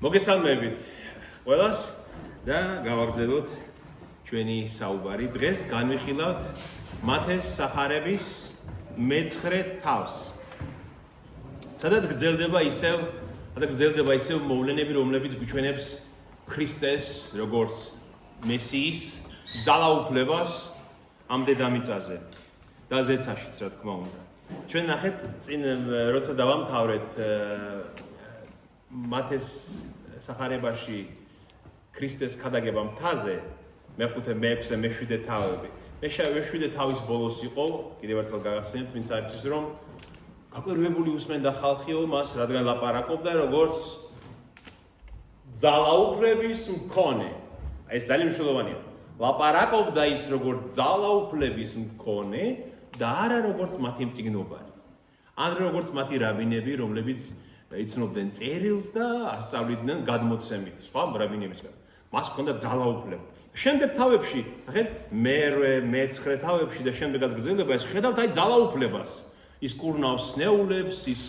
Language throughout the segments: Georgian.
მოგესალმებით ყველას და გავაგრძელოთ ჩვენი საუბარი. დღეს განვიხილავთ მათეს სახარების მე-9 თავს. სადაც გრძელდება ისევ მოვლენები, რომლებიც გვიჩვენებს ქრისტეს როგორც მესიის ძალაუფლებას ამ დედამიწაზე და ზეცაშიც, რა თქმა უნდა. ჩვენ ნახეთ წინ როცა დავამთავრეთ მათეს სახარებაში ქრისტეს ქადაგება მთაზე მე-5, მე-6, მე-7 თავები. მე-7 თავის ბოლოს იყო, კიდევ ერთხელ გაგახსენებთ, ვინც არ იცის, რომ გაკვირვებული უსმენდა ხალხიო მას, რადგან ლაპარაკობდა როგორც ძალაუფლების მქონე. ეს ძალიან მნიშვნელოვანია. ლაპარაკობდა ის როგორც ძალაუფლების მქონე და არა როგორც მათი მწიგნობარი. ან როგორც მათი რაბინები, რომლებიც იცნობდნენ წერილს და ასწავლიდნენ გადმოცემით სხვა რაბინებისგან. მას ჰქონდა ძალაუფლება. შემდეგ თავებში, ნახეთ, მე-9 თავებში და შემდეგაც გრძელდება ეს ხედავთ აი ძალაუფლებას. ის კურნავს ნეულებს, ის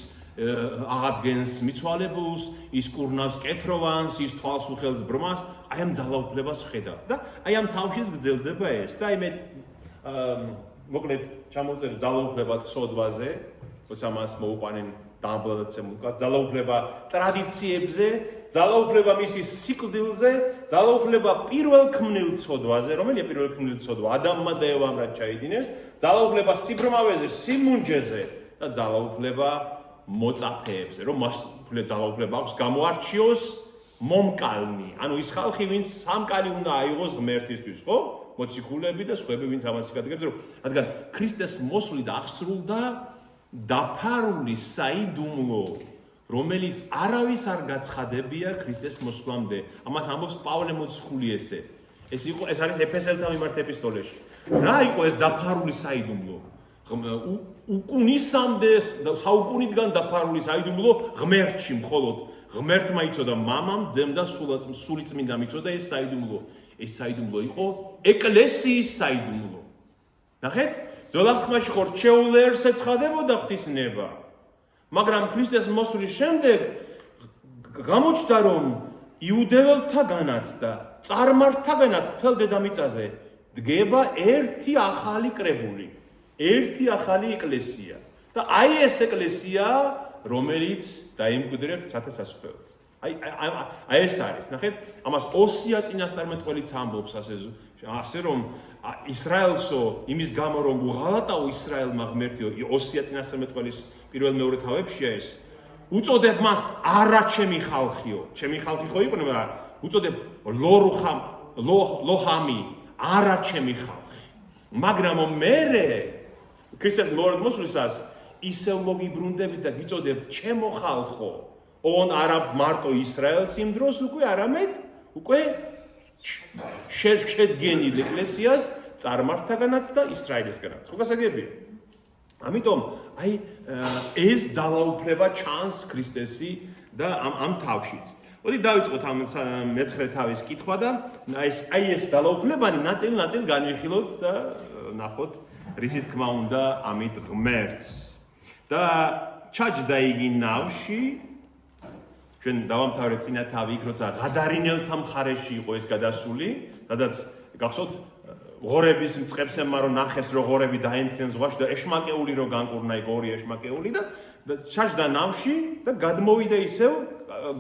აღადგენს მიცვალებულს, ის კურნავს კეთროვანს, ის თვალს უხელს ბრმას, აი ამ ძალაუფლებას ხედავთ და აი ამ თავშიც გრძელდება ეს და აი მე მოკლედ ჩამოვწერ ძალაუფლება ცოდვაზე, როცა მას მოუყვანენ დაამბლადაცემულკა, ძალაუფლება ტრადიციებზე, ძალაუფლება მისი სიკვდილზე, ძალაუფლება პირველქმნილ ცოდვაზე, რომელია პირველქმნილი ცოდვა? ადამმა და ევამ რაც ჩაიდინეს, ძალაუფლება სიბრმავეზე, სიმუნჯეზე და ძალაუფლება მოწაფეებზე, რომ მას ძალაუფლება აქვს გამოარჩიოს მომკალნი. ანუ ის ხალხი, ვინც სამკალი უნდა აიღოს ღმერთისთვის, ხო? მოციქულები და სხვები, ვინც ამას იკადგებს, რომ რადგან ქრისტეს მოსვლით აღსრულდა დაფარული საიდუმლო, რომელიც არავის არ გაცხადებია ქრისტეს მოსვლამდე. ამას ამბობს პავლე მოციქული ესე. ეს არის ეფესელთა მიმართ ეპისტოლეში. რა იყო ეს დაფარული საიდუმლო? უკუნისამდე საუკუნიდან დაფარული საიდუმლო ღმერთში მხოლოდ. ღმერთმა იცოდა მამამ, ძემ და სულიწმინდამ იცოდა ეს საიდუმლო. ეს საიდუმლო იყო ეკლესიის საიდუმლო. ნახეთ? ძველ აღთქმაში ხო რჩეულ ერს ეცხადებოდა ღვთისნება. მაგრამ ქრისტეს მოსვლის შემდეგ გამოჩნდა, რომ იუდეველთაგანაც და წარმართთაგანაც მთელ დედამიწაზე დგება ერთი ახალი კრებული, ერთი ახალი ეკლესია. და აი ეს ეკლესია, რომელიც დაიმკვიდრებს ცათასასწრებს. აი ეს არის, ნახეთ, ამას ოსია წინასწარმეტყველიც ამბობს ასე რომ ისრაელსო იმის გამო რომ უღალატაო ისრაელმა ღმერთიო, ოსია წინასწარმეტყველის პირველ-მეორე თავებშია ეს. უწოდებ მას არა ჩემი ხალხიო, ჩემი ხალხი ხო იყო, მაგრამ უწოდებ ლოჰამი, არა ჩემი ხალხი. მაგრამ მერე ქრისტეს მეორე მოსვლისას ისევ მოგიბრუნდებით და გიწოდებ ჩემო ხალხო. ოღონ არა მარტო ისრაელს იმ დროს უკვე შედგენილ ეკლესიას წარმართთაგანაც და ისრაელისგანაც. ხო გასაგებია? ამიტომ აი ეს ძალაუფლება ჩანს ქრისტესი და ამ თავშიც. მოდი დავიწყოთ ამ მე-9 თავის კითხვა და აი ეს ძალაუფლებანი ნაწილ განვიხილოთ და ნახოთ რისი თქმა უნდა ამით ღმერთს. და ჩაჯდა იგი ნავში, ჩვენ დავამთავრეთ წინა თავი იქ, როცა ღადარინელთა მხარეში იყო ეს გადასული, სადაც გახსოვთ ღორების მწყებს ემარო ნახეს, რომ ღორები დაენთნენ ზღვაში და ეშმაკეული რო განკურნა იქ ორი ეშმაკეული და ჩაჯდა ნავში და გადმოვიდა ისევ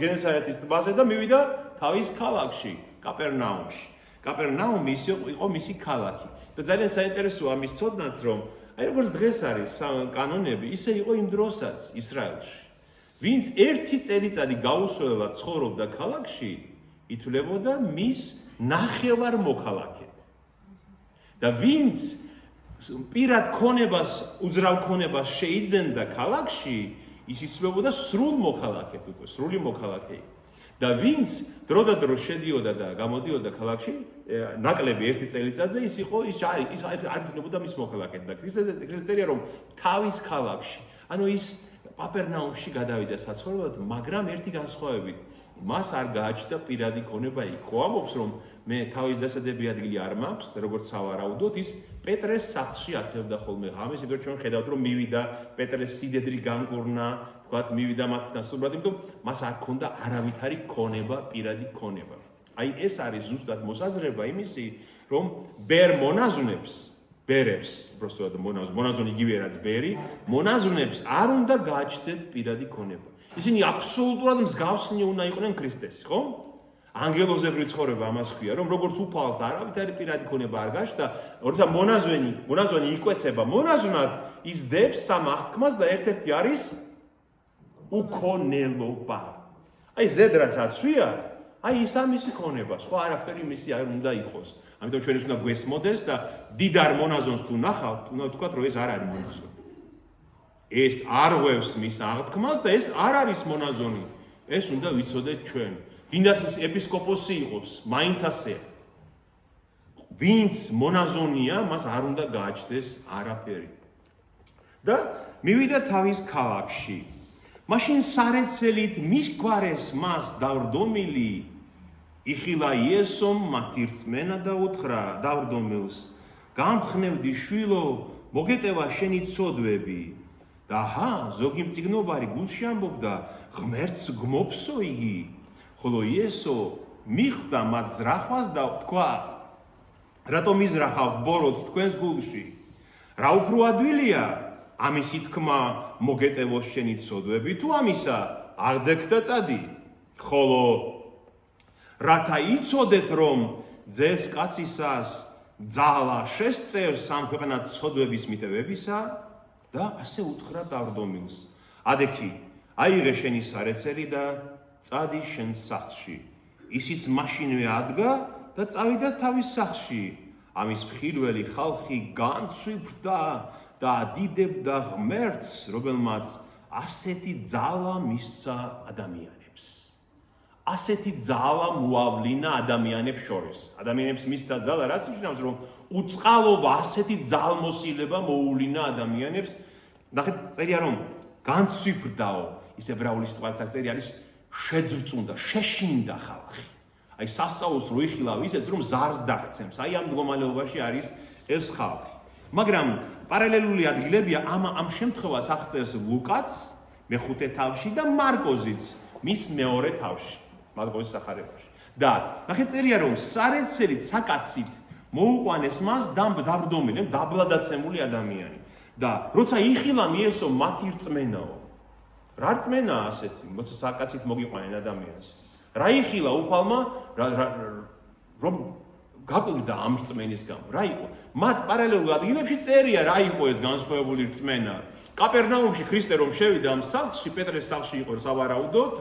გენესარეთის ტბაზე და მივიდა თავის ქალაქში, კაპერნაუმში. კაპერნაუმი იყო მისი ქალაქი. და ძალიან საინტერესოა ამის ცოდნაც, რომ აი როგორც დღეს არის კანონები, ისე იყო იმ დროსაც ისრაელში. ვინც ერთი წელიწადი გაუსვლელად ცხოვრობდა ქალაქში, ითვლებოდა მის ნახევარ მოქალაქედ. და ვინც პირად ქონებას, უძრავ ქონებას შეიძენდა ქალაქში, ის იცვლებოდა სრულ მოქალაქედ უკვე, სრული მოქალაქე. და ვინც დროდადრო შედიოდა და გამოდიოდა ქალაქში, ნაკლები ერთი წელიწადზე, ის არ ითვლებოდა მის მოქალაქედ. და ქრისტეს წერია, რომ თავის ქალაქში, ანუ ის კაპერნაუმში გადავიდა საცხოვრებლად, მაგრამ ერთი განსხვავებით, მას არ გააჩნდა პირადი ქონება იქ. ხო ამბობს, რომ მე თავის დასადები ადგილი არ მაქვს, როგორც სავარაუდოდ, ის პეტრეს სახლში ათევდა ხოლმე ღამეს, იმიტომ რომ ჩვენ ხედავთ, რომ მივიდა პეტრეს სიდედრი განკურნა, თქვათ, მივიდა მათთან სწორად, იმიტომ მას არ ქონდა არავითარი ქონება, პირადი ქონება. აი ეს არის ზუსტად მოსაზრება იმისი, რომ ბერ მონაზვნებს, ბერებს, უბრალოდ მონაზონი იგივე რაც ბერი, მონაზვნებს არ უნდა გააჩნდეთ პირადი ქონება. ისინი აბსოლუტურად მსგავსნი უნდა იყვნენ ქრისტეს, ხო? ანგელოზებრივი ცხოვრება ამას ხია, რომ როგორც უფალს არავითარი პირადი ქონება არ გაჩნდა, როცა მონაზონი იკვეცება, მონაზვნად ის დებს სამ აღთქმას და ერთ-ერთი არის უქონელობა. აი ზედრაც აცვია, აი ის ამისი ქონება, სხვა არაფერი მისი არ უნდა იყოს. ამიტომ ჩვენ ის უნდა გვესმოდეს და დიდარ მონაზონს თუ ნახავთ, უნდა ვთქვათ, რომ ეს არ არის მონაზონი. ეს არ ღვევს მის აღთქმას და ეს არ არის მონაზონი. ეს უნდა ვიცოდეთ ჩვენ. ვინაც ის ეპისკოპოსი იყოს, მაინც ასეა. ვინც მონაზონია, მას არ უნდა გააჩნდეს არაფერი. და მივიდა თავის ქალაქში. მაშინ სარეცელით მისგვარეს მას დავრდომილი, იხილა იესომ მათი რწმენა და უთხრა დავრდომილს, გამხნევდი შვილო, მოგეტევა შენი ცოდვები. და ზოგი მწიგნობარი გულში ამბობდა, ღმერთს გმობსო იგი. ხოლო იესო მიხვდა მათ ზრახვას და თქვა, რატომ იზრახავთ ბოროტს თქვენს გულში? რა უფრო ადვილია ამისი თქმა მოგეტევოს შენი ცოდვები თუ ამისა აღდეგდა წადი? ხოლო რათა იცოდეთ რომ ძეს კაცისას ძალა შესწევს ამ ქვეყნად ცოდვების მიტევებისა და ასე უთხრა დავრდომილს. ადექი აიღე შენი სარეცელი და წადი შენ სახლში. ისიც მაშინვე ადგა და წავიდა თავის სახლში. ამის მხილველი ხალხი განცვიფრდა და ადიდებდა ღმერთს, რომელმაც ასეთი ძალა მისცა ადამიანებს. ასეთი ძალა მოავლინა ადამიანებს შორის. ადამიანებს მისცა ძალა, რაც ნიშნავს, რომ უწყალობა, ასეთი ძალმოსილება მოუვლინა ადამიანებს. ნახეთ, წერია რომ განცვიფრდაო, ის ებრაული სიტყვაც წერი არის შეძრწუნდა, შეშინდა ხალხი. აი სასწაულს რო იხილავ ისეც რომ ზარს დაგცემს. აი ამ მდგომარეობაში არის ეს ხალხი. მაგრამ პარალელური ადგილებია ამ შემთხვევას აღწერს ლუკაც მეხუთე თავში და მარკოზიც მის მეორე თავში, მარკოზის სახარებაში. და ნახეთ წერია რომ სარეცელით საკაცით მოუყვანეს მას დავრდომილი, დაბლადაცემული ადამიანი. და როცა იხილა იესო მათი რწმენაო. რა რწმენაა ასეთი, როცა საკაცით მოგიყვანენ ადამიანს? რა იხილა უფალმა, რომ გაკვირდა ამ რწმენის გამო. რა იყო? მათ პარალელურ ადგილებში წერია რა იყო ეს განსხვავებული რწმენა. კაპერნაუმში ქრისტე რომ შევიდა ამ სახლში, პეტრეს სახლში იყო სავარაუდოდ,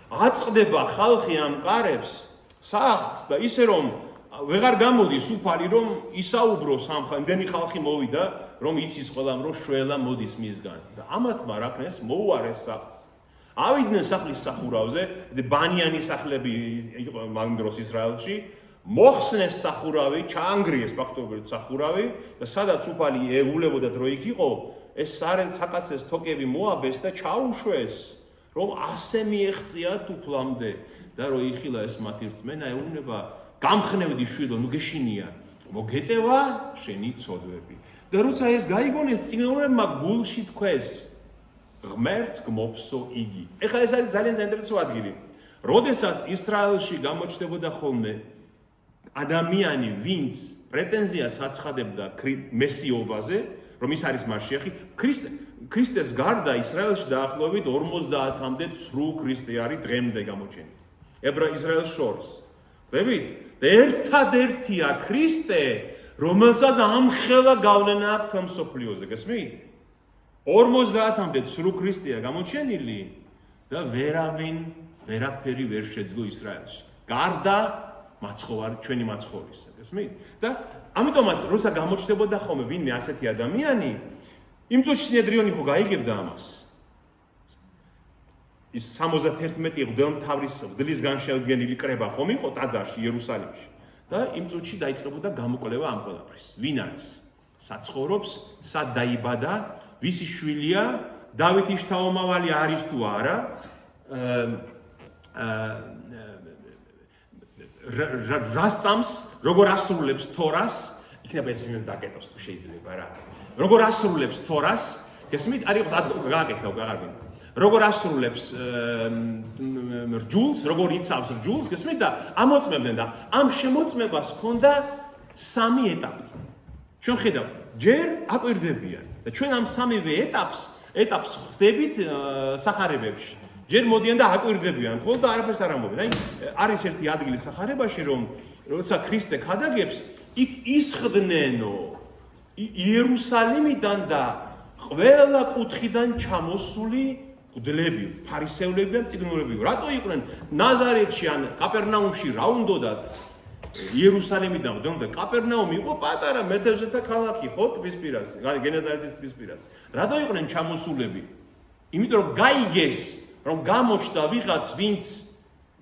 აწყდება ხალხი ამ კარებს, სახლს და ისე რომ ვეღარ გამოდის უფალი რომ ისაუბროს ამ ხალხი ხალხი მოვიდა რომ იცის ყველამ რომ შველა მოდის მისგან და ამათმა რაკნეს მოუარეს სახლს. ავიდნენ სახლის სახურავზე, ბანიანი სახლები იყო მაგ დროს ისრაელში, მოხსნეს სახურავი, ჩაანგრიეს ფაქტობრივად სახურავი და სადაც უფალი ეულებოდა დრო იქ იყო, ეს საკაცეს თოკები მოაბეს და ჩაუშვეს, რომ ასე მიეღწიათ უფლამდე და რო იხილა ეს მათი რწმენა ეუბნება გამხნევდი შვილო, ნუ გეშინია, მოგეტევა შენი ცოდვები. და როცა ეს გაიგონეთ, წინააღმდეგმა გულში თქვეს, ღმერთს გმობსო იგი. ეხლა ეს არის ძალიან საინტერესო ადგილი. როდესაც ისრაელში გამოჩნდებოდა ხოლმე ადამიანი, ვინც პრეტენზიას აცხადებდა მესიობაზე, რომ ის არის მასიახი, ქრისტეს გარდა ისრაელში დაახლოებით 50-მდე ცრუ ქრისტე არის დღემდე გამოჩენილი. ისრაელს შორის. ხვდებით? ერთადერთია ქრისტე, რომელსაც ამხელა გავლენა აქვს ამ მსოფლიოზე, გესმით? 50-მდე ცრუ ქრისტეა გამოჩენილი და ვერაფერი ვერ შეძლო ისრაელში. გარდა ჩვენი მაცხოვრისა, გესმით? და ამიტომაც როცა გამოჩნდებოდა ხოლმე ვინმე ასეთი ადამიანი, იმ წუთში სინედრიონი ხო გაიგებდა ამას. ის 71 ღვთისგან შედგენილი კრება ხომ იყო ტაძარში იერუსალიმში და იმ წუთში დაიწყებოდა გამოკვლევა ამ ყველაფრის. ვინ არის? საცხოვრობს, სად დაიბადა, ვისი შვილია დავითის შთაომავალი არის თუ არა, რას წამს, როგორ ასრულებს თორას, იქნება ეს ვინმე დაკეტოს თუ შეიძლება რა. როგორ ასრულებს თორას, გესმით? არის გააკეთო, გააკეთე. როგორ ასრულებს რჯულს, როგორ იცავს რჯულს, გესმით და ამოწმებდნენ და ამ შემოწმებას ჰქონდა 3 ეტაპი. ჩვენ ხედავთ, ჯერ აკვირდებიან და ჩვენ ამ 3-ვე ეტაპს ხვდებით სახარებებში. ჯერ მოდიან და აკვირდებიან, ხო და არაფერს არ ამბობენ. აი, არის ერთი ადგილი სახარებაში, რომ როცა ქრისტე ქადაგებს, იქ ისხდნენო იერუსალიმიდან და ყველა კუთხიდან ჩამოსული მღვდლები, ფარისევლები და მწიგნობრები. რატო იყვნენ ნაზარეთში ან კაპერნაუმში რა უნდათ? იერუსალიმიდან მოდიოდა კაპერნაუმი იყო პატარა მეთევზეთა ქალაქი, ხო, ტბისპირას, გენეზარეთის ტბისპირას. რატო იყვნენ ჩამოსულები? იმიტომ რომ გაიგეს, რომ გამოჩნდა ვიღაც,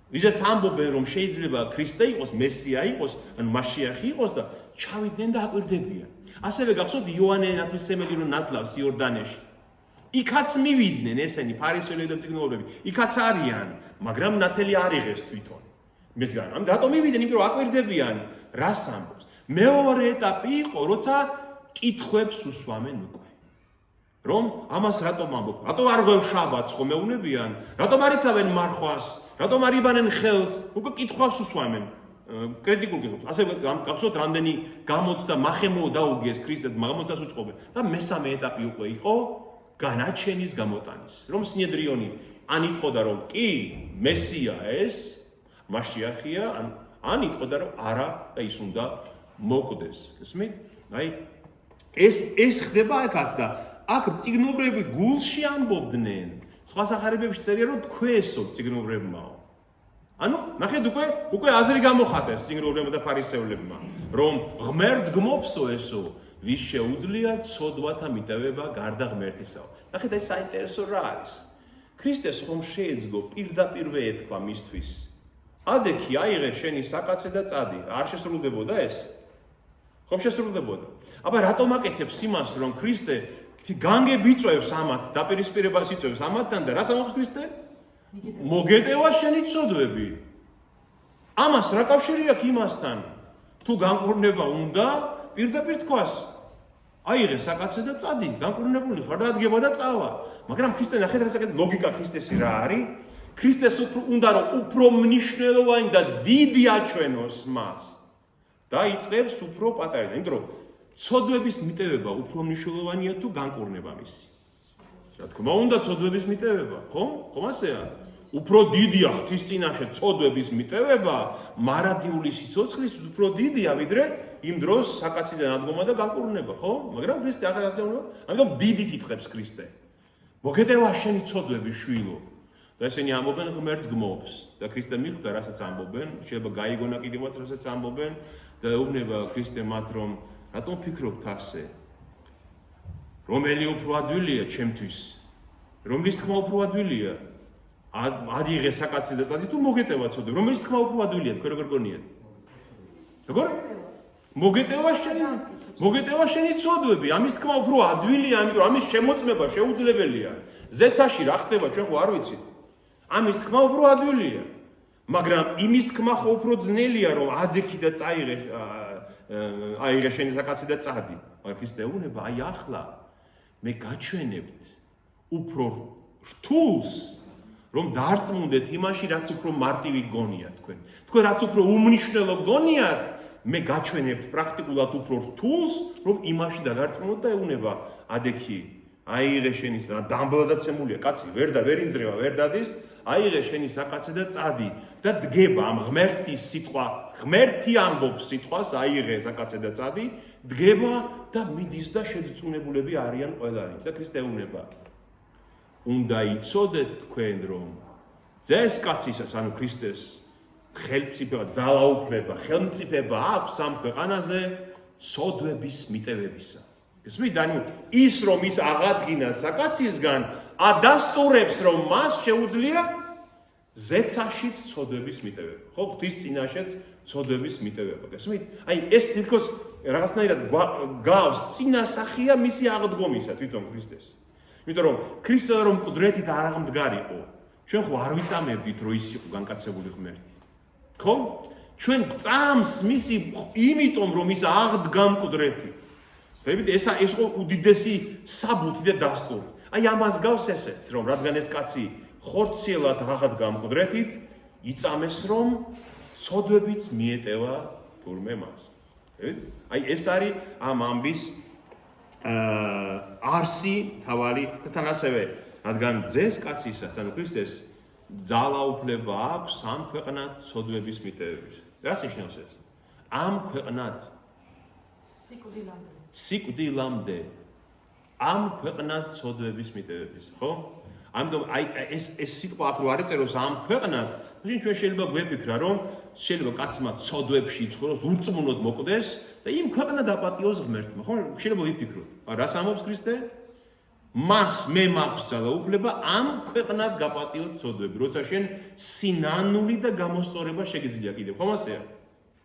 ვისაც ამბობენ, რომ შეიძლება ქრისტე იყოს, მესია იყოს, ან მასიახი იყოს და ჩავიდნენ და აკვირდებიან. ასევე გახსოვთ იოანე ნათლისმცემელი რომ ნათლავს იორდანეში. იქაც მივიდნენ ესენი ფარისევლები და მწიგნობრები. იქაც არიან, მაგრამ ნათელი არ იღეს თვითონ. მისგან, ამ რატომ მივიდნენ? იმიტომ რომ აკვირდებიან, რას ამბობს. მეორე ეტაპი იყო, როცა კითხვებს უსვამენ უკვე. რომ ამას რატომ ამბობ? რატომ არ ღვევ შაბათს ხომ მეუნებიან? რატომ არ იცავენ მარხვას? რატომ არ იბანენ ხელს? უკვე კითხვას უსვამენ. კრიტიკულ კითხვას. ასე გახსოვთ რამდენი გამოცდა მახემო დაუგეს ქრისტეს გამოცდას უწყობენ. და მესამე ეტაპი უკვე იყო განაჩენის გამოტანის. რომ სინედრიონი ან იტყოდა რომ კი მესია ეს მასიახია ან იტყოდა რომ არა და ის უნდა მოკვდეს. გესმით? აი ეს ხდება აქაც და აქ მწიგნობრები გულში ამბობდნენ. სხვა სახარებებში წერია რომ თქვენსო მწიგნობრებმაო. ანუ ნახეთ უკვე აზრი გამოხატეს მწიგნობრებმა და ფარისევლებმა რომ ღმერთს გმობსო ესო ვის შეუძლია ცოდვათა მიტევება გარდა ღმერთისაო. ნახეთ ეს საინტერესო რა არის. ქრისტეს ხომ შეეძლო პირდაპირვე ეთქვა მისთვის. ადექი აიღე შენი საკაცე და წადი. არ შესრულდებოდა ეს? ხომ შესრულდებოდა. აბა რატომ აკეთებს იმას რომ ქრისტე განგებ იწევს ამათ, დაპირისპირებას იწევს ამათთან და რას ამბობს ქრისტე? მოგეტევა შენი ცოდვები. ამას რა კავშირი აქვს იმასთან? თუ განკურნება უნდა, პირდაპირ თქვას. აიღე საკაცე და წადი, განკურნებული ხარ და ადგება და წავა. მაგრამ ქრისტე ნახეთ რასაკეთებს ლოგიკა ქრისტესი რა არის? ქრისტეს უნდა რომ უფრო მნიშვნელოვანი და დიდი აჩვენოს მას. და იწყებს უფრო პატარიდან, იმიტომ რომ ცოდვების მიტევება უფრო მნიშვნელოვანია თუ განკურნება მისი. რა თქმა უნდა, ცოდვების მიტევება, ხო? ხომ ასეა? უფრო დიდია ღვთის წინაშე ცოდვების მიტევება, მარადიული სიცოცხლის უფრო დიდია ვიდრე იმ დროს საკაციდან ადგომა და განკურნება, ხო? მაგრამ ქრისტე ახლა ასე უნდა, ამიტომ დიდით იტყებს ქრისტე. მოგეტევა შენი ცოდვები შვილო. და ესენი ამბობენ ღმერთს გმობს და ქრისტე მიხვდა რასაც ამბობენ, შეიძლება გაიგონა კიდევაც რასაც ამბობენ და ეუბნება ქრისტე მათ რომ რატომ ფიქრობთ ასე? რომელი უფრო ადვილია ჩემთვის? რომლის თქმა უფრო ადვილია? ადიღე საკაცი და წადი თუ მოგეტევა ცოდვები? რომლის თქმა უფრო ადვილია? თქვენ როგორ გონიათ? როგორ? მოგეტევა შენი ცოდვები. ამის თქმა უფრო ადვილია, ამიტომ ამის შემოწმება შეუძლებელია. ზეცაში რა ხდება ჩვენ ხო არ ვიცით? ამის თქმა უფრო ადვილია. მაგრამ იმის თქმა ხო უფრო ძნელია რომ ადექი და აიღე შენი საკაცი და წადი. მაგრამ ქრისტე ეუბნება, აი ახლა მე გაჩვენებთ უფრო რთულს, რომ დარწმუნდეთ იმაში, რაც უფრო მარტივი გონიათ თქვენ. თქვენ რაც უფრო უმნიშვნელო გონიათ, მე გაჩვენებთ პრაქტიკულად უფრო რთულს, რომ იმაში დაგარწმუნოთ და ეუბნება, ადექი, აიღე შენი და დამბლადაცემულია, კაცი, ვერ ინძრევა, ვერ დადის, აიღე შენი საკაცე და წადი და დგება ამ ღმერთის სიტყვა, ღმერთი ამბობს სიტყვას, აიღე საკაცე და წადი, დგება და მიდის და შეძწუნებულები არიან ყველანი. და ქრისტე ეუბნება, უნდა იცოდეთ თქვენ რომ ძეს კაცისას, ანუ ქრისტეს ხელმწიფება, ძალაუფლება, ხელმწიფება აქვს ამ ქვეყანაზე ცოდვების მიტევებისა. გესმით? ანუ ის რომ ის აღადგინა საკაცისგან, ადასტურებს რომ მას შეუძლია ზეცაშიც ცოდვების მიტევება. ხო, ღვთის წინაშეც ცოდვების მიტევება. გესმით? აი ეს თითქოს რაღაცნაირად გავს წინასახია მისი აღდგომისა თვითონ ქრისტეს. იმიტომ რომ ქრისტე რომ მკვდრეთით არ აღმდგარიყო, ჩვენ ხო არ ვიწამებდით რომ ის იყო განკაცებული ღმერთი. ხო? ჩვენ წამს მისი იმიტომ რომ ის აღდგა მკვდრეთით. David ეს იყო უდიდესი საბუთი და დასტური. Აი ამას გავს ესეც რომ რადგან ეს კაცი ხორციელად აღდგა მკვდრეთით, იწამეს რომ ცოდვებიც მიეტევა თურმე მას. აი ეს არის ამ ამბის არსი თავარი და თან ასევე რადგან ძეს კაცისას ანუ ქრისტეს ძალაუფლება აქვს ამ ქვეყნად ცოდვების მიტევების. რას ნიშნავს ეს? ამ ქვეყნად სიკვდილამდე ამ ქვეყნად ცოდვების მიტევების, ხო? ამიტომ აი ეს სიტყვა აქ რო არ ეწეროს ამ ქვეყნად, მაშინ ჩვენ შეიძლება გვეფიქრა რომ შეიძლება კაცმა ცოდვებში იცხოვროს, ურწმუნოდ მოკვდეს და იმ ქვეყნად აპატიოს ღმერთმა, ხო? შეიძლება ვიფიქროთ. რას ამბობს ქრისტე? მას მე მაქვს ძალაუფლება ამ ქვეყნად გაპატიოთ ცოდვები, როცა შენ სინანული და გამოსწორება შეგიძლია კიდევ, ხომ ასეა?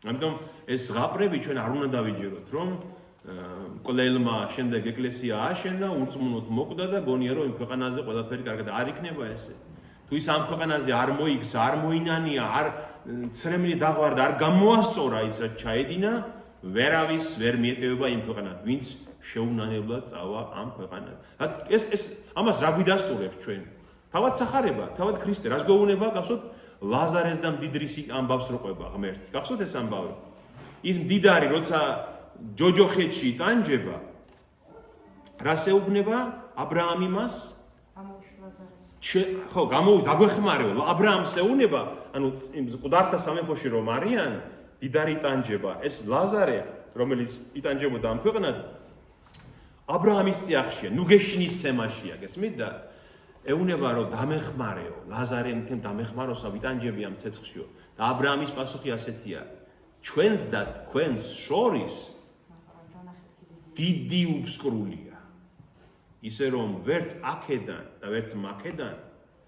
ამიტომ ეს ზღაპრები ჩვენ არ უნდა დავიჯეროთ, რომ მკვლელმა შემდეგ ეკლესია ააშენა, ურწმუნოდ მოკვდა და გონია რომ იმ ქვეყანაზე ყველაფერი კარგად არ იქნება ესე. თუ ის ამ ქვეყანაზე არ მოიქცა, არ მოინანია, არ ცრემლი დაღვარდა, არ გამოასწორა ისა ჩაედინა, ვერავის ვერ მიეტევება იმ ქვეყანად, ვინც შეუნანებლად წავა ამ ქვეყანად. ეს ამას რა გვიდასტურებს ჩვენ? თავად სახარება, თავად ქრისტე, რას გვეუბნება, გახსოვთ ლაზარეს და მდიდრის ამბავს რო ყვება ღმერთი. გახსოვთ ეს ამბავი? ის მდიდარი როცა ჯოჯოხეთში იტანჯება, რას ეუბნება აბრაამი მას? ხო, დაგვეხმარეო, აბრაამს ეუბნება, ანუ მკვდართა სამეფოში რომ არიან, მდიდარი იტანჯება. ეს ლაზარე, რომელიც იტანჯებოდა ამ ქვეყნად, აბრაამის წიაღშია, ნუგეშინის სემაშია, გესმით და ეუბნება რომ დამეხმარეო, ლაზარე მთემ დამეხმაროსა ვიტანჯები ამ ცეცხლშიო. და აბრაამის პასუხი ასეთია: ჩვენს და თქვენს შორის დიდი უფსკრულია. ისე რომ ვერც აქედან და ვერც მაქედან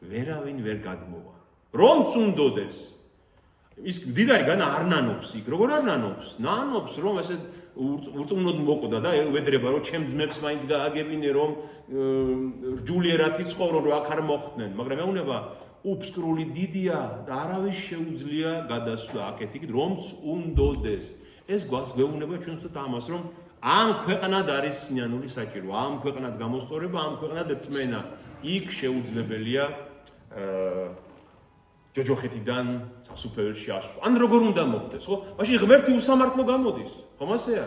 ვერავინ ვერ გადმოვა. რომც უნდოდეს. ის მდიდარი განა არ ნანობს იქ, როგორ არ ნანობს? ნანობს რომ ესე ურწმუნოდ მოკვდა და ევედრება რომ ჩემ ძმებს მაინც გააგებინე რომ რჯულიერად იცხოვრო რომ აქ არ მოხვდნენ, მაგრამ ეუბნება უფსკრული დიდია და არავის შეუძლია გადასვლა აქეთ რომც უნდოდეს. ეს გვეუბნება ჩვენს და ამას რომ ამ ქვეყნად არის სინანული საჭირო, ამ ქვეყნად გამოსწორება, ამ ქვეყნად რწმენა, იქ შეუძლებელია ჯოჯოხეთიდან სასუფეველში ასვლა. ან როგორ უნდა მოხდეს, ხო? მაშინ ღმერთი უსამართლო გამოდის, ხომ ასეა?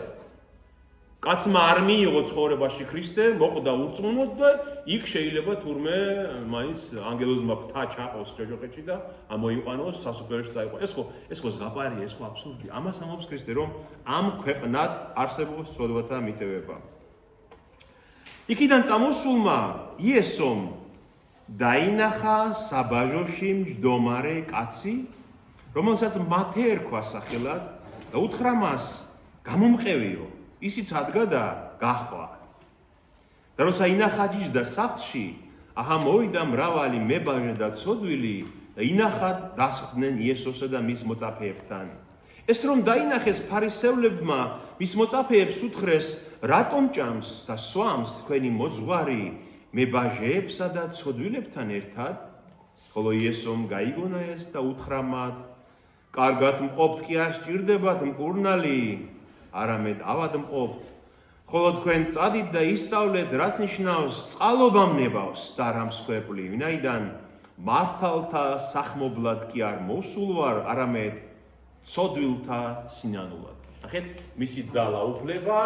კაცმა არ მიიღო ცხოვრებაში ქრისტე, მოკვდა ურწმუნოდ და იქ შეიძლება თურმე მაინც ანგელოზმა ფთა ჩაყოს ჯოჯოხეთში და ამოიყვანოს სასუფეველში წაიყვანოს. ეს ხო ზღაპარია, ეს ხო აბსურდია. ამას ამბობს ქრისტე, რომ ამ ქვეყნად არსებობს ცოდვათა მიტევება. იქიდან წამოსულმა იესომ დაინახა საბაჟოში მჯდომარე კაცი, რომელსაც მათე ერქვა სახელად და უთხრა მას გამომყევიო, ისიც ადგა და გაჰყვა. და როცა ინახა ჯიჯდა სახლში, აჰა მოვიდა მრავალი მებაჟე და ცოდვილი და ინახად დასხდნენ იესოსა და მის მოწაფეებთან. ეს რომ დაინახეს ფარისევლებმა მის მოწაფეებს უთხრეს, რატომ ჭამს და სვამს თქვენი მოძღვარი მებაჟეებსა და ცოდვილებთან ერთად? ხოლო იესომ გაიგონა ეს და უთხრა მათ, კარგად მყოფთ კი არ სჭირდებათ მკურნალი, არამედ ავადმყოფთ. ხოლო თქვენ წადით და ისწავლეთ, რაც ნიშნავს წყალობამ ნებავს და არა მსხვერპლი, ვინაიდან მართალთა სახმობლად კი არ მოსულ ვარ, არამედ ცოდვილთა სინანულად. ნახეთ, მისი ძალაუფლება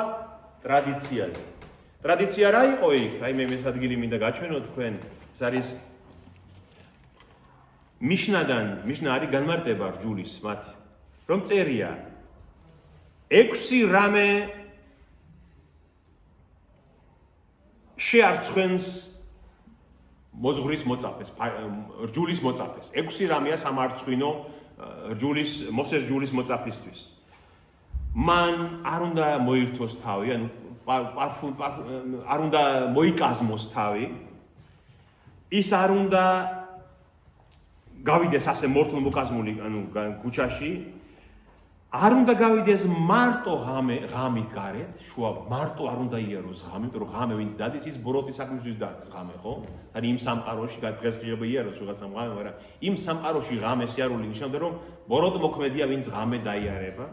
ტრადიციაზე. ტრადიცია რა იყო იქ? აი მე ეს ადგილი მინდა გაჩვენოთ თქვენ. ეს არის მიშნა არის განმარტება რჯულის მათი. რომ წერია 6 რამე შეარცხვენს მოძღვრის მოწაფეს, რჯულის მოწაფეს. 6 რამეა სამარცხვინო მოსეს რჯულის მოწაფისთვის. მან არ უნდა მოირთოს თავი, ანუ არ უნდა მოიკაზმოს თავი. ის არ უნდა გავიდეს ასე მორთულ მოკაზმული, ანუ ქუჩაში. არ უნდა გავიდეს მარტო ღამით გარეთ, შუა მარტო არ უნდა იაროს ღამე, იმიტომ რომ ღამე ვინც დადის, ის ბოროტის საქმისთვის დადის ღამე, ხო? ან იმ სამყაროში დღეს ღიობა იაროს ვიღაცამ ღამე, მაგრამ იმ სამყაროში ღამე სიარული ნიშნავდა, რომ ბოროტ მოქმედია ვინც ღამე დაიარება.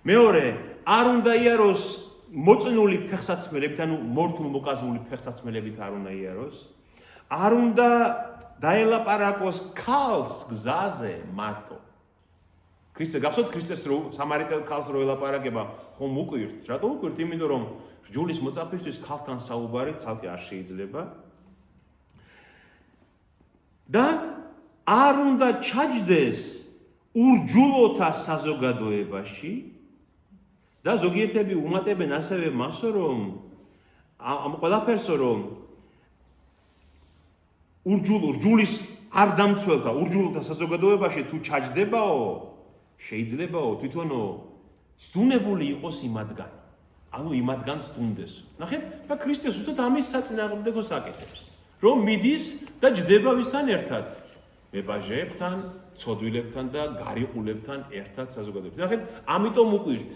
მეორე, არ უნდა იაროს მოწნული ფეხსაცმელებით, ანუ მორთულ მოკაზმული ფეხსაცმელებით არ უნდა იაროს. არ უნდა დაელაპარაკოს ქალს გზაზე მარტო. ქრისტე გახსოვთ ქრისტეს რო სამარიტელ ქალს რო ელაპარაკება, ხომ უკვირთ? რატო უკვირთ? იმიტომ რომ ჯულის მოწაფისთვის ქალთან საუბარი ცალკე არ შეიძლება. და არ უნდა ჩაჯდეს ურჯულოთა საზოგადოებაში და ზოგიერთები უმატებენ ასევე მასო, რომ ამ ყველაფერსო რომ ურჯულის არ დამცველთა ურჯულოთა საზოგადოებაში თუ ჩაჯდებაო, შეიძლებაო თვითონო ცდუნებული იყოს იმადგან. ანუ იმადგან ცდუნდეს. ნახეთ, და ქრისტე ზუსტად ამის საწინააღმდეგოს აკეთებს. რომ მიდის და ჯდება ვისთან ერთად? მებაჟეებთან, ცოდვილებთან და გარიყულებთან ერთად საზოგადოებაში. ნახეთ, ამიტომ უკვირთ.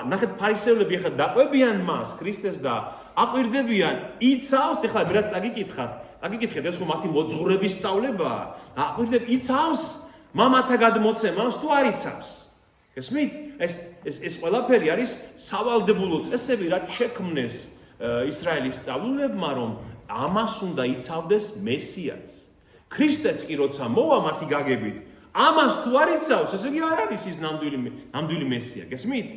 ნახეთ, ფარისევლები ახლა დაყვებიან მას ქრისტეს და აკვირდებიან, იცავს, ახლა რაც წაგიკითხეთ, ეს ხომ მათი მოძღვრების სწავლებაა. აკვირდებ, იცავს მამათა გადმოცემას თუ არ იცავს? გესმით? ეს ყველაფერი არის სავალდებულო წესები, რაც შექმნეს ისრაელის სწავლულებმა, რომ ამას უნდა იცავდეს მესიაც. ქრისტეც კი როცა მოვა მათი გაგებით, ამას თუ არ იცავს, ესე იგი არ არის ის ნამდვილი მესია. გესმით?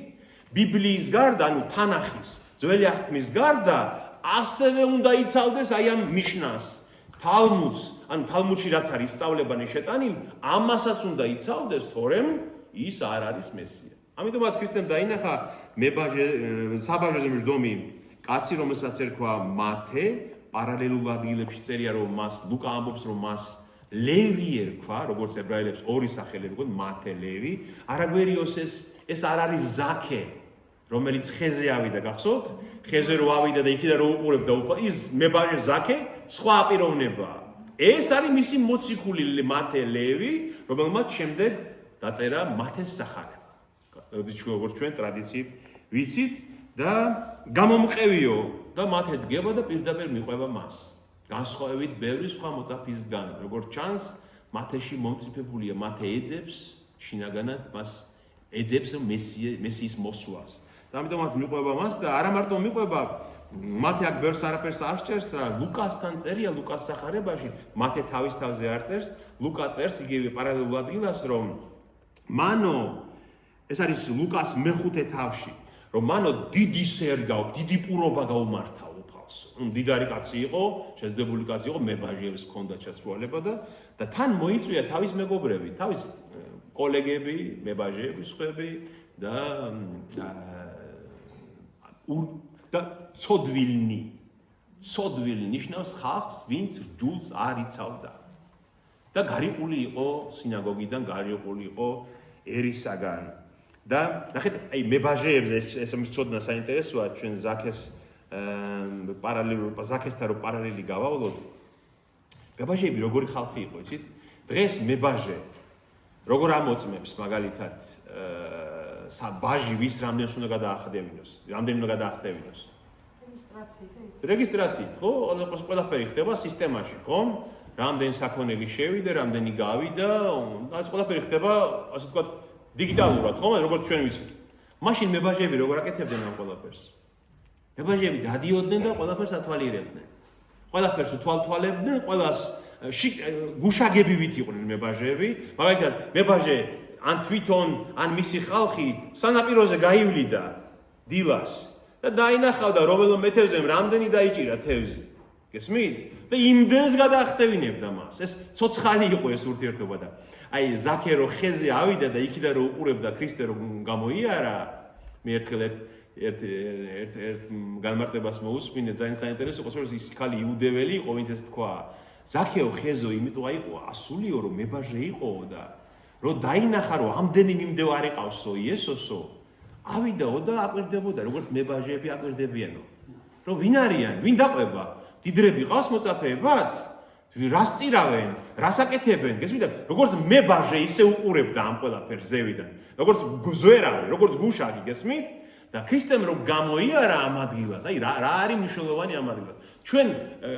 ბიბლიის გარდა, ანუ თანახის, ძველი აღთქმის გარდა, ასევე უნდა იცავდეს აი ამ მიშნას, თალმუდს, ანუ თალმუდში რაც არის სწავლებანი შეტანილი, ამასაც უნდა იცავდეს, თორემ ის არ არის მესია. ამიტომაც ქრისტემ დაინახა საბაჟოზე მждომი კაცი, რომელსაც ერქვა მათე, პარალელურ ადგილებში წერია, რომ მას ლუკა ამბობს, რომ მას ლევი ერქვა, როგორც ებრაელებს ორი სახელი ერქვა, მათე, ლევი. არაგვერიოს ეს არ არის ზაქე, რომელიც ხეზე ავიდა, გახსოვთ? ხეზე რო ავიდა და იქიდან რო უყურებდა ის მებაჟე ზაქე, სხვა აპიროვნებაა. ეს არის მისი მოციქული მათე ლევი, რომელმაც შემდეგ დაწერა მათეს სახარება. როგორც ჩვენ ტრადიციით ვიცით და გამომყევიო და მათე დგება და პირდაპირ მიყვება მას. განსხვავებით ბევრი სხვა მოწაფისგან, როგორც ჩანს, მათეში მომწიფებულია, მათე ეძებს შინაგანად მას ეძებს მესიის მოსვლას. ამიტომაც მიყვება მას და არა მარტო მიყვება, მათე აქ ბევრს არაფერს არ წერს რა, ლუკასთან წერია, ლუკას სახარებაში, მათე თავის თავზე არ წერს, ლუკა წერს იგივე პარალელურ ადგილას, რომ მანო, ეს არის ლუკას მეხუთე თავში, რომ მანო დიდი პურობა გაუმართა უფალს. მდიდარი კაცი იყო, შეძლებული კაცი იყო, მებაჟეებს ჰქონდა ჩასრულება და თან მოიწვია თავის მეგობრები, თავის კოლეგები, მებაჟეები, სხვები და ცოდვილნი ნიშნავს ხალხს, ვინც ჯულს არ იცავდა. და გარიყული იყო სინაგოგიდან, გარიყული იყო ერისაგან. და ნახეთ, აი მებაჟეებს ეს მიცოდნა საინტერესოა, ჩვენ ზაქესთან რო პარალელი გავავლოთ. მებაჟეები როგორი ხალხი იყო, იცით? დღეს მებაჟე როგორ ამოწმებს მაგალითად ბაჟი ვის რამდენს უნდა გადაახდევინოს, რამდენი უნდა გადაახდევინოს? რეგისტრაციით, ხო? ყველაფერი ხდება სისტემაში, ხო? რამდენი საქონელი შევიდა, რამდენი გავიდა, ეს ყველაფერი ხდება, ასე ვთქვათ, დიგიტალურად, ხო? როგორც ჩვენ ვიცით. მაშინ მებაჟეები როგორ აკეთებდნენ ამ ყველაფერს? მებაჟეები დადიოდნენ და ყველაფერს ათვალიერებდნენ. ყველაფერს უთვალთვალებდნენ, ყველას გუშაგებივით იყვნენ მებაჟეები. მაგალითად, მებაჟე ან თვითონ, ან მისი ხალხი სანაპიროზე გაივლიდა დილას და დაინახავდა რომელო მეთევზე რამდენი დაიჭირა თევზი. გესმით? და იმდენს გადაახტევინებდა მას. ეს ცოცხალი იყო ეს ურთიერთობა და აი ზაქე რო ხეზე ავიდა და იქიდან რო უყურებდა ქრისტე რო გამოიარა, მე ერთხელ ერთ განმარტებას მოусმინე, ძალიან საინტერესო იყო, რომ ის ხალი იუდეველი იყო, ვინც ეს თქვა. ზაქეო ხეზო იმიტომ აიყო ასულიო რომ მებაჟე იყოო და რომ დაინახა რომ ამდენი მიმდევარი ყავსო იესოსო, ავიდაო და აკვირდებოდა, როგორც მებაჟეები აკვირდებიანო. რომ ვინ არიან, ვინ დაყვება? დიდრები ყავს მოწაფეებად? რას წირავენ, რას აკეთებენ, გესმით? როგორც მე ბაჟე ისე უყურებდა ამ ყველაფერს ზევიდან. როგორც ზვერავი, როგორც გუშაგი, გესმით? და ქრისტემ რო გამოიარა ამ ადგილას, აი რა არის მნიშვნელოვანი ამ ადგილას. ჩვენ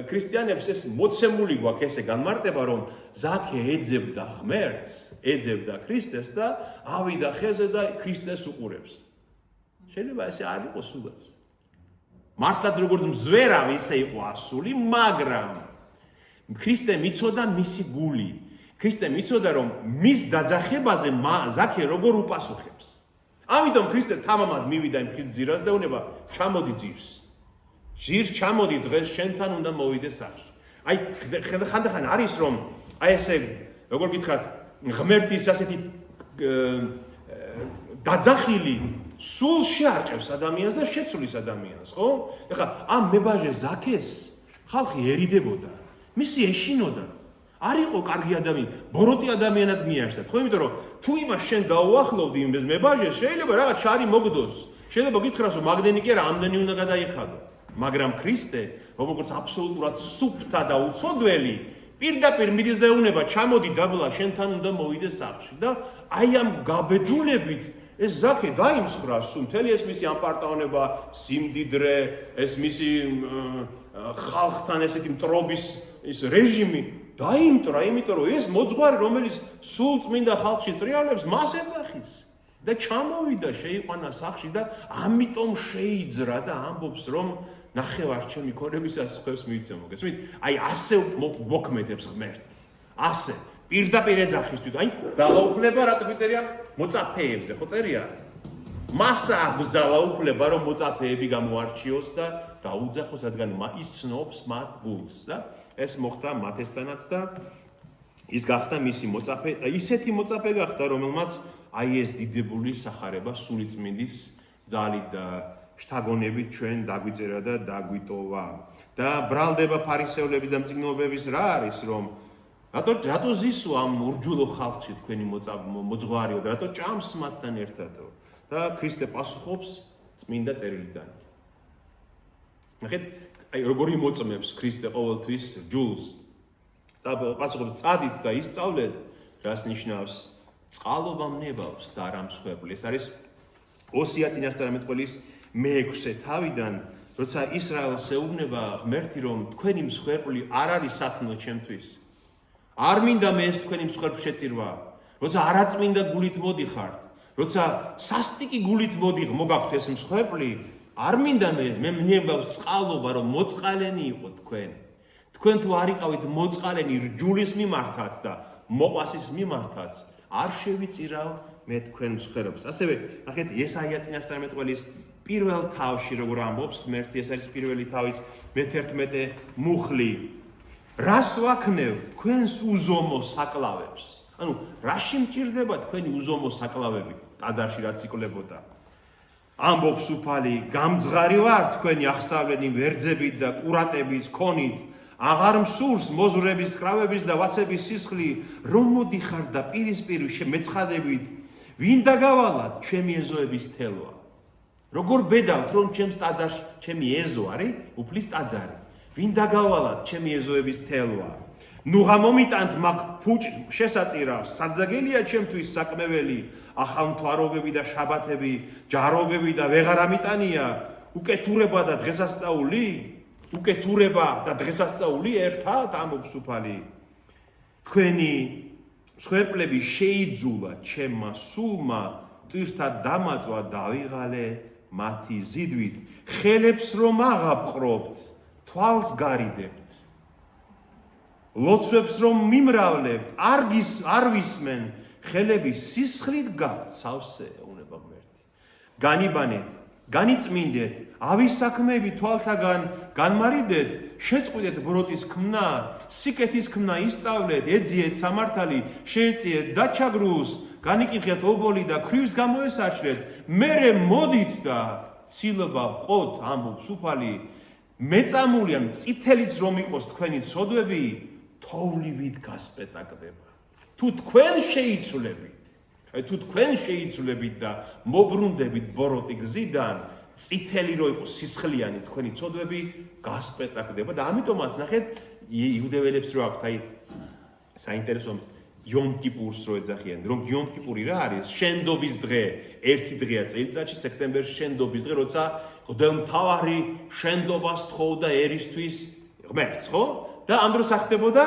ქრისტიანებს ეს მოცემული გვაქვს ესე განმარტება, რომ ზაქე ეძებდა ღმერთს, ეძებდა ქრისტეს და ავიდა ხეზე და ქრისტეს უყურებს. შეიძლება ესე არ იყოს სულაც. მართლაც როგორც მზვერავი ისე იყო ასული, მაგრამ ქრისტე მიცოდა მისი გული. ქრისტე მიცოდა რომ მის დაძახებაზე ზაქე როგორ უპასუხებს. ამიტომ ქრისტე თამამად მივიდა იმ ხის ძირას და უნება ჩამოდი ძირს. ძირს ჩამოდი დღეს შენთან უნდა მოვიდე სახში. აი ხანდახან არის რომ აი ესე როგორ გითხრათ ღმერთის ასეთი დაძახილი სულ შეარჭევს ადამიანს და შეცვლის ადამიანს, ხო? ეხლა ამ მებაჟე ზაქეს ხალხი ერიდებოდა. მისი ეშინოდა. არ იყო კარგი ადამიანი, ბოროტი ადამიანად მიაშთათ, ხო? იმიტომ რომ თუ იმას შენ დაუახლოვდი იმ მებაჟეს, შეიძლება რაღაც შარი მოგდოს. შეიძლება გითხრას რომ მაგდენი კი არა, ამდენი უნდა გადაიხადო. მაგრამ ქრისტე, როგორც აბსოლუტურად სუფთა და უცოდველი, პირდაპირ მიდის და ეუბნება, ჩამოდი დაბლა, შენთან უნდა მოვიდე სახში და აი ამ გაბედულებით ეს ზაქე დაიმსხრა სულ მთელი ეს მისი ამპარტაონება, სიმდიდრე, ეს მისი ხალხთან ესეთი მტრობის ის რეჟიმი დაიმტრა, იმიტომ რომ ეს მოძღვარი, რომელიც სულ წმინდა ხალხში ტრიალებს, მას ეძახის და ჩამოვიდა, შეიყვანა სახში და ამიტომ შეიძრა და ამბობს, რომ ნახევარ ჩემი ქონებისას ხებს მივიცემო, გესმით? აი ასე მოქმედებს ღმერთი. ასე პირდაპირ ეძახის თვით, აი ძალაუფლება რაც მიწერია მოწაფეებზე, ხო წერია? მასა აქვს ძალაუფლება, რომ მოწაფეები გამოარჩიოს და დაუძახოს, რადგან ის ცნობს მათ გულს და ეს მოხდა მათესთანაც და ის გახდა მისი მოწაფე და ისეთი მოწაფე გახდა, რომელმაც აი ეს დიდებული სახარება სულიწმინდის ძალით და შთაგონებით ჩვენ დაგვიწერა და დაგვიტოვა. და ბრალდება ფარისევლების და მწიგნობების რა არის, რომ რატო ზისო ამ ურჯულო ხალხში თქვენი მოძღვარიო და რატო ჭამს მათთან ერთადო? და ქრისტე პასუხობს წმინდა წერილიდან. ნახეთ, აი როგორი მოწმებს ქრისტე ყოველთვის ჯულს. პასუხობს წადით და ისწავლეთ, რას ნიშნავს წყალობა მნებავს და არ ამსხვერპლი. ეს არის ოსია წინასწარმეტყველის მე-6 თავიდან, როცა ისრაელს ეუბნება ღმერთი, რომ თქვენი მსხვერპლი არ არის სათნო ჩემთვის. არ მინდა მე ეს თქვენი მსხვერპლი შეწირვა, როცა არაწმინდა გულით მოდიხართ, როცა სასტიკი გულით მოგაქვთ ეს მსხვერპლი, არ მინდა მე მნებავს წყალობა, რომ მოწყალენი იყო თქვენ. თქვენ თუ არ იყავით მოწყალენი რჯულის მიმართაც და მოყვასის მიმართაც, არ შევიწირავ მე თქვენ მსხვერპლს. ასევე ნახეთ ესაია წინასწარმეტყველის პირველ თავში როგორ ამბობს ღმერთი, ეს არის პირველი თავის მე-11 მუხლი. რას ვაქნევ თქვენს უზომო საკლავებს? ანუ რაში მჭირდება თქვენი უზომო საკლავები? ტაძარში რაც იკლებოდა. ამბობს უფალი, გამძღარი ვარ თქვენი აღსავლენი ვერძებით და ყურატების ქონით. აღარ მსურს მოზრების, კრავების და ვაცების სისხლი, რომ მოდიხარ და პირისპირ მეცხადებით, ვინ დაგავალად ჩემი ეზოების თელვა. როგორ ბედავთ, რომ ჩემს ტაძარში ჩემი ეზო არის, უფლის ტაძარი. ვინ დაგავალად ჩემი ეზოების თელვა. ნუღა მომიტანთ მაგ ფუჭ შესაწირავს, საძაგელია ჩემთვის საკმეველი, ახალმთვარობები და შაბათები, ჯარობები და ვეღარ ამიტანია, უკეთურება და დღესასწაული, უკეთურება და დღესასწაული ერთად ამბობს უფალი. თქვენი მსხვერპლები შეიძულა ჩემმა სულმა, ტვირთად დამაწვა დავიღალე მათი ზიდვით, ხელებს რომ აღაპყრობთ, თვალს გარიდებთ. ლოცვებს რომ მიმრავლებთ, არ ვისმენ, ხელები სისხლით გაქვთ სავსე, უნება ღმერთი. განიბანეთ, განიწმინდეთ, ავის საქმეები თვალთაგან განმარიდეთ, შეწყვიტეთ ბროტის ქმნა, სიკეთის ქმნა ისწავლეთ, ეძიეთ სამართალი, შეეწიეთ დაჩაგრუს, განიკითხეთ ობოლი და ქრივს გამოესაჭრეთ, მერე მოდით და ცილობა ყოთ, ამბობს უფალი, მეწამული ან წითელიც რომ იყოს თქვენი ცოდვები, თოვლივით გასპეტაკდება. თუ თქვენ შეიცვლებით და მობრუნდებით ბოროტი გზიდან, წითელი რო იყოს სისხლიანი თქვენი ცოდვები გასპეტაკდება და ამიტომაც ნახეთ იუდეველებს რო აქვთ აი საინტერესო Yom Kippur's რო ეძახიან, რომ Yom Kippuri რა არის? შენდობის დღე, ერთი დღეა წელიწადში, სექტემბერში შენდობის დღე, როცა მთავარი შენდობას თხოვდა ერისთვის ღმერთს, ხო? და ამ დროს ახდებოდა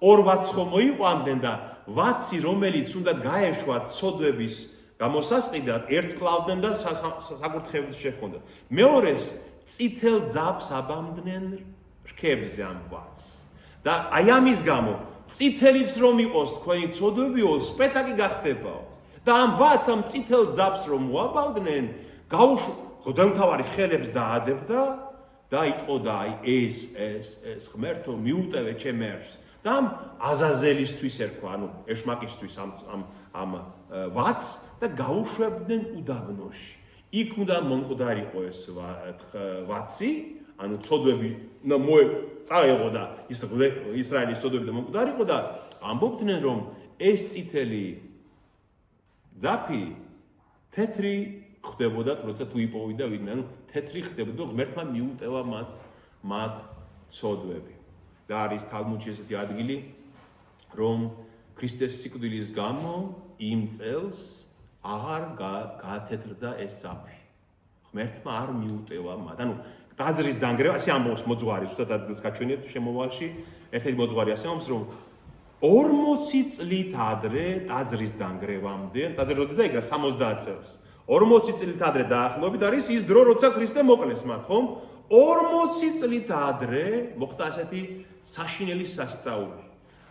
ორ ვაცს ხო მოიყვანდნენ და ვაცი, რომელიც უნდა გაეშვა ცოდვების გამოსასყიდად, ერთ კლავდნენ და საკურთხეველში შეჰქონდათ. მეორეს წითელ ძაბს აბამდნენ რქებზე ამ ვაცს. და აი ამის გამო წითელიც რომ იყოს თქვენი ცოდვებიო, სპეტაკი გახდებაო. და ამ ვაცს ამ წითელ ძაბს რომ მოაბავდნენ, მღვდელმთავარი ხელებს დაადებდა და იტყოდა აი ეს ღმერთო მიუტევე ჩემ ერს. და ამ აზაზელისთვის ერქვა, ანუ ეშმაკისთვის ამ ვაცს და გაუშვებდნენ უდაბნოში. იქ უნდა მომკვდარიყო ეს ვაცი, ანუ ცოდვები წაეღო და ისრაელის ცოდვები და მომკვდარიყო და ამბობდნენ რომ ეს წითელი ძაფი თეთრი ხდებოდა, როცა თუ იპოვიდა ვინმე, ანუ თეთრი ხდებოდა, ღმერთმა მიუტევა მათ ცოდვები. და არის თალმუდში ესეთი ადგილი, რომ ქრისტეს სიკვდილის გამო იმ წელს აღარ გაათეთრდა ეს ძაფი. ღმერთმა არ მიუტევა მათ. ანუ ტაძრის დანგრევა, ასე ამბობს მოძღვარი, ზუსტად ადგილს გაჩვენეთ შემოვალში, ერთ-ერთი მოძღვარი ასე ამბობს, რომ 40 წლით ადრე ტაძრის დანგრევამდე, ტაძრი როდის დაიგა 70 წელს. 40 წლით ადრე დაახლოებით არის ის დრო, როცა ქრისტე მოკლეს მათ, ხომ? 40 წლით ადრე მოხდა ასეთი საშინელი სასწაული.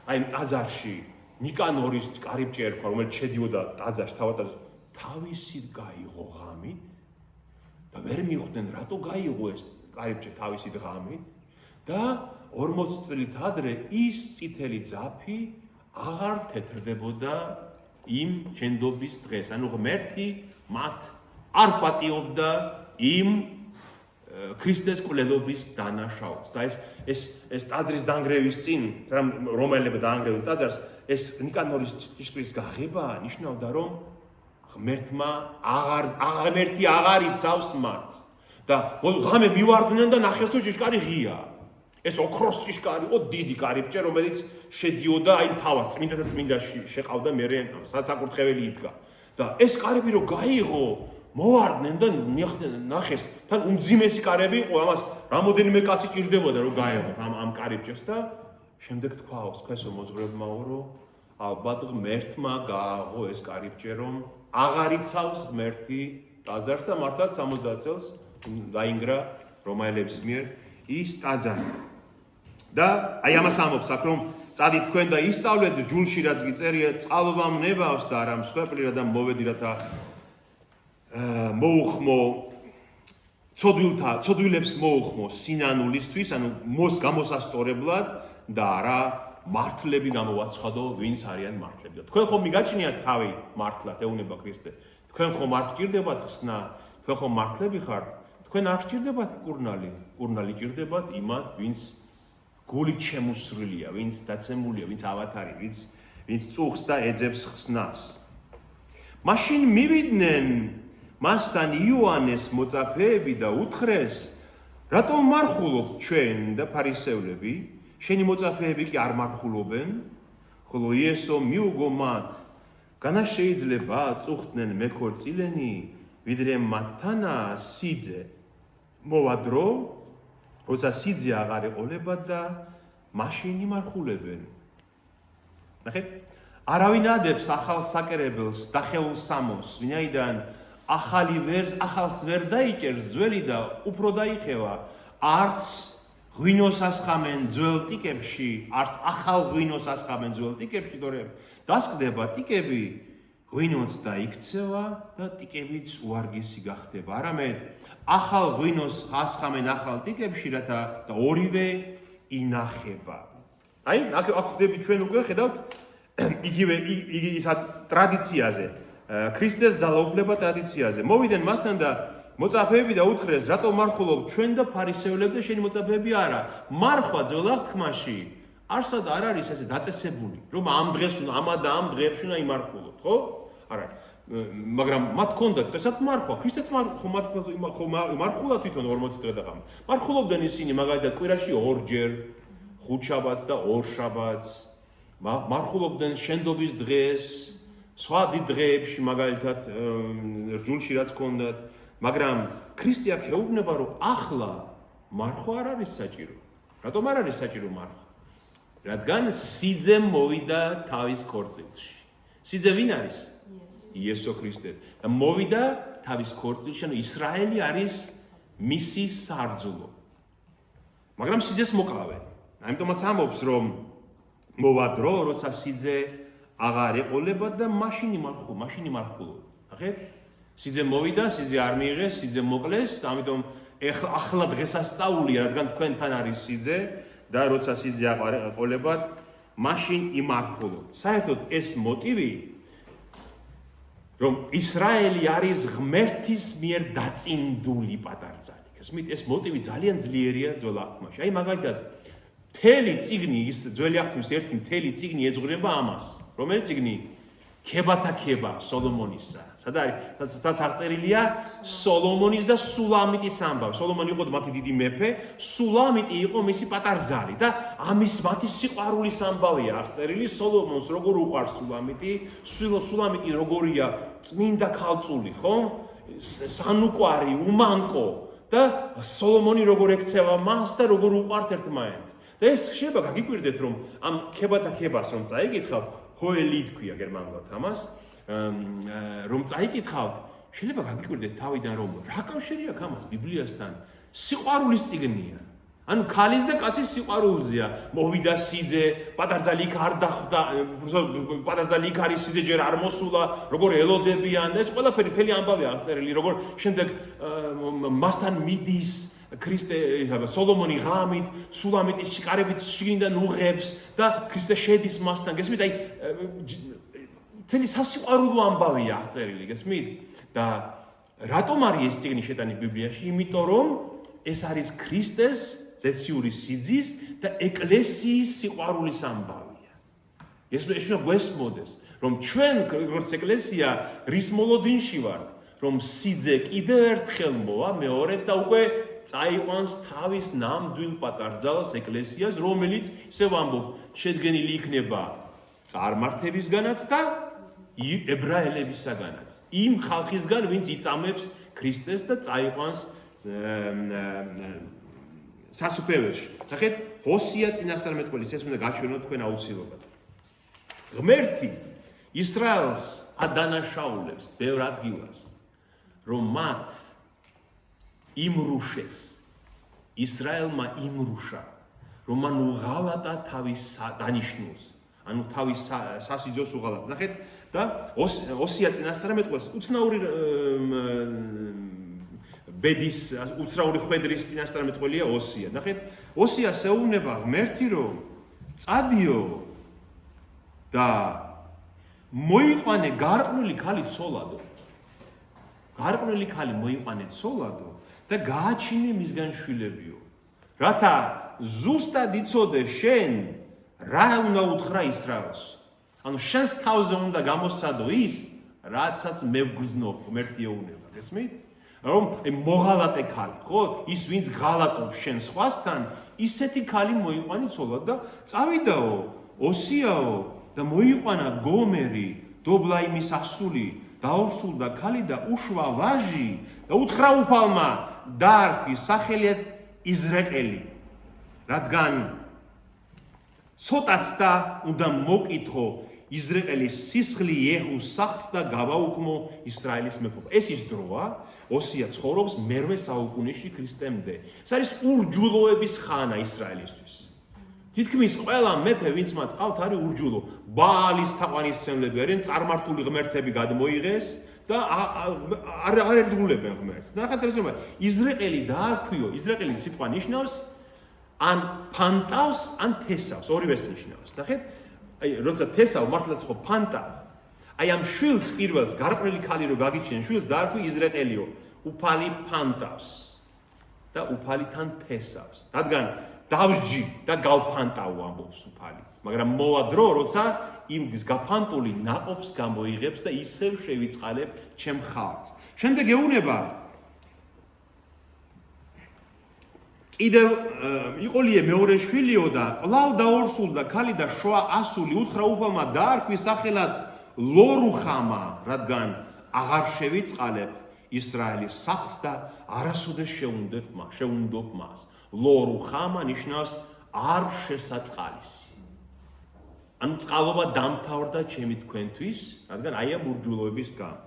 აი ტაძარში ნიკანორის კარიბჭე ერქვა, რომელიც შედიოდა ტაძარში, თავისით გაიღო ღამით და ვერ მიხვდნენ, რატო გაიღო ეს კარიბჭე თავისით ღამით და 40 წლით ადრე ის წითელი ძაფი აღარ თეთრდებოდა იმ შენდობის დღეს. ანუ ღმერთი მათ არ პატიობდა იმ ქრისტეს კვლელობის დანაშაულს. და ეს ტაძრის დანგრევის წინ, რომელები დაანგრევდნენ ტაძარს, ეს ნიკანორის ჭიშკრის გაღება ნიშნავდა, რომ ღმერთმა ღმერთი აღარ იცავს მათ. და ღამე მივარდნენ და ნახეს თუ ჭიშკარი ღია. ეს ოქროს ჭიშკარი იყო დიდი კარიბჭე, რომელიც შედიოდა აი თავად წმინდათა წმინდაში შეყავდა მერე საკურთხეველი იდგა. და ეს კარები რო გაიღო, მოვარდნენ და ნახეს, თან უმძიმესი კარები იყო, ამას რამოდენიმე კაცი ჭირდებოდა რომ გაეღოთ ამ კარიბჭეს და შემდეგ თქვაოს ქესო მოძღვრებმაო, რომ ალბათ ღმერთმა გააღო ეს კარიბჭე, რომ აღარ იცავს ღმერთი ტაძარს და მართლაც 70 წელს დაინგრა რომაელების მიერ ის ტაძარი. და აი ამას ამბობს აქ, რომ წადი თქვენ და ისწავლეთ ჯულში რაც გიწერია, წყალვა მნებავს და არა მსხვერპლი რა და მოვედი რათა მოუხმო ცოდვილებს მოუხმო სინანულისთვის, ანუ გამოსასწორებლად და არა მართლები გამოვაცხადო, ვინც არიან მართლები. თქვენ ხომ მიგაჩნიათ თავი მართლად, ეუნება ქრისტე. თქვენ ხომ არ გჭირდებათ ხსნა, თქვენ ხომ მართლები ხართ? თქვენ არ გჭირდებათ კურნალი ჭირდებათ იმათ, ვინც გულით შემოსრულია, ვინც დაცემულია, ვინც ავათარი, ვინც წუხს და ეძებს ხსნას. მაშინ მივიდნენ მასთან იოანეს მოწაფეები და უთხრეს, რატომ მარხულობ ჩვენ და ფარისევლები, შენი მოწაფეები კი არ მარხულობენ, ხოლო იესო მიუგო მათ, განა შეიძლება წუხდნენ მეკორწილენი, ვიდრე მათთანა სიძე. მოვა დრო, როცა სიძე აღარ ეყოლება და მაშინ იმარხულებენ. ნახეთ, არავინ ადებს ახალ საკერებელს დახეულ სამოს, ვინაიდან ახალს ვერ დაიჭერს ძველი და უფრო დაიხევა, არც ღვინოს ასხამენ ძველ ტიკებში, არც ახალ ღვინოს ასხამენ ძველ ტიკებში, თორემ დასკდება ტიკები, ღვინოც დაიქცევა და ტიკებიც უარგესი გახდება. არამედ ახალ ღვინოს ასხამენ ახალ ტიკებში, რათა და ორივე ინახება. აი, აქ ხვდები ჩვენ უკვე ხედავთ იგივე ის ტრადიციაზე, ქრისტეს ძალაუფლება ტრადიციაზე. მოვიდნენ მასთან და მოწაფეები და უთხრეს, რატომ მარხულობ ჩვენ და ფარისევლები და შენი მოწაფეები არა? მარხვა ძველ აღთქმაში არსად არ არის ესე დაწესებული, რომ ამ დღეს უნდა ამა და ამ დღეებში უნდა იმარხულოთ, ხო? არა. მაგრამ მათ ჰქონდათ წესად მარხვა, ქრისტეც მარხულა თვითონ 40 დღე და ღამე. მარხულობდნენ ისინი მაგალითად კვირაში 2-ჯერ, 5 შაბათს და 2 შაბათს. მარხულობდნენ შენდობის დღეს, სხვა დიდ დღეებში მაგალითად რჯულში რაც ჰქონდათ, მაგრამ ქრისტე აქ ეუბნება, რომ ახლა მარხვა არ არის საჭირო. რატომ არ არის საჭირო მარხვა? რადგან სიძე მოვიდა თავის ქორწილში. სიძე ვინ არის? იესო ქრისტე. და მოვიდა თავის ქორწილში, ანუ ისრაელი არის მისი სარძულო. მაგრამ სიძეს მოკლავენ. ამიტომაც ამბობს, რომ მოვა დრო, როცა სიძე აღარ ეყოლება და მაშინი მარხულო. ნახეთ? სიძე მოვიდა, სიძე არ მიიღეს, სიძე მოკლეს, ამიტომ ახლა დღესასწაულია, რადგან თქვენთან არის სიძე და როცა სიძე აღარ ეყოლებათ, მაშინ იმარხულო. საერთოდ ეს მოტივი, რომ ისრაელი არის ღმერთის მიერ დაწინდული პატარძალი. გესმით, ეს მოტივი ძალიან ძლიერია ძველ აღთქმაში. აი მაგალითად, მთელი წიგნი, ის ძველი აღთქმის ერთი მთელი წიგნი ეძღვნება ამას. რომელი წიგნი? ქებათა ქება სოლომონისა. სად არის? სადაც აღწერილია სოლომონის და სულამიტის ამბავი. სოლომონი იყო მათი დიდი მეფე, სულამიტი იყო მისი პატარძალი და ამის მათი სიყვარულის ამბავია აღწერილი. სოლომონს როგორ უყვარს სულამიტი, სულამიტი როგორია წმინდა ქალწული, ხო? სანუკვარი, უმანკო და სოლომონი როგორ ექცევა მას და როგორ უყვართ ერთმანეთს. და ეს შეიძლება გაგიკვირდეთ, რომ ამ ქებათა ქებას რომ წაიკითხავთ, ჰოელი თქვია გერმანულად ამას, რომ წაიკითხავთ, შეიძლება გაგიკვირდეთ თავიდან, რომ რა კავშირი აქვს ამას ბიბლიასთან? სიყვარულის წიგნია. ანუ ქალის და კაცის სიყვარულზეა. მოვიდა სიძე, პატარძალი იქ არ დახვდა, პატარძალი იქ არის, სიძე ჯერ არ მოსულა, როგორ ელოდებიან და ეს ყველაფერი მთელი ამბავი აღწერილი, როგორ შემდეგ მასთან მიდის ქრისტე სოლომონი ღამით, სულამიტის შეკარებით შიგნიდან უღებს და ქრისტე შედის მასთან. გესმით, აი მთელი სასიყვარულო ამბავია აღწერილი, გესმით? და რატომ არის ეს წიგნი შეტანილი ბიბლიაში? იმიტომ რომ ეს არის ქრისტეს ზეციური სიძის და ეკლესიის სიყვარულის ამბავია. ეს უნდა გვესმოდეს, რომ ჩვენ როგორც ეკლესია რის მოლოდინში ვართ, რომ სიძე კიდევ ერთხელ მოვა მეორედ და უკვე წაიყვანს თავის ნამდვილ პატარძალს ეკლესიას, რომელიც ისევ ვამბობ, შედგენილი იქნება წარმართებისგანაც და ებრაელებისაგანაც. იმ ხალხისგან, ვინც იწამებს ქრისტეს და წაიყვანს სასუფეველში. ნახეთ, ჰოსია წინასწარმეტყველის ეს უნდა გაჩვენოთ თქვენ აუცილებლად. ღმერთი ისრაელს ადანაშაულებს ბევრ ადგილას, რომ მათ იმრუშეს. ისრაელმა იმრუშა, რომ მან უღალატა თავის დანიშნულს, ანუ თავის სასიძოს უღალატა. ნახეთ, და ოსია წინასწარმეტყველს უცნაური ბედის უცნაური ხვედრის წინასწარმეტყველია ოსია. ნახეთ, ოსიას ეუბნება ღმერთი, რომ წადიო და მოიყვანე გარყვნილი ქალი ცოლადო. გარყვნილი ქალი მოიყვანე ცოლადო და გააჩინე მისგან შვილებიო. რათა ზუსტად იცოდე შენ რა უნდა უთხრა ისრაელს. ანუ შენს თავზე უნდა გამოსცადო ის, რაცაც მე ვგრძნობ, ღმერთი ეუბნება, გესმით? რომ მოღალატე ქალი, ხო? ის ვინც ღალატობს შენ სხვასთან, ისეთი ქალი მოიყვანი ცოლად და წავიდაო, ოსიაო და მოიყვანა გომერი, დობლაიმის ასული, დაორსულდა ქალი და უშვა ვაჟი და უთხრა უფალმა დაარქვი სახელიათ იზრაელი, რადგან ცოტაც და უნდა მოკითხო იზრაელის სისხლი იეჰუს სახლს და გავაუქმო ისრაელის მეფობა. ეს ის დროა, ოსია ცხოვრობს მერვე საუკუნეში ქრისტემდე. ეს არის ურჯულოების ხანა ისრაელისთვის. თითქმის ყველა მეფე, ვინც მათ ყავთ, არის ურჯულო. ბაალის თაყვანისმცემლები არიან, წარმართული ღმერთები გადმოიღეს და არ ერგულებენ ღმერთს. ნახეთ ეს რომ იზრაელი დაარქვიო, იზრაელი სიტყვა ნიშნავს ან ფანტავს, ან თესავს, ორივეს ნიშნავს. ნახეთ, აი როცა თესავ მართლაც ხო ფანტა. აი ამ შვილს პირველს გარყვნილი ქალი რო გაგიჩენ შვილს დაარქვი იზრაელიო, უფალი ფანტავს და უფალითან თესავს. რადგან დავსჯი და გავფანტავ ამბობს უფალი. მაგრამ მოვა დრო, როცა იმ გაფანტული ნაყოფს გამოიღებს და ისევ შევიწყალებ ჩემ ხალხს. შემდეგ ეუბნება კიდევ იყოლიე მეორე შვილიო და კვლავ დაორსულდა ქალი და შვა ასული უთხრა უფალმა დაარქვის სახელად ლორუხამა, რადგან აღარ შევიწყალებ ისრაელის სახლს და არასოდეს შეუნდობ მას. ლორუხამა ნიშნავს არ შესაწყალისი. ანუ წყალობა დამთავრდა ჩემი თქვენთვის, რადგან აი ამ ურჯულოების გამო.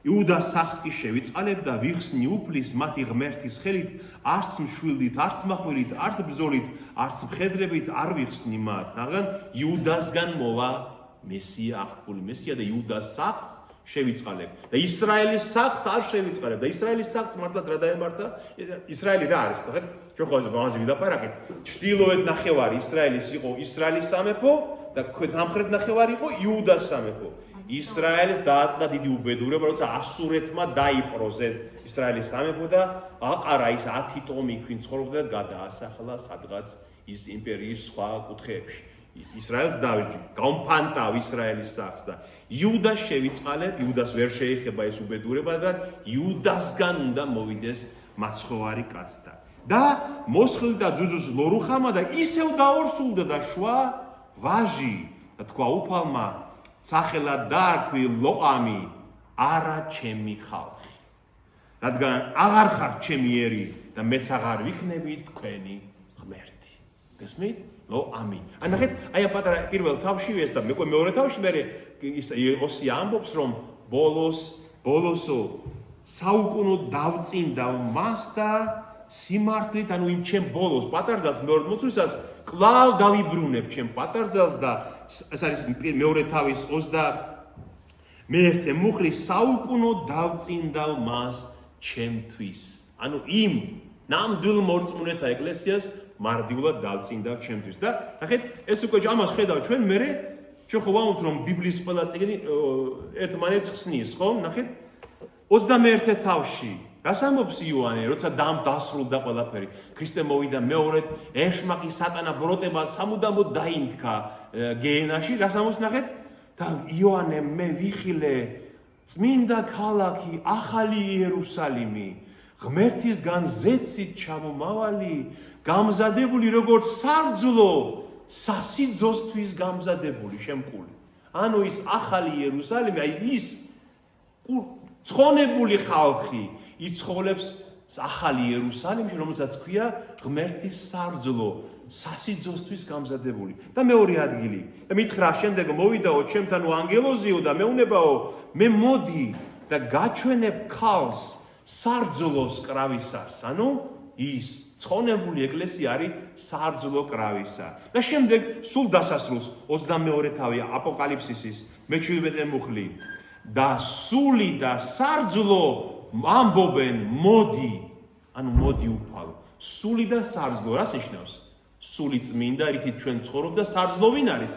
იუდას სახლს კი შევიწყალებ და ვიხსნი უფლის მათი ღმერთის ხელით, არც მშვილდით, არც מחვილით, არც ბრძოლით, არც მხედრებით არ ვიხსნი მათ, რადგან იუდასგან მოვა მესია, აღთქმული მესია და იუდას სახლს შევიწყალებ და ისრაელის სახლს არ შევიწყალებ და ისრაელის სახლს მართლაც რა დაემართა? ისრაელი რა არის? ხეთ ჩვენ ხო ამაზე ვილაპარაკეთ. ჩრდილოეთ ნახევარი ისრაელის იყო ისრაელის სამეფო და სამხრეთ ნახევარი იყო იუდას სამეფო. ისრაელის დაატყდა დიდი უბედურება, როცა ასურეთმა დაიპყრო ისრაელის სამეფო და აყარა ის 10 ტომი ქვინ ცხოვრობდა და გადაასახლა სადღაც ის იმპერიის სხვა კუთხეებში. ისრაელს დავიჯი, გამფანტავ ისრაელის სახლს და იუდას შევიწყალებ, იუდას ვერ შეეხება ეს უბედურება და იუდასგან უნდა მოვიდეს მაცხოვარი კაცთან. და მოსხლდა ძუძუს ლორუხამა და ისევ დაორსულდა და შვა ვაჟი და თქვა უფალმა სახელად დაარქვი ლოამი, არა ჩემი ხალხი. რადგან აღარ ხართ ჩემი ერი და მეც აღარ ვიქნები თქვენი ღმერთი. გესმით? ლოამი. ნახეთ, აი ამ პატარა პირველ თავში ეს და მეორე თავში მე ოსია ამბობს, რომ ბოლოსო საუკუნო დავწინდავ მას და სიმართლით, ანუ იმ ჩემ ბოლოს პატარძალს მეორე მოწვისას კვლავ დავიბრუნებ ჩემ პატარძალს და ეს არის მეორე თავის 21 მუხლი საუკუნო დავწინდავ მას ჩემთვის. ანუ იმ ნამდვილ მორწმუნეთა ეკლესიას მარდიულად დავწინდავ ჩემთვის და ნახეთ ეს უკვე ამას ხედავ ჩვენ მე ჩვენ ხო ვამბობთ რომ ბიბლიის ყველა წიგნი ერთმანეთს ხსნის ხო ნახეთ 21 თავში რას ამბობს იოანე როცა დასრულდა ყველაფერი ქრისტე მოვიდა მეორედ ეშმაკი სატანა ბროტება სამუდამოდ დაინთქა გეენაში რას ამბობს ნახეთ და იოანე მე ვიხილე წმინდა ქალაქი ახალი იერუსალიმი ღმერთისგან ზეცით ჩამომავალი გამზადებული როგორც სარძლო სასიძოსთვის გამზადებული შემკული. ანუ ის ახალი იერუსალიმი, აი ის ცხონებული ხალხი იცხოვრებს ახალი იერუსალიმში, რომელსაც ქვია ღმერთის სარძლო სასიძოსთვის გამზადებული. და მეორე ადგილი. და მითხრა შემდეგ მოვიდაო ჩემთან ანგელოზიო და მეუნებაო მე მოდი და გაჩვენებ ქალს სარძლოს კრავისას. ანუ ის ცხონებული ეკლესია არის სარძლო კრავისა. და შემდეგ სულ დასასრულს 22 თავი აპოკალიფსისის მე-17 მუხლი და სული და სარძლო ამბობენ მოდი, ანუ მოდი უფალო. სული და სარძლო რას ნიშნავს? სული წმინდა, რითიც ჩვენ ცხოვრობ და სარძლო ვინ არის?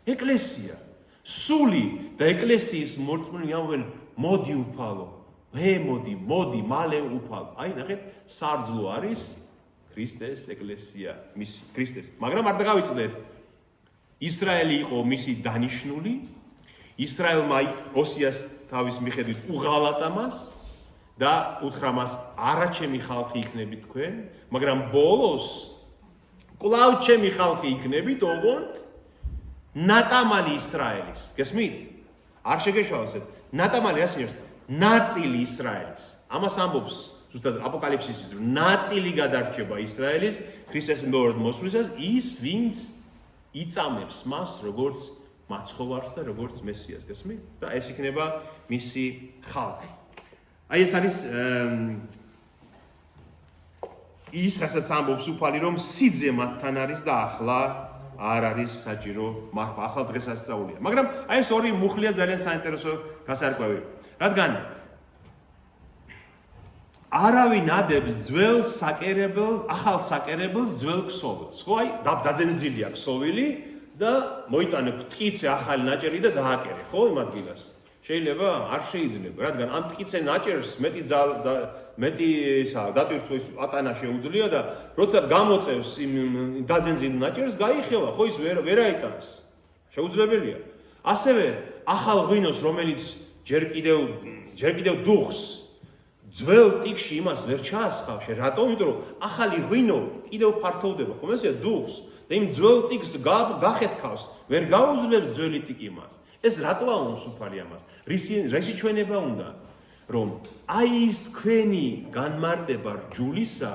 ეკლესია. სული და ეკლესიის მორწმუნე ამბობენ მოდი უფალო. მოდი, მალე უფალო. აი ნახეთ, სარძლო არის ქრისტეს ეკლესია, მისი ქრისტეს. მაგრამ არ დაგავიწყდეთ. ისრაელი იყო მისი დანიშნული. ისრაელმა ოსიას თავის მიხედვით უღალატა მას და უთხრა მას არა ჩემი ხალხი იქნებით თქვენ, მაგრამ ბოლოს კვლავ ჩემი ხალხი იქნებით, ოღონდ ნატამალი ისრაელის. გესმით? არ შეგეშალოსეთ. ნატამალი რას ნიშნავს? ნაწილი ისრაელის. ამას ამბობს ზუსტად აპოკალიფსისის რომ ნაწილი გადარჩება ისრაელის ქრისტეს მეორედ მოსვლისას ის ვინც იწამებს მას როგორც მაცხოვარს და როგორც მესიას გესმით და ეს იქნება მისი ხალხი. აი ეს არის ის რასაც ამბობს უფალი რომ სიძე მათთან არის და ახლა არ არის საჭირო მართვა ახლა დღესასწაულია. მაგრამ აი ეს ორი მუხლია ძალიან საინტერესო გასარკვევი. რადგან არავინ ადებს ძველ საკერებელს, ახალ საკერებელს ძველ ქსოვილს. ხო, აი, დაძენძილია ქსოვილი და მოიტანე მტკიცე ახალი ნაჭერი და დააკერე, ხო, იმ ადგილას. შეიძლება? არ შეიძლება, რადგან ამ მტკიცე ნაჭერს მეტი დატვირთვა ის ატანა შეუძლია და როცა გამოწევს იმ დაძენძილ ნაჭერს, გაიხევა, ხო, ის ვერ აიტანს. შეუძლებელია. ასევე ახალ ღვინოს, რომელიც ჯერ კიდევ დუხს ძველ ტიკში იმას ვერ ჩაასხავ, რატომ? იმიტომ რომ ახალი ღვინო კიდევ ფართოვდება, ხომ ესეა დუხს და იმ ძველ ტიკს გახეთქავს, ვერ გაუძლებს ძველი ტიკი იმას. ეს რატოა უმსუფარი ამას? რისი ჩვენება უნდა? რომ აი ის თქვენი განმარტება რჯულისა,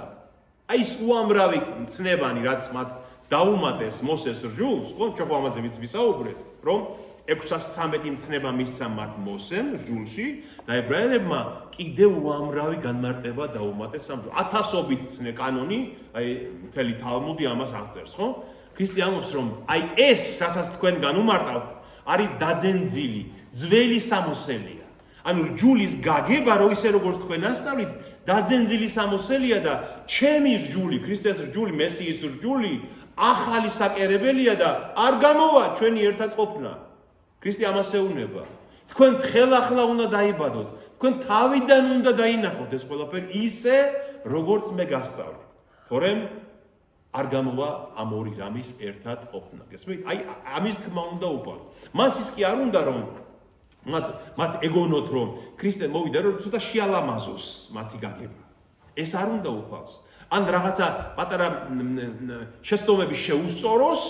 აი ის უამრავი ცნებანი, რაც მათ დაუმატეს მოსეს რჯულს, ხო? ჩვენ ამაზე ვისაუბრეთ, რომ 613 მცნება მისცა მათ მოსემ რჯულში და ებრაელებმა კიდევ უამრავი განმარტება დაუმატეს ამ ათასობით კანონი, აი მთელი თალმუდი ამას აღწერს, ხო? ქრისტე ამბობს, რომ აი ეს, რასაც თქვენ განუმარტავთ, არის დაძენძილი, ძველი სამოსელია. ანუ რჯულის გაგება, რომ ისე როგორც თქვენ ასწავლით, დაძენძილი სამოსელია და ჩემი რჯული, ქრისტეს რჯული, მესიის რჯული, ახალი საკერებელია და არ გამოვა ჩვენი ერთად ყოფნა. ქრისტე ამას ეუბნება. თქვენ ხელახლა უნდა დაიბადოთ, თქვენ თავიდან უნდა დაინახოთ ეს ყველაფერი ისე, როგორც მე გასწავლე. თორემ არ გამოვა ამ ორი რამის ერთად ყოფნა. გესმით? აი ამის თქმა უნდა უფალს. მას ის კი არ უნდა რომ მათ ეგონოთ რომ ქრისტე მოვიდა რომ ცოტა შეალამაზოს მათი გაგება. ეს არ უნდა უფალს. ან რაღაცა პატარა შეცდომები შეუსწოროს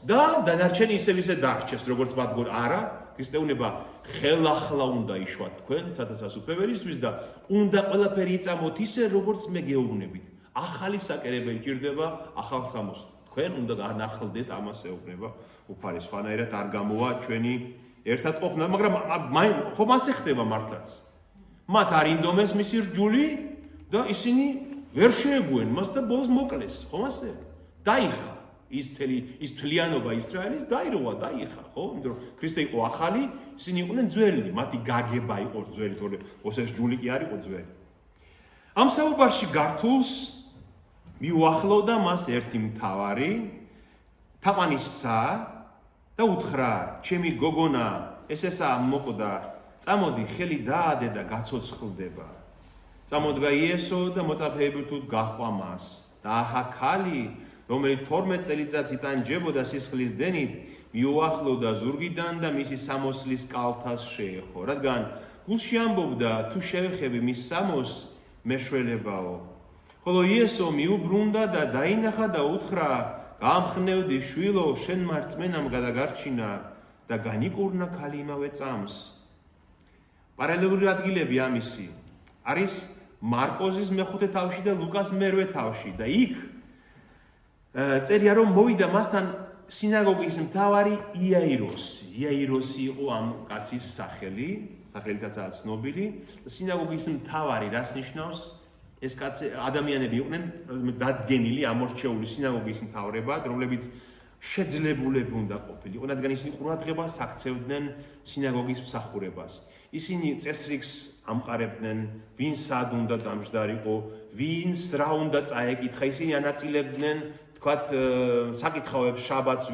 და დანარჩენი ისევ დარჩეს როგორც მათ გულ არა ქრისტე უნება ხელახლა უნდა იშვათ თქვენ ცათასასუფეველისთვის და უნდა ყველაფერი იწამოთ ისე როგორც მე გეუბნებით. ახალი საკერებელი ჭირდება ახალ სამოს. თქვენ უნდა განახლდეთ ამას ეუბნება უფალი სხვანაირად არ გამოვა ჩვენი ერთად ყოფნა, მაგრამ ხომ ასე ხდება მართლაც. მათ არ ინდომეს მისი რჯული და ისინი ვერ შეეგუენ მას და ბოლოს მოკლეს, ხომ ასე? დაიხა ის თლიანობა ისრაელის დაიხა, ხო? იმიტომ რომ ქრისტე იყო ახალი, ისინი იყვნენ ძველი, მათი გაგება იყო ძველი, თორე მოსეს რჯული კი არ იყო ძველი. ამ საუბარში გართულს მიუახლოვდა მას ერთი მთავარი თაყვანისცა და უთხრა, ჩემი გოგონა, ესეა მოკვდა, წამოდი ხელი დაადე და გაცოცხლდება. წამოდგა იესო და მოწაფეებითუთ გაჰყვა მას. და აჰა ქალი, რომელიც 12 წელიწადს იტანჯებოდა სისხლის დენით, მიუახლოვდა ზურგიდან და მისი სამოსლის კალთას შეეხო. რადგან გულში ამბობდა, თუ შევეხები მის სამოს, მეშველებაო. ხოლო იესო მიუბრუნდა და დაინახა და უთხრა, გამხნევდი შვილო, შენ მარწმენამ გადაგარჩინა და განიკურნა ქალი იმავე წამს. პარალელური ადგილები ამისი არის მარკოზის მეხუთე თავში და ლუკას მერვე თავში და იქ წერია რომ მოვიდა მასთან სინაგოგის მთავარი იაიროსი. იაიროსი იყო ამ კაცის სახელითაცაა ცნობილი. სინაგოგის მთავარი რას ნიშნავს? ეს კაცი ადამიანები იყვნენ დადგენილი, ამორჩეული სინაგოგის მთავრებად, რომლებიც შეძლებულები უნდა ყოფილიყო, რადგან ისინი ყურადღებას აქცევდნენ სინაგოგის მსახურებას. ისინი წესრიგს ამყარებდნენ, ვინ სად უნდა დამჯდარიყო, ვინს რა უნდა წაეკითხა, ისინი ანაწილებდნენ, თქვათ, საკითხავებს შაბათს,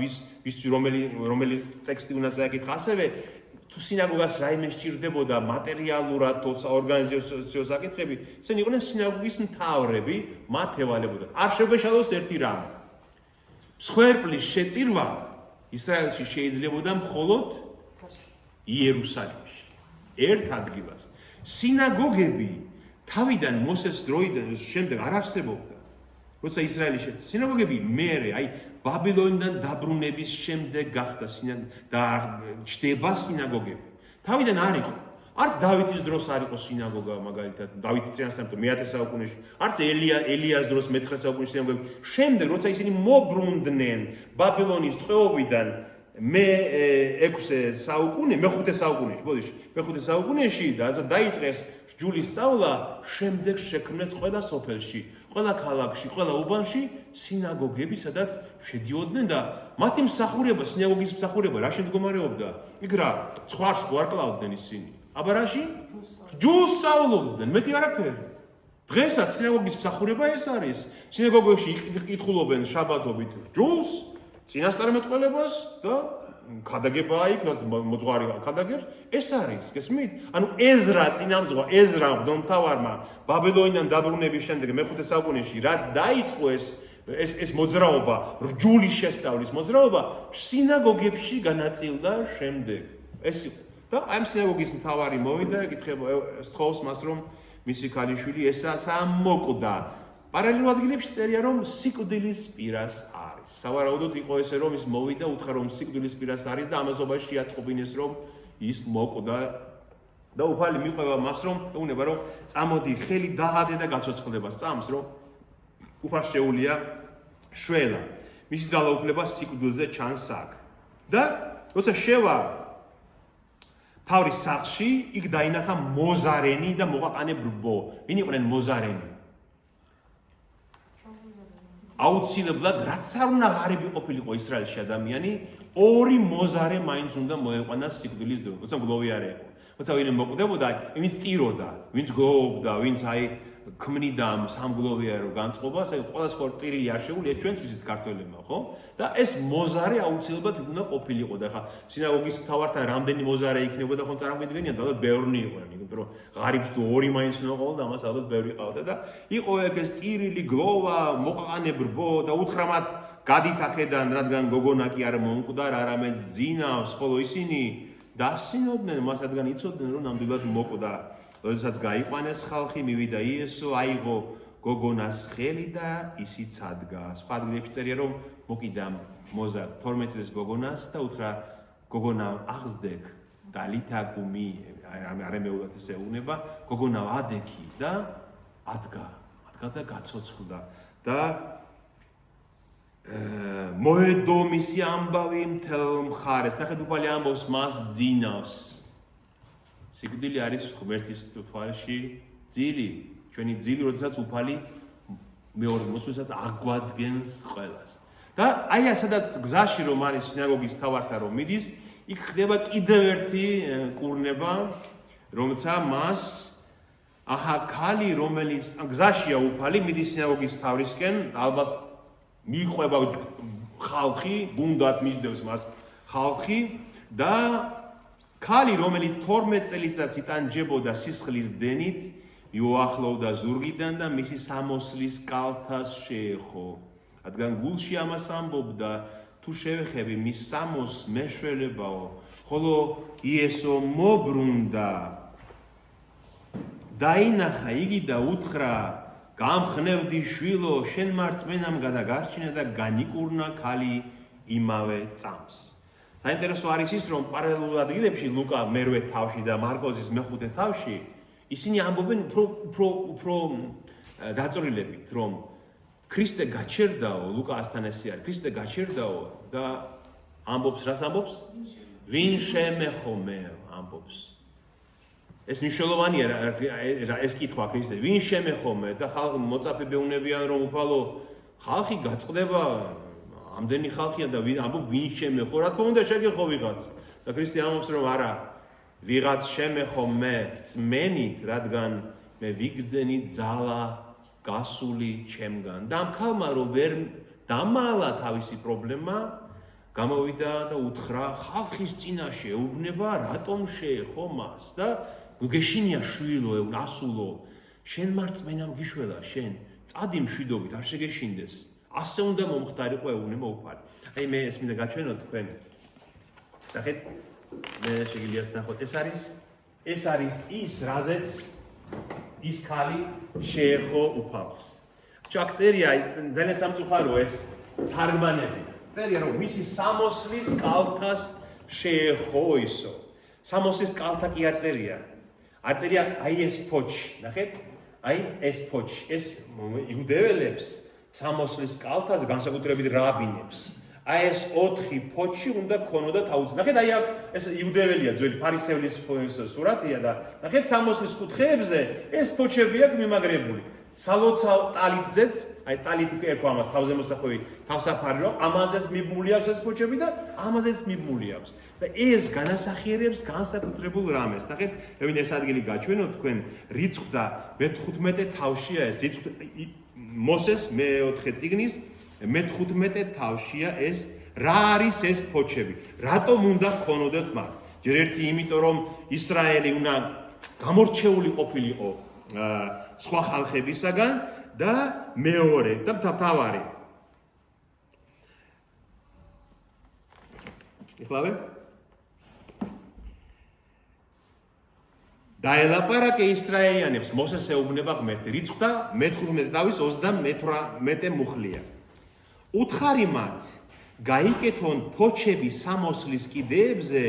რომელი ტექსტი უნდა წაეკითხა, ასევე თუ სინაგოგას რაიმე სჭირდებოდა მატერიალურად თუ ორგანიზაციო საკითხები, ისინი იყვნენ სინაგოგის მთავრები, მათ ევალებოდათ. არ შეგვეშალოს ერთი რამ. მსხვერპლის შეწირვა ისრაელში შეიძლებოდა მხოლოდ იერუსალიმში. ერთ ადგილას. სინაგოგები თავიდან მოსეს დროიდან შემდეგ არ არსებობდა. როცა ისრაელი სინაგოგები მერე, აი ბაბილონიდან დაბრუნების შემდეგ გახდა და ჩდება სინაგოგები. თავიდან არ იყო. არც დავითის დროს არ იყო სინაგოგა მაგალითად, დავითის წინასწარ მე-10 საუკუნეში, არც ელიას დროს მე-9 საუკუნეში სინაგოგები. შემდეგ როცა ისინი მობრუნდნენ ბაბილონის ტყვეობიდან მე-5 საუკუნეში და დაიწყეს რჯულის სწავლა, შემდეგ შექმნეს ყველა სოფელში, ყველა ქალაქში, ყველა უბანში სინაგოგები, სადაც შედიოდნენ და მათი მსახურება, სინაგოგის მსახურება რა შემდგომარეობდა? იქ რა, ცხვარს ხო არ კლავდნენ ისინი? აბა რაში? რჯულს სწავლობდნენ, მეტი არაფერი. დღესაც სინაგოგის მსახურება ეს არის. სინაგოგაში იკითხულობენ შაბათობით რჯულს, წინასწარმეტყველებას და ქადაგება იქ, მოძღვარი ქადაგებს, ეს არის, გესმით? ანუ ეზრა მღვდელმთავარმა ბაბილონიდან დაბრუნების შემდეგ მე-5 საუკუნეში რაც დაიწყო ეს ეს მოძრაობა, რჯულის შესწავლის მოძრაობა სინაგოგებში განაწილდა შემდეგ. ეს და ამ სინაგოგის მთავარი მოვიდა, ეკითხება სთხოვს მას რომ მისი ქალიშვილი ესაა მოკვდა. პარალელურ ადგილებში წერია რომ სიკვდილის პირას არის. სავარაუდოდ იყო ესე რომ ის მოვიდა, უთხრა რომ სიკვდილის პირას არის და ამაზობაში შეატყობინეს რომ ის მოკვდა. და უფალი მიყვება მას რომ უნება რომ წამოდი ხელი დაადე და გაცოცხლდება წამს რომ უფალს შეუულია შველა. მისი ძალაუფლება სიკვდილზე ჩანს აქ. და როცა შევა თავის სახლში, იქ დაინახა მოზარენი და მოყაყანე ბრბო. ვინ იყვნენ მოზარენი? აუცილებლად რაც არ უნდა ღარიბი ყოფილიყო ისრაელში ადამიანი, ორი მოზარე მაინც უნდა მოეყვანას სიკვდილის დრო. როცა გლოვი არ იყო. როცა ვინმე მოკვდებოდა, ვინც ტიროდა, ვინც გლოვობდა, ვინც ქმნიდა სამგლოვიარო განწყობას, ყველა სპორტირილი არ შეუძლია ჩვენც ვიზით ქართველებმა, ხო? და ეს მოზარე აუცილებლად უნდა ყოფილიყო და ხა სინაგოგის მთავართან რამდენი მოზარე იქნებოდა ხო წარმოგიდგენია და ბევრი იყო, იმიტომ რომ ღარიბს თუ ორი მაინც უნდა ყოლ და მას ალბათ ბევრი ყავდა და იყო ეს ტირილი გლოვა, მოყაყანე ბრბო და უთხრა მათ გადით აქედან, რადგან გოგონა კი არ მომკვდა, არამედ ზინავს, ხოლო ისინი დასინოდნენ, მას რადგან იცოდნენ რომ ნამდვილად მოკვდა. როდესაც გაიყვანეს ხალხი, მივიდა იესო, აიღო გოგონას ხელი და ისიც ადგა. სხვა ადგილებში წერია რომ მოკიდა მოზარ 12 წლის გოგონას და უთხრა გოგონა აღზდეკ დალითა კუმი, არამეულად ესე უნება, გოგონა ადექი და ადგა და გაცოცხლდა და მოედო მისი ამბავი მთელ მხარეს. ნახეთ უფალი ამბობს მას ძინავს. სიკვდილი არის ღმერთის თვალში ძილი, ჩვენი ძილი, როდესაც უფალი მეორე მოსვლისას აგვადგენს ყველას. და აი სადაც გზაში რომ არის სინაგოგის მთავართან რომ მიდის, იქ ხდება კიდევ ერთი კურნება, რომელცა მას აჰა ქალი რომელიც გზაშია უფალი მიდის სინაგოგის მთავრისკენ, ალბათ მიყვება ხალხი, გუნდად მისდევს მას ხალხი და ქალი რომელიც 12 წელიწადს იტანჯებოდა სისხლის დენით, იუახლოვდა ზურგიდან და მისი სამოსლის კალთას შეეხო. რადგან გულში ამას ამბობდა, თუ შევეხები მის სამოს მეშველებაო, ხოლო იესო მობრუნდა. დაინახა იგი და უთხრა, გამხნევდი შვილო, შენ მარწმენამ გადაგარჩინა და განიკურნა ქალი იმავე წამს. საინტერესო არის ის, რომ პარალელურ ადგილებში ლუკა მერვე თავში და მარკოზის მეხუთე თავში ისინი ამბობენ უფრო დაწვრილებით, რომ ქრისტე გაჩერდაო, ლუკასთან ესე არის, ქრისტე გაჩერდაო და ამბობს, რას ამბობს? ვინ შემეხო მე ამბობს. ეს მნიშვნელოვანია ეს კითხვა ქრისტე, ვინ შემეხო მე და ხალხი მოწაფე ბეუნებიან რომ უფალო ხალხი გაწყდება ამდენი ხალხია და ამბობ ვინ შემეხო, რა თქმა უნდა შეგეხო ვიღაც. და ქრისტე ამბობს რომ არა, ვიღაც შემეხო მე წმენით, რადგან მე ვიგძენი ძალა გასული ჩემგან. და ამ ქალმა რომ ვერ დამალა თავისი პრობლემა, გამოვიდა და უთხრა ხალხის წინაშე ეუბნება, რატომ შეეხო მას და გეშინია შვილო, ასულო, შენ მარწმენამ გიშველა, შენ წადი მშვიდობით, არ შეგეშინდეს. ასე უნდა მომხდარიყო ეუბნება უფალი. აი მე ეს მინდა გაჩვენო თქვენ. ნახეთ, მე შეგიძლიათ ნახოთ, ეს არის ის, რაზეც ის ქალი შეეხო უფალს. აქ წერია, ძალიან სამწუხაროა ეს თარგმანები. წერია რომ მისი სამოსლის კალთას შეეხო ისო. სამოსლის კალთა კი არ წერია. არ წერია აი ეს ფოჩი, ნახეთ? აი ეს ფოჩი, ეს იუდეველებს სამოსლის კალთას განსაკუთრებით რაბინებს. აი ეს 4 ფოჩი უნდა ქონოდა თავის. ნახეთ, აი ეს იუდეველია, ძველი ფარისევლის სურათია და ნახეთ სამოსლის კუთხეებზე ეს ფოჩები აქვს მიმაგრებული. სალოცავ ტალიტზეც, აი ტალიტი ერქვა ამას თავზე მოსახვევი, თავსაფარი რომ ამაზეც მიბმული აქვს ეს ფოჩები და ამაზეც მიბმული აქვს. და ეს განასახიერებს განსაკუთრებულ რამეს. ნახეთ, ვინ ეს ადგილი გაჩვენოთ თქვენ, რიცხვდა მე-15 თავშია ეს მოსეს მე-4 წიგნის მე-15 თავშია ეს რა არის ეს ფოჩები? რატომ უნდა ქონოდეთ მათ? ჯერ ერთი იმიტომ რომ ისრაელი უნდა გამორჩეული ყოფილიყო სხვა ხალხებისაგან და მეორე და მთავარი იხლავე? დაელაპარაკე ისრაელიანებს მოსეს ეუბნება ღმერთი. რიცხვთა მე-15 დავის 28 მუხლია. უთხარი მათ, გაიკეთონ ფოჩები სამოსლის კიდეებზე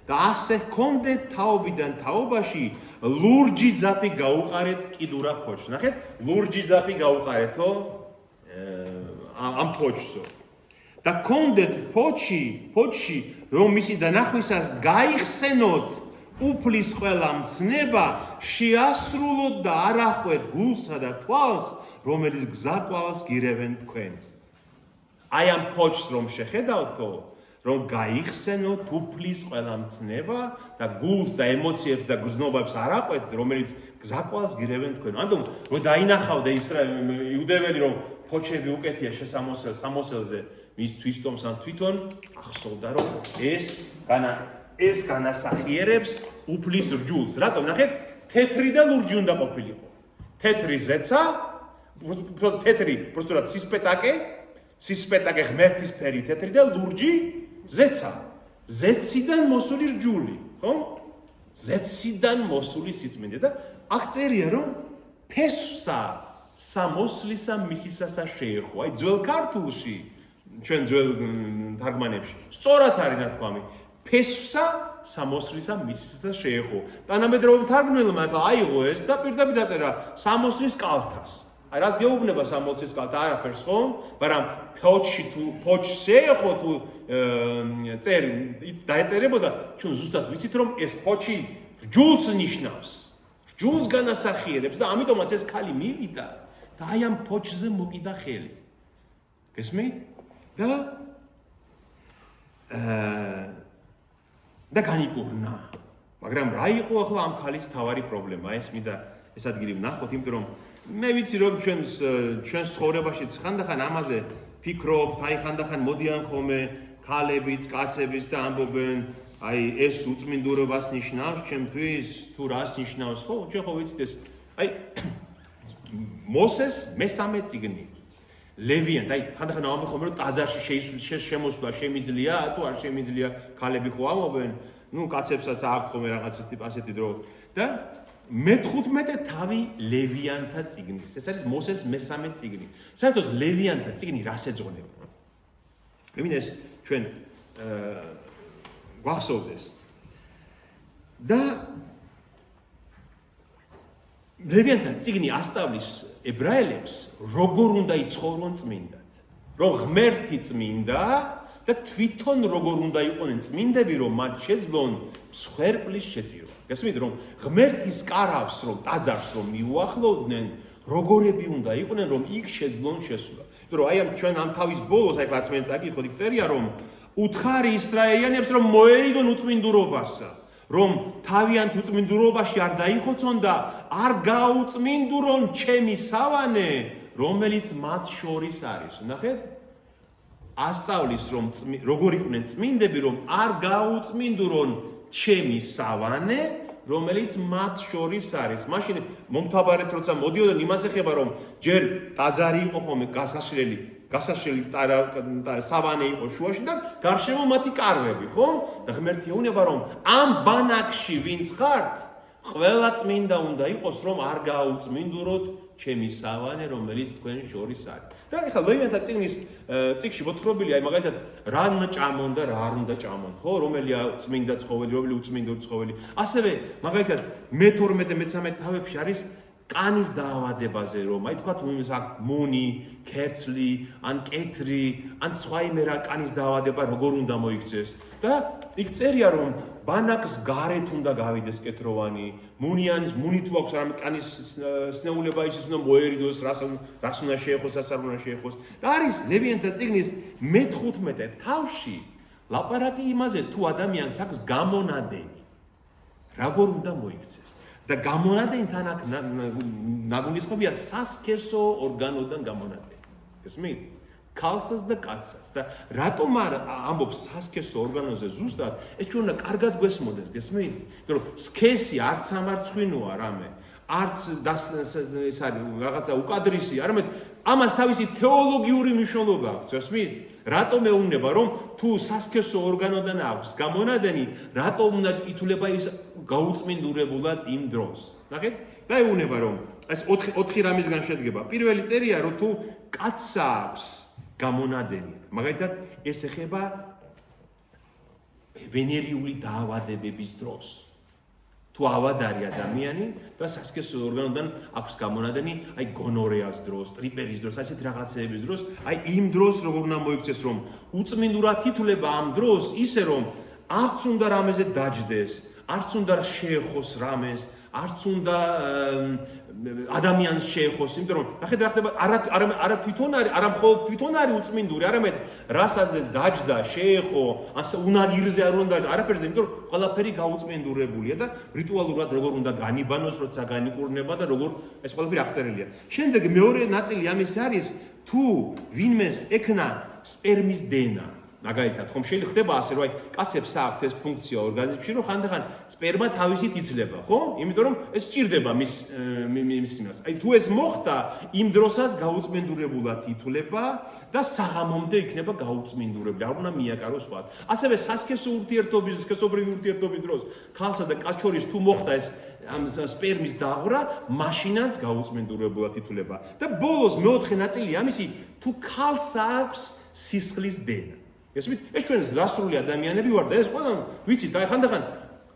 და ასე ჰქონდეთ თაობიდან თაობაში ლურჯი ძაფი გაუყარეთ კიდურა ფოჩს. ნახეთ, ლურჯი ძაფი გაუყარეთო ამ ფოჩსო. და ჰქონდეთ ფოჩში, რომ მისი დანახვისას გაიხსენოთ უფლის ყველა მცნება, შეასრულოთ და არ ახვეთ გულსა და თვალს, რომელიც გზაკვალს გირევენ თქვენ. აი ამ ფოჩს რომ შეხედავთო, რომ გაიხსენოთ უფლის ყველა მცნება და გულს და ემოციებს და გრძნობებს არ აყვეთ, რომელიც გზაკვალს გირევენ თქვენ. ანუ რომ დაინახავდა იუდეველი რომ ფოჩები უკეთია სამოსელზე მის თვისტომს ან თვითონ ახსოვდა რომ ეს განასახიერებს უფლის რჯულს. რატომ? ნახეთ, თეთრი და ლურჯი უნდა ყოფილიყო. თეთრი ზეცა, თეთრი, პროსტურად სისპეტაკე ღმერთისფერი თეთრი და ლურჯი ზეცა. ზეციდან მოსული რჯული, ხო? ზეციდან მოსული სიწმინდე და აქ წერია რომ ფესვსა სამოსლისა მისისასა შეეხო. აი ძველ ქართულში, ჩვენ ძველ თარგმანებში სწორად არის ნათქვამი. ფესვსა სამოსლისა მისისასა შეეხო. თანამედროვე თარგმნელმა ახლა აიღო ეს და პირდაპირ დაწერა სამოსლის კალთას. აი რას გეუბნება სამოსლის კალთა? არაფერს ხო? მაგრამ ფოჩს შეეხო თუ დაეწერებოდა, ჩვენ ზუსტად ვიცით რომ ეს ფოჩი რჯულს ნიშნავს. რჯულს განასახიერებს და ამიტომაც ეს ქალი მივიდა და აი ამ ფოჩზე მოკიდა ხელი. გესმით? და განიკურნა. მაგრამ რა იყო ახლა ამ ქალის თავარი პრობლემა? ეს მინდა ეს ადგილი ვნახოთ, იმიტომ რომ მე ვიცი რომ ჩვენს ცხოვრებაშიც ხანდახან ამაზე ფიქრობთ, აი ხანდახან მოდიან ხოლმე ქალებით, კაცებით და ამბობენ, აი ეს უწმინდურობას ნიშნავს ჩემთვის, თუ რას ნიშნავს, ხო? ჩვენ ხო ვიცით ეს, აი მოსეს მესამე წიგნი. ლევიან, აი ხანდახან ამბობენ ხოლმე რომ ტაძარში შემოსვლა შემიძლია, თუ არ შემიძლია, ქალები ხო ამბობენ, ნუ კაცებსაც აქვს ხოლმე რაღაცის ტიპ ასეთი დრო და მე-15 თავი ლევიანთა წიგნის. ეს არის მოსეს მესამე წიგნი. საერთოდ ლევიანთა წიგნი რას ეძღვნება? მე მინდა ეს ჩვენ გვახსოვდეს. და ლევიანთა წიგნი ასწავლის ებრაელებს, როგორ უნდა იცხოვრონ წმინდად. რომ ღმერთი წმინდა და თვითონ როგორ უნდა იყვნენ წმინდები, რომ მათ შეძლონ მსხვერპლის შეწირვა. გესმით, რომ ღმერთის კარავს, რომ ტაძარს რომ მიუახლოვდნენ, როგორები უნდა იყვნენ, რომ იქ შეძლონ შესვლა. იმიტომ რომ აი ჩვენ ამ თავის ბოლოს, აი რაც მე წაკითხოთ, იქ წერია, რომ უთხარი ისრაელიანებს, რომ მოერიდონ უწმინდურობასა, რომ თავიანთ უწმინდურობაში არ დაიხოცონ და არ გაუწმინდურონ ჩემი სავანე, რომელიც მათ შორის არის. ნახეთ? ასწავლის, რომ როგორ იყვნენ წმინდები, რომ არ გაუწმინდურონ ჩემი სავანე, რომელიც მათ შორის არის. მაშინ მომთაბარეთ, როცა მოდიოდან იმას ეხება, რომ ჯერ ტაძარი იყო ხოლმე გასაშლელი სავანე იყო შუაში და გარშემო მათი კარვები, ხო? და ღმერთი ეუბნება, რომ ამ ბანაკში ვინც ხართ, ყველა წმინდა უნდა იყოს, რომ არ გაუწმინდუროთ ჩემი სავანე, რომელიც თქვენ შორის არის. და ეხლა ლევიანთა წიგნის წიგში მოთხრობილი, აი მაგალითად, რა უნდა ჭამონ და რა არ უნდა ჭამონ, ხო? რომელია წმინდა ცხოველი, რომელი უწმინდური ცხოველი. ასევე მაგალითად, მე-12-მე-13 თავებში არის კანის დაავადებაზე, რომ აი თქვათ, მუნი, ქერცლი, ან კეთრი, ან სხვა იმერა კანის დაავადება როგორ უნდა მოიქცეს. და იქ წერია, რომ ბანაკს გარეთ უნდა გავიდეს კეთროვანი, მუნი თუ აქვს რამე კანის სნეულება ის უნდა მოერიდოს, რას უნდა შეეხოს, რაც არ უნდა შეეხოს. და არის ლევიანთა წიგნის მე-15 თავში ლაპარაკი იმაზე, თუ ადამიანს აქვს გამონადენი, როგორ უნდა მოიქცეს. და გამონადენთან აქ ნაგულისხმებია სასქესო ორგანოდან გამონადენი. გესმით? ქალსაც და კაცსაც. და რატომ არ ამბობს სასქესო ორგანოზე ზუსტად? ეს ჩვენ უნდა კარგად გვესმოდეს, გესმით? იმიტომ რომ სქესი არც ამარცხვინოა რამე, არც ეს არის რაღაცა უკადრისი, არამედ ამას თავისი თეოლოგიური მნიშვნელობა აქვს, გესმით? რატომ ეუბნება რომ თუ სასქესო ორგანოდან აქვს გამონადენი, რატომ უნდა ითვლება ის გაუწმინდურებულად იმ დროს. ნახეთ? და ეუბნება რომ ეს 4 რამისგან შედგება. პირველი წერია რომ თუ კაცს აქვს გამონადენი, მაგალითად ეს ეხება ვენერიული დაავადებების დროს. თუ ავადარი ადამიანი და სასქესო ორგანოდან აქვს გამონადენი, აი გონორეას დროს, ტრიპერის დროს, ასეთ რაღაცეების დროს, აი იმ დროს როგორ უნდა მოიქცეს რომ უწმინდურად ითვლება ამ დროს ისე რომ არც უნდა რამეზე დაჯდეს, არც უნდა შეეხოს რამეს, არც უნდა ადამიანს შეეხოს, იმიტომ რომ ნახეთ რა ხდება, არა თვითონ არის, არა მხოლოდ თვითონ არის უწმინდური, არამედ რასაც დაჯდა, შეეხო, ასე უნადირზე არ უნდა დაჯდა, არაფერზე, იმიტომ რომ ყველაფერი გაუწმინდურებულია და რიტუალურად როგორ უნდა განიბანოს, როცა განიკურნება და როგორ ეს ყველაფერი აღწერილია. შემდეგ მეორე ნაწილი ამის არის თუ ვინმეს ექნა სპერმის დენა. მაგალითად, ხომ შეიძლება ხდება ასე, რომ აი კაცებს აქვთ ეს ფუნქცია ორგანიზმში, რომ ხანდახან სპერმა თავისით იცლება, ხო? იმიტომ რომ ეს სჭირდება მის იმას. აი თუ ეს მოხდა, იმ დროსაც გაუწმინდურებულად ითვლება და საღამომდე იქნება გაუწმინდურებული. არ უნდა მიაკაროს სხვა. ასევე სასქესო ურთიერთობის, სქესობრივი ურთიერთობის დროს ქალსა და კაცს შორის თუ მოხდა ეს ამ სპერმის დაღვრა, მაშინაც გაუწმინდურებულად ითვლება. და ბოლოს მეოთხე ნაწილი ამისი, თუ ქალს აქვს სისხლის დენა. ესმით, ეს ჩვენ ზრდასრული ადამიანები ვართ და ეს ყველა ვიცით, აი ხანდახან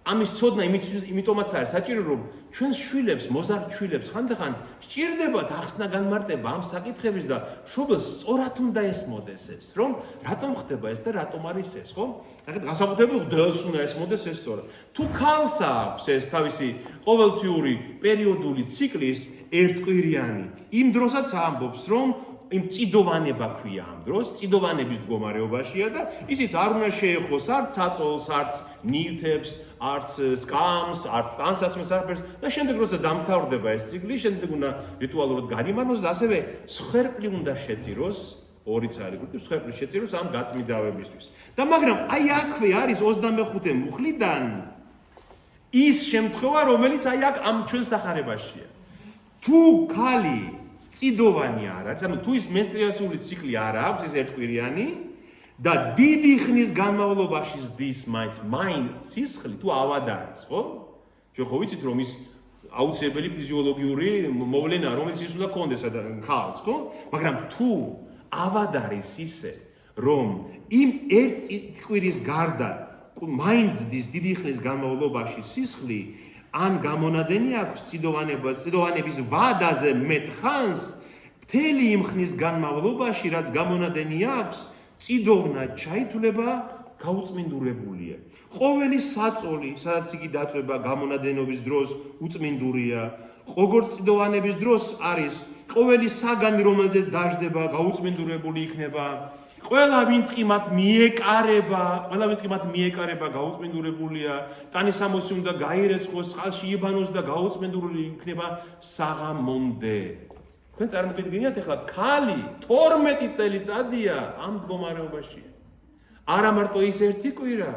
ამის ცოდნა იმიტომაც არის საჭირო რომ ჩვენ შვილებს, მოზარდ შვილებს ხანდახან სჭირდებათ ახსნა განმარტება ამ საკითხების და შობელს სწორად უნდა ესმოდეს ეს, რომ რატომ ხდება ეს და რატომ არის ეს, ხო? ნახეთ, განსაკუთრებით დელს უნდა ესმოდეს ეს სწორად. თუ ქალს აქვს ეს თავისი ყოველთვიური პერიოდული ციკლის ერთკვირიანი, იმ დროსაც ამბობს, რომ იმ წიდოვანება ქვია ამ დროს, წიდოვანების მდგომარეობაშია და ისიც არ უნდა შეეხოს არც აწოლს, არც ნივთებს, არც სკამს, არც ტანსაცმელს არაფერს და შემდეგ როცა დამთავრდება ეს ციკლი, შემდეგ უნდა რიტუალურად განიმარნოს და ასევე სხერპლი უნდა შეწიროს, ორიც არის გუნდი, სხერპლი შეწიროს ამ გაწმიდავებისთვის. და მაგრამ აი აქვე არის 25 მუხლიდან ის შემთხვევა, რომელიც აი აქ ამ ჩვენ სახარებაშია. თუ ქალი წიდოვანი არ არის, ანუ თუ ის მენსტრუაციული ციკლი არ აქვს, ეს ერთკვირიანი და დიდი ხნის განმავლობაში ზდის მაინც სისხლი, თუ ავად არის, ხო? ჩვენ ხო ვიცით რომ ის აუცილებელი ფიზიოლოგიური მოვლენაა, რომელიც ის უნდა კონდეს ქალს, ხო? მაგრამ თუ ავად არის ისე, რომ იმ ერთ კვირის გარდა მაინც ზდის დიდი ხნის განმავლობაში სისხლი, ან გამონადენი აქვს წიდოვანების ვადაზე მეტხანს, მთელი იმ ხნის განმავლობაში, რაც გამონადენი აქვს, წიდოვნა ჩაითვლება გაუწმინდურებულია. ყოველი საწოლი, სადაც იგი დაწვება გამონადენობის დროს, უწმინდურია. როგორც წიდოვანების დროს არის ყოველი საგანი, რომელზეც დაждდება, გაუწმინდურებული იქნება. ყველა ვინც კი მათ მიეკარება, გაუწმინდურებულია. ტანისამოსი უნდა გაირეცხოს, წყალში იბანოს და გაუწმინდურული იქნება საღამომდე. თქვენ წარმოგიდგენიათ ახლა ქალი 12 წელიწადია ამ მდგომარეობაშია. არა მარტო ის ერთი კვირა,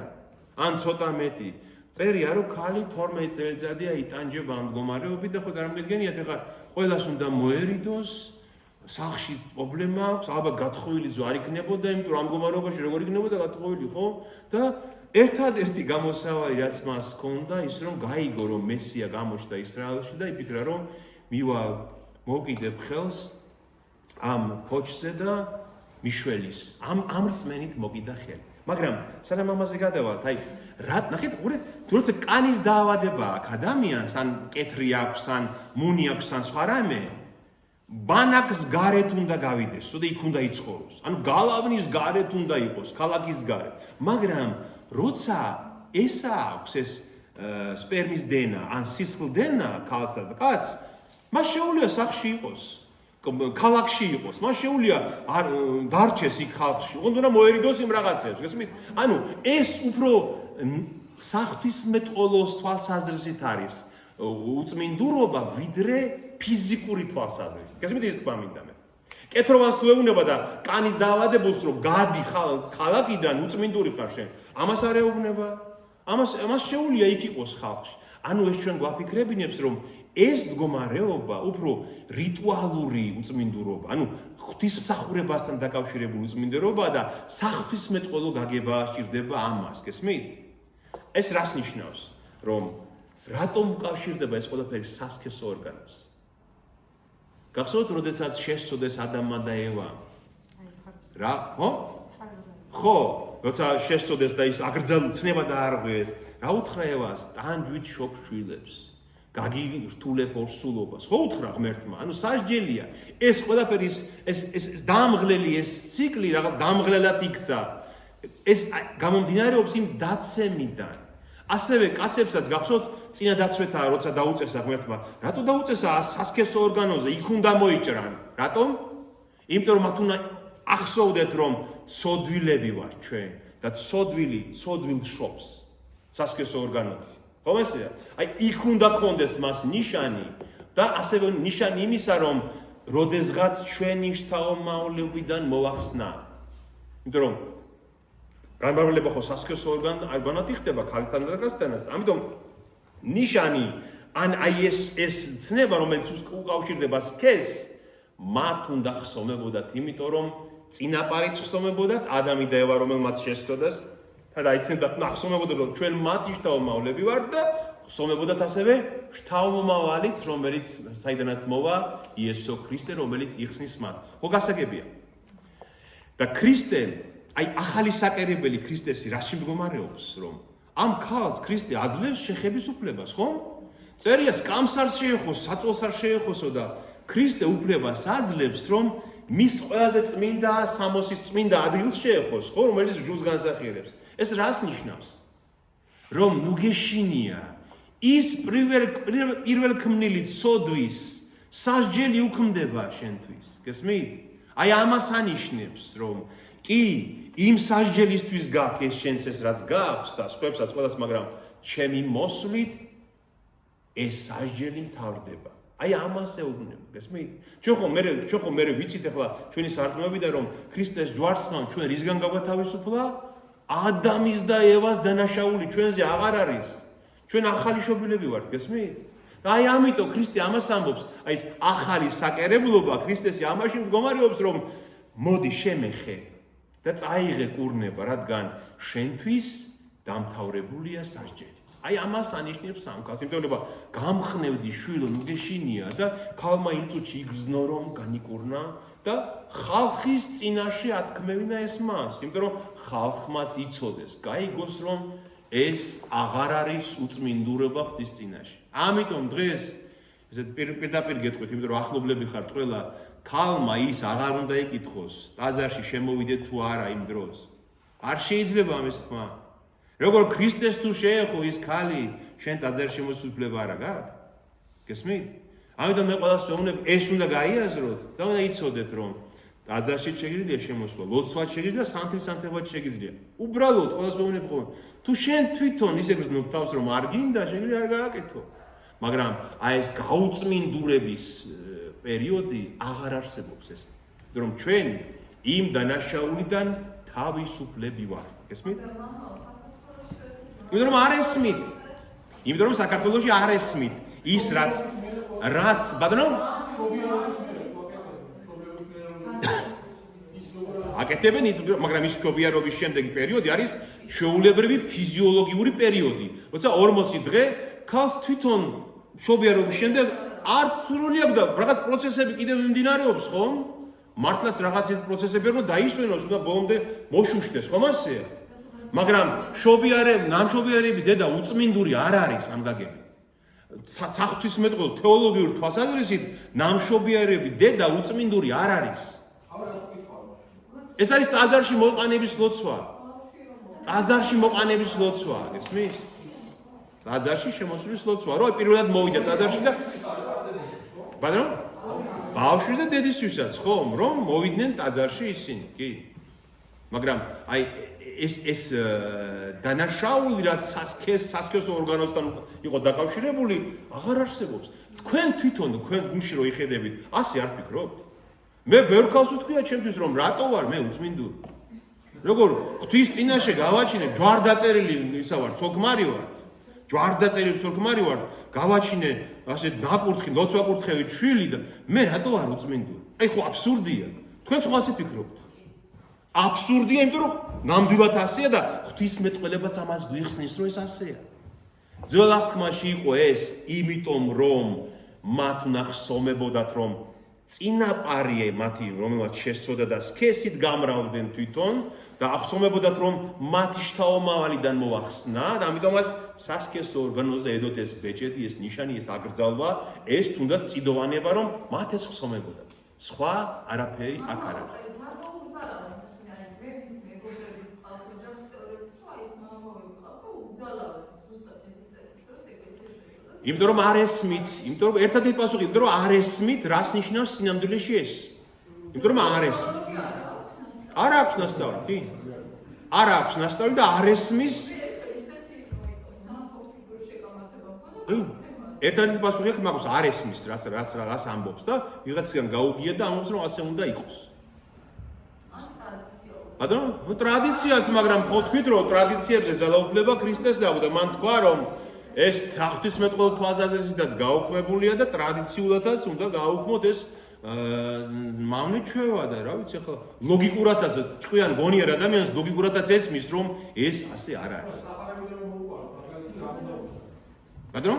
ან ცოტა მეტი. წერია რომ ქალი 12 წელიწადია იტანჯება ამ მდგომარეობით და ხო წარმოგიდგენიათ ახლა ყველას უნდა მოერიდოს. სახში პრობლემა აქვს, ალბათ გათხოვილი ზო არ იქნებოდა, იმიტომ რომ ამ მდგომარეობაში როგორ იქნებოდა გათხოვილი, ხო? და ერთადერთი გამოსავალი რაც მას ჰქონდა ის რომ გაიგო რომ მესია გამოჩნდა ისრაელში და იფიქრა რომ მივალ მოვკიდებ ხელს ამ ფოჩზე და მიშველის ამ რწმენით მოკიდა ხელი. მაგრამ სანამ ამაზე გადავალთ, აი ნახეთ, როცა კანის დაავადება აქვს ადამიანს, ან კეთრი აქვს, ან მუნი აქვს, ან სხვა რამე ბანაკს გარეთ უნდა გავიდეს, და იქ უნდა იცხოვროს. ანუ გალავნის გარეთ უნდა იყოს, ქალაქის გარეთ. მაგრამ როცა ეს აქვს ეს სპერმის დენა, ან სისხლდენა ქალსა და კაცს, მას შეუძლია სახში იყოს, ქალაქში იყოს, მას შეუძლია არ დარჩეს იქ ხალხში, უნდა მოერიდოს იმ რაღაცებს, გესმით? ანუ ეს უფრო საღვთისმეტყველოს თვალსაზრისით არის უწმინდურობა ვიდრე ფიზიკური თვალსაზრისით. გესმით ის თქვა მინდა მე. კეთრობას თუ ეუბნება და კანი დაავადებულს რომ გადი ქალაქიდან უწმინდური ხარ შენ, ამას არ ეუბნება. ამას შეუძლია იქ იყოს ხალხში. ანუ ეს ჩვენ გვაფიქრებინებს რომ ეს მდგომარეობა უფრო რიტუალური უწმინდურობა, ანუ ღვთისმსახურებასთან დაკავშირებული უწმინდურობა და საღვთისმეტყველო გაგება სჭირდება ამას, გესმით? ეს რას ნიშნავს, რომ რატომ უკავშირდება ეს ყველაფერი სასქესო ორგანოს? გახსოვთ, როდესაც შესწოდეს ადამმა და ევა? რა, ხო, როცა შესწოდეს და ის აგრძელ ცნება დაარღვიეს, რა უთხრა ევას? ტანჯვით შობს შვილებს. გაგი რთულებ ორსულობას. ხო უთხრა ღმერთმა, ანუ სასჯელია. ეს ყველაფერი ეს დამღლელი ეს ციკლი რაღაც დამღლელად იქცა. ეს გამომდინარეობს იმ დაცემიდან. ასევე კაცებსაც გახსოვთ წინა დაცვეთაა, როცა დაუწესა ღმერთმა. რატო დაუწესა სასქესო ორგანოზე? იქ უნდა მოიჭრან. რატომ? იმიტომ რომ მათ უნდა ახსოვდეთ, რომ ცოდვილები ვართ ჩვენ და ცოდვილ შობს სასქესო ორგანოთი. ხომ ესეა? აი იქ უნდა კონდეს მას ნიშანი და ასევე ნიშანი იმისა, რომ როდესღაც ჩვენი შთაომავლებიდან მოახსნა. იმიტომ რომ განმავლობა ხო სასქესო ორგანოთი ხდება ქალთან და კაცთანაც. ამიტომ ნიშანი ან აი ეს ცნება, რომელიც უკავშირდება სქესს, მათ უნდა ხსომებოდათ, იმიტომ რომ წინაპარიც ხსომებოდათ, ადამი და ევა, რომელმაც შესწოდას და დაიცნებდათ, ხსომებოდათ, რომ ჩვენ მათი შთაომავლები ვართ და ხსომებოდათ ასევე შთაომავალიც, რომელიც საიდანაც მოვა იესო ქრისტე, რომელიც იხსნის მათ. ხო გასაგებია. და ქრისტე, აი ახალი საკერებელი ქრისტესი რაში მდგომარეობს, რომ ამ ქალს ქრისტე აძლევს შეხების უფლებას, ხომ? წერია სკამს არ შეეხოს, საწოლს არ შეეხოსო და ქრისტე უფლებას აძლევს, რომ მის ყველაზე წმინდა სამოსის წმინდა ადგილს შეეხოს, ხო, რომელიც ჯულს განსახიერებს. ეს რას ნიშნავს? რომ ნუგეშინია ის პირველქმნილი ცოდვის სასჯელი უქმდება შენთვის. გესმით? აი ამას ანიშნებს, რომ კი იმ სასჯელისთვის გაქვს ეს შენს ეს რაც გაქვს და სხვებსაც ყველას, მაგრამ ჩემი მოსვლით ეს სასჯელი მთავრდება. აი ამას ეუბნება, გესმით? ჩვენ ხო მე ვიცით ახლა ჩვენი სარწმუნოებიდან რომ ქრისტეს ჯვარცმამ ჩვენ რისგან გაგვათავისუფლა? ადამის და ევას დანაშაული ჩვენზე აღარ არის. ჩვენ ახალი შობილები ვართ, გესმით? აი ამიტომ ქრისტე ამას ამბობს, აი ეს ახალი საკერებლობა ქრისტესი ამაში მდგომარეობს, რომ მოდი შემეხე და წაიღე კურნება, რადგან შენთვის დამთავრებულია სასჯელი. აი ამას ანიშნებს ამ ქალს, იმიტომ რომ გამხნევდი შვილო ნუგეშინია და ქალმა იმ წუთში იგრძნო რომ განიკურნა და ხალხის წინაშე ათქმევინა ეს მას, იმიტომ რომ ხალხმაც იცოდეს, გაიგოს რომ ეს აღარ არის უწმინდურობა ღვთის წინაშე. ამიტომ დღეს ესეთ პირდაპირ გეტყვით, იმიტომ რომ ახლობლები ხართ ყველა, ქალმა ის აღარ უნდა იკითხოს, ტაძარში შემოვიდეთ თუ არა იმ დროს. არ შეიძლება ამის თქმა. როგორ ქრისტეს თუ შეეხო ის ქალი, შენ ტაძარში მოსულება არა გაქვს? გესმით? ამიტომ მე ყველას ვეუბნებ, ეს უნდა გაიაზროთ და უნდა იცოდეთ, რომ ტაძარში შეგიძლია შემოსვლა, ლოცვად შეგიძლია, სანთლისანთებად შეგიძლია. უბრალოდ ყველას ვეუბნებ ხოლმე, თუ შენ თვითონ ისე გრძნობ თავს, რომ არ გინდა, შეგიძლია არ გააკეთო. მაგრამ აი ეს გაუწმინდურების პერიოდი აღარ არსებობს ეს. რომ ჩვენ იმ დანაშაულიდან თავისუფლები ვართ. გესმით? იმიტომ რომ არ ესმით. იმიტომ რომ საქართველოში არ ესმით. ის რაც ბატონო აკეთებენ, მაგრამ ის მშობიარობის შემდეგი პერიოდი არის ჩვეულებრივი ფიზიოლოგიური პერიოდი. როცა 40 დღე ქალს თვითონ მშობიარობის შემდეგ არც სრული აქვს და რაღაც პროცესები კიდევ მიმდინარეობს, ხომ? მართლაც რაღაც პროცესები რომ დაისვენოს, უნდა ბოლომდე მოშუშდეს, ხომ ასეა? მაგრამ ნამშობიარები დედა უწმინდური არ არის ამ გაგები. საღვთისმეტყველო თეოლოგიურ თვალსაზრისით ნამშობიარები დედა უწმინდური არ არის. ეს არის ტაძარში მოყანების ლოცვა. ტაძარში მოყანების ლოცვა, გესმით? ტაძარში შემოსვლის ლოცვა. რო პირველად მოვიდა ტაძარში და ბატონო? ბავშვის და დედისთვისაც, ხომ? რომ მოვიდნენ ტაძარში ისინი, კი. მაგრამ აი ეს დანაშაული რაც სასქესო ორგანოსთან იყო დაკავშირებული, აღარ არსებობს. თქვენ თვითონ გულში რო იხედებით, ასე არ ფიქრობთ? მე ბევრ ქალს ვთქვია ჩემთვის რომ რატო ვარ მე უწმინდური? როგორ ღვთის წინაშე გავაჩინე ჯვარდაწერილი ისა ვარ, ცოლქმარი ვარ. ჯვარდაწერილი ცოლქმარი ვარ გავაჩინე ასე ნაკურთხი, ლოცვა-კურთხევით შვილი და მე რატო არ უწმინდური? აი ხო აბსურდია. თქვენ ხო ასე ფიქრობთ? აბსურდია, იმიტომ რომ ნამდვილად ასეა და ღვთისმეტყველებაც ამას გვიხსნის, რომ ეს ასეა. ძველ აღთქმაში იყო ეს, იმიტომ რომ მათ უნახსომებოდათ, რომ წინაპარია მათი, რომელმაც შესწოდა და სქესით გამრავდნენ თვითონ და აღსომებოდათ, რომ მათი შთაომავალიდან მოახსნა და ამიტომაც სასქესო ორგანოზე ედოთ ეს ბეჭედი, ეს ნიშანი, ეს აკრძალვა, ეს თუნდაც წიდოვანება, რომ მათ ეს ხსომებოდათ. სხვა არაფერი აქ არ არის. იმიტომ რომ არ ესმით, იმიტომ რომ ერთადერთი პასუხი, იმიტომ რომ არ ესმით, რას ნიშნავს სინამდვილეში ეს. იმიტომ რომ არ ესმით. არ აქვს ნასწავლი, კი? არ აქვს ნასწავლი და არ ესმის. ერთადერთი პასუხი აქვს მაგას არ ესმის, რაც ამბობს და ვიღაციდან გაუგია და ამბობს რომ ასე უნდა იყოს. ბატონო, ტრადიციაც, მაგრამ ხო თქვით რომ ტრადიციებზე ძალაუფლება ქრისტეს აქვს და მან თქვა რომ ეს ღვთისმეტყველო თვალსაზრისითაც გაუქმებულია და ტრადიციულადაც უნდა გააუქმოთ ეს მავნე ჩვევა და რა ვიცი ახლა ლოგიკურადაც ჭკვიან გონიერ ადამიანს ლოგიკურადაც ესმის რომ ეს ასე არ არის. ბატონო?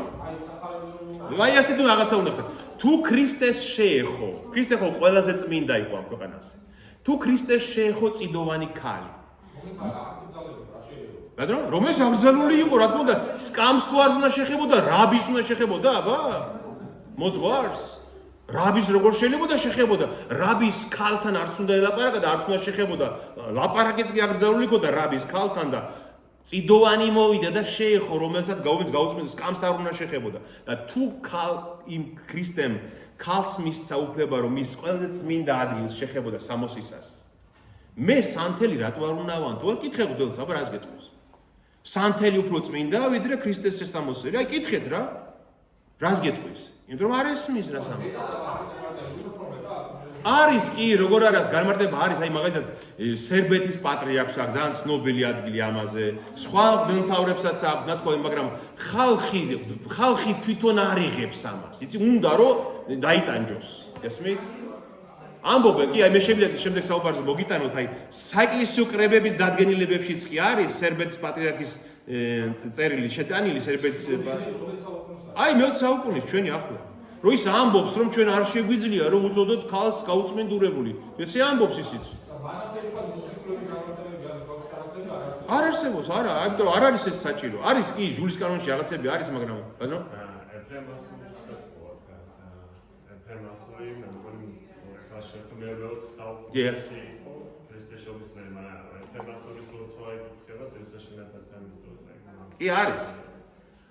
აი ასე თუ რაღაცა უნდა ხარ. თუ ქრისტეს შეეხო, ქრისტე ხო ყველაზე წმინდა იყო ამ ქვეყანაზე. თუ ქრისტეს შეეხო წიდოვანი ქალი. ბატონო, რომელს აღზალული იყო, რა თქმა უნდა, სკამს თუ არ უნდა შეხებოდა, რაბის უნდა შეხებოდა, აბა? მოძღვარს. რაბის როგორ შეიძლება შეხებოდა? რაბის ქალთან არც უნდა ელაპარაკა და არც უნდა შეხებოდა. ლაპარაკიც კი აღზალული იყო და რაბის ქალთან და წიდოვანი მოვიდა და შეეხო, რომელსაც გაუწმენდა, სკამს არ უნდა შეხებოდა. და თუ იმ ქრისტემ ქალს მისცა უფლება, რომ ის ყველაზე წმინდა ადგილს შეხებოდა სამოსისას. მე სანთელი რატო არ უნდა ვან? თუ არ კითხებ უდელს, აბა რას გეტყვის? სანთელი უფრო წმინდა ვიდრე ქრისტეს შესამოსელი. აი კითხეთ რა. რას გეტყვის? იმიტომ რომ არ ესმის რას ამბობს. არის კი, როგორ არის განმარტება არის, აი მაგალითად სერბეთის პატრიარქს აქვს ძალიან ცნობილი ადგილი ამაზე. სხვა მთავრებსაც აქვს ნათქვამი, მაგრამ ხალხი თვითონ არ იღებს ამას. იცი, უნდა რომ დაიტანჯოს. ესმით? ამბობენ, კი, აი მე შემიძლია შემდეგ საუბარზე მოგიტანოთ, აი საეკლესიო კრებების დადგენილებებშიც კი არის სერბეთის პატრიარქის წერილი შეტანილი სერბეთის აი მე-20 საუკუნის ჩვენი ახლა. რომ ის ამბობს, რომ ჩვენ არ შეგვიძლია რომ უწოდოთ ქალს გაუწმინდურებული. ესე ამბობს ისიც. არ არსებობს, არა, ამიტომ არ არის ეს საჭირო. არის კი, ჯულის კანონში რაღაცები არის, მაგრამ ბატონო? კი არის.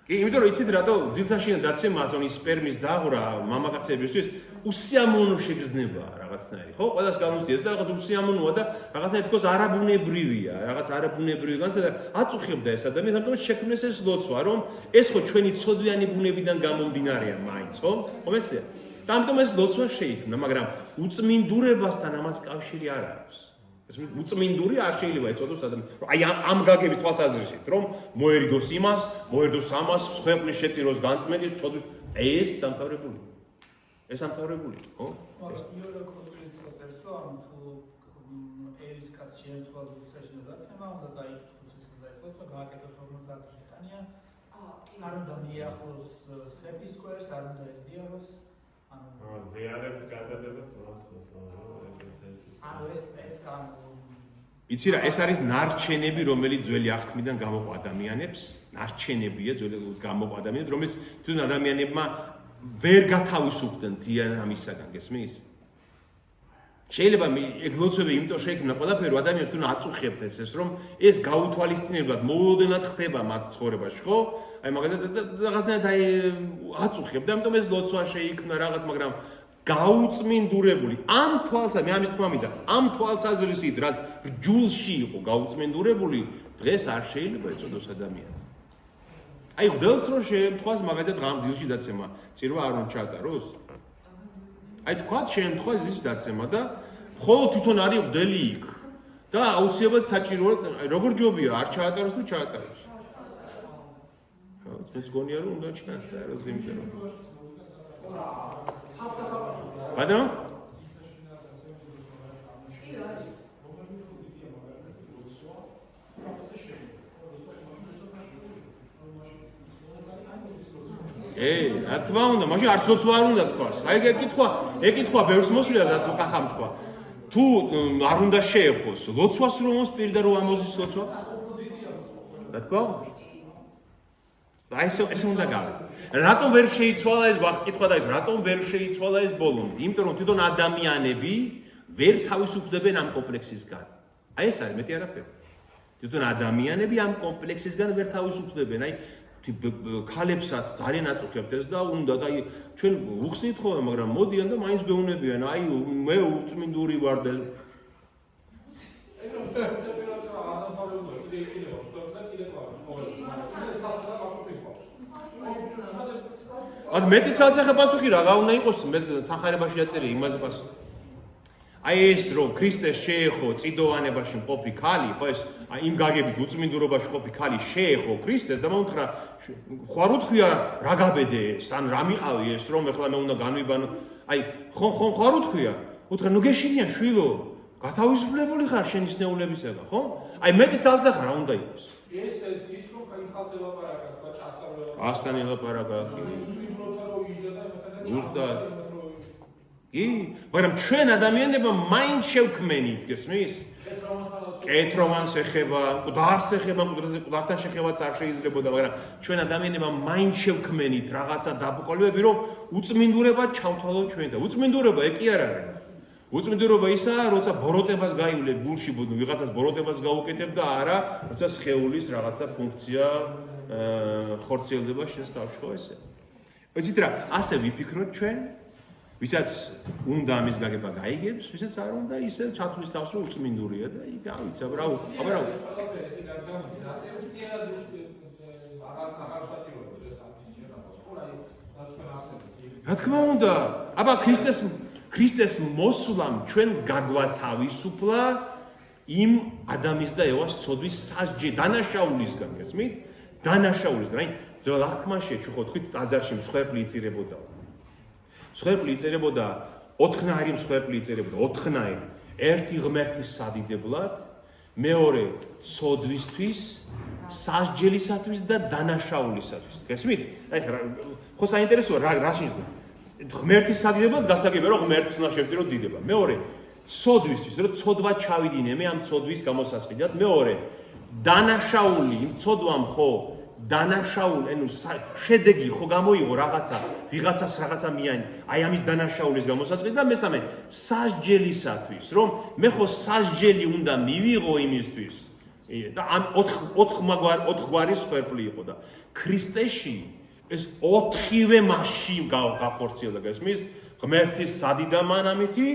კი, იმიტომ რომ იცით რატო ძილთაშიან დაცემას ის სპერმის დაღვრა მამაკაცებისთვის უსიამოვნო შეგრძნება რაღაცნაირი, ხო? ყველას განუცდია ეს და რაღაც უსიამოვნოა და რაღაცნაირად თქოს არაბუნებრივია, რაღაც არაბუნებრივი განსა და აწუხებდა ეს ადამიანს, ამიტომ შექმნეს ეს ლოცვა, რომ ეს ხო ჩვენი ცოდვიანი ბუნებიდან გამომდინარეა მაინც, ხო? ხომ ესეა? და ამიტომ ეს ლოცვა შეიქმნა, მაგრამ უწმინდურებასთან ამას კავშირი არ აქვს. უწმინდური არ შეიძლება ეწოდოს ადამიანს. აი ამ გაგებით თვალსაზრისით, რომ მოერიდოს იმას, მოერიდოს ამას, ქვეყნის შეწიროს განწმენდის ცოდვის, ეს დამთავრებული. ეს დამთავრებული, ხო? იოლა კონკრეტულად ეს რომ თუ ერის კაცი შემთხვევაში შეიძლება უნდა დაიკითხოს ეს და ეს ლოცვა გააკეთოს 50 შეტანია. არ უნდა მიახლოს სეპისკვერს, არ უნდა ეზიაროს. ზიარების გადადებაც მოახსოვს, იცი რა, ეს არის ნარჩენები, რომელიც ძველი აღთქმიდან გამოყვა ადამიანებს, ნარჩენებია ძველი გამოყვა ადამიანებს, რომელიც თვითონ ადამიანებმა ვერ გათავისუფლდნენ თიან ამისაგან, გესმის? შეიძლება ეგ ლოცვები იმიტომ შეიქმნა ყველაფერი, რომ ადამიანებს თვითონ აწუხებდეს ეს, რომ ეს გაუთვალისწინებლად მოულოდნელად ხდება მათ ცხოვრებაში, ხო? აი მაგალითად რაღაცნაირად აი აწუხებდა, ამიტომ ეს ლოცვა შეიქმნა რაღაც, მაგრამ გაუწმინდურებული ამ თვალსაზრისით, მე ამის თქმა მინდა, ამ თვალსაზრისით, რაც ჯულში იყო გაუწმინდურებული, დღეს არ შეიძლება ეწოდოს ადამიანს. აი ღვთელს რო შეემთხვას მაგალითად ღამძილში დაცემა, წირვა არ უნდა ჩაატაროს? აი თქვათ შეემთხვას ის დაცემა და მხოლოდ თვითონ არის ღვთელი იქ და აუცილებლად საჭიროა, როგორ ჯობია, არ ჩაატაროს თუ ჩაატაროს. ეს გონია რომ უნდა ჩნდეს და რა ზიმჯერ. ბატონო? რა თქმა უნდა, მაშინ არც ლოცვა არ უნდა თქვას. აი ეკითხვა ბევრს მოსვლია და წოხახამ თქვა. თუ არ უნდა შეეხოს, ლოცვას რომ მოსპირდა რომ ამოზის ლოცვა? რა თქმა უნდა. აი ეს უნდა გავიგო. რატომ ვერ შეიცვალა ეს კითხვა და ეს რატომ ვერ შეიცვალა ეს ბოლომდე? იმიტომ რომ თვითონ ადამიანები ვერ თავისუფლდებენ ამ კომპლექსისგან. აი ეს არის მეტი არაფერი. თვითონ ადამიანები ამ კომპლექსისგან ვერ თავისუფლდებენ. აი ქალებსაც ძალიან აწუხებთ ეს და უნდა და აი ჩვენ უხსნით ხოლმე, მაგრამ მოდიან და მაინც გეუნებიან. აი მე უწმინდური ვარ და ad მეტი ცალსახე პასუხი რაღა უნდა იყოს მე სახარებაში აწერე იმაზე პასუხი. აი ეს რომ ქრისტეს შეეხო წიდოვანებაში მყოფი ქალი, ხო ეს იმ გაგებით უწმინდურობაში მყოფი ქალი შეეხო ქრისტეს და მომთხრა ხوار უთქვია რა გაბედე ეს ან რა მიყავი ეს რომ ეხლა მე უნდა განვიბანო. აი ხوار უთქვია, უთხრა ნუ გეშინია შვილო, გათავისუფლებული ხარ შენი სნეულებისაგან, ხო? აი მეტი ცალსახე რა უნდა იყოს. ეს ის რომ კაი ხალხი ლაპარაკა, თქვა ჩასწავლება. ასტანი ლაპარაკა. ზუსტად. მაგრამ ჩვენ ადამიანებმა მაინც შევქმენით, გესმის? კეთროვანს ეხება, მკვდარს ეხება, მკვდართან შეხებაც არ შეიძლებოდა, მაგრამ ჩვენ ადამიანებმა მაინც შევქმენით რაღაცა დაბრკოლებები, რომ უწმინდურება ჩავთვალოთ ჩვენ და უწმინდურება ეგ კი არ არის. უწმინდურობა ისაა, როცა ბოროტებას გაივლებ გულში, ვიღაცას ბოროტებას გაუკეთებ და არა, როცა სხეულის რაღაცა ფუნქცია ხორციელდება შენს თავში, ხო ესე? ვიცით რა, ასე ვიფიქროთ ჩვენ, ვისაც უნდა ამის გაგება გაიგებს, ვისაც არ უნდა ისე ჩათვლის თავს რომ უწმინდურია და იქ ავიცა, აბა რა. რა თქმა უნდა, აბა ქრისტეს მოსვლამ ჩვენ გაგვათავისუფლა იმ ადამის და ევას ცოდვის სასჯე დანაშაულისგან, გესმით? დანაშაულისგან, აი ძველ აღთქმაშია ჩვენ ხო თქვით ტაძარში მსხვერპლი იწერებოდა. მსხვერპლი იწერებოდა 4 მსხვერპლი იწერებოდა 4. ერთი ღმერთის სადიდებლად, მეორე ცოდვისთვის, სასჯელისათვის და დანაშაულისათვის. გესმით? აი ხო საინტერესოა რა შენიშნება. ღმერთის სადიდებლად გასაგებია რომ ღმერთს უნდა შევწირო დიდება. მეორე ცოდვისთვის, რომ ცოდვა ჩავიდინე მე ამ ცოდვის გამოსასყიდად. მეორე დანაშაული იმ ცოდვამ ხო დანაშაული, ანუ შედეგი ხო გამოიღო რაღაცა, ვიღაცას რაღაცა მიანი, აი ამის დანაშაულის გამოსაწყიდად და მესამე სასჯელისათვის, რომ მე ხო სასჯელი უნდა მივიღო იმისთვის. და ამ 4 გვარი სხერფლი იყო და ქრისტეში ეს 4-ვე მასში გახორციელდა, გესმის? ღმერთის სადიდა მანამითი,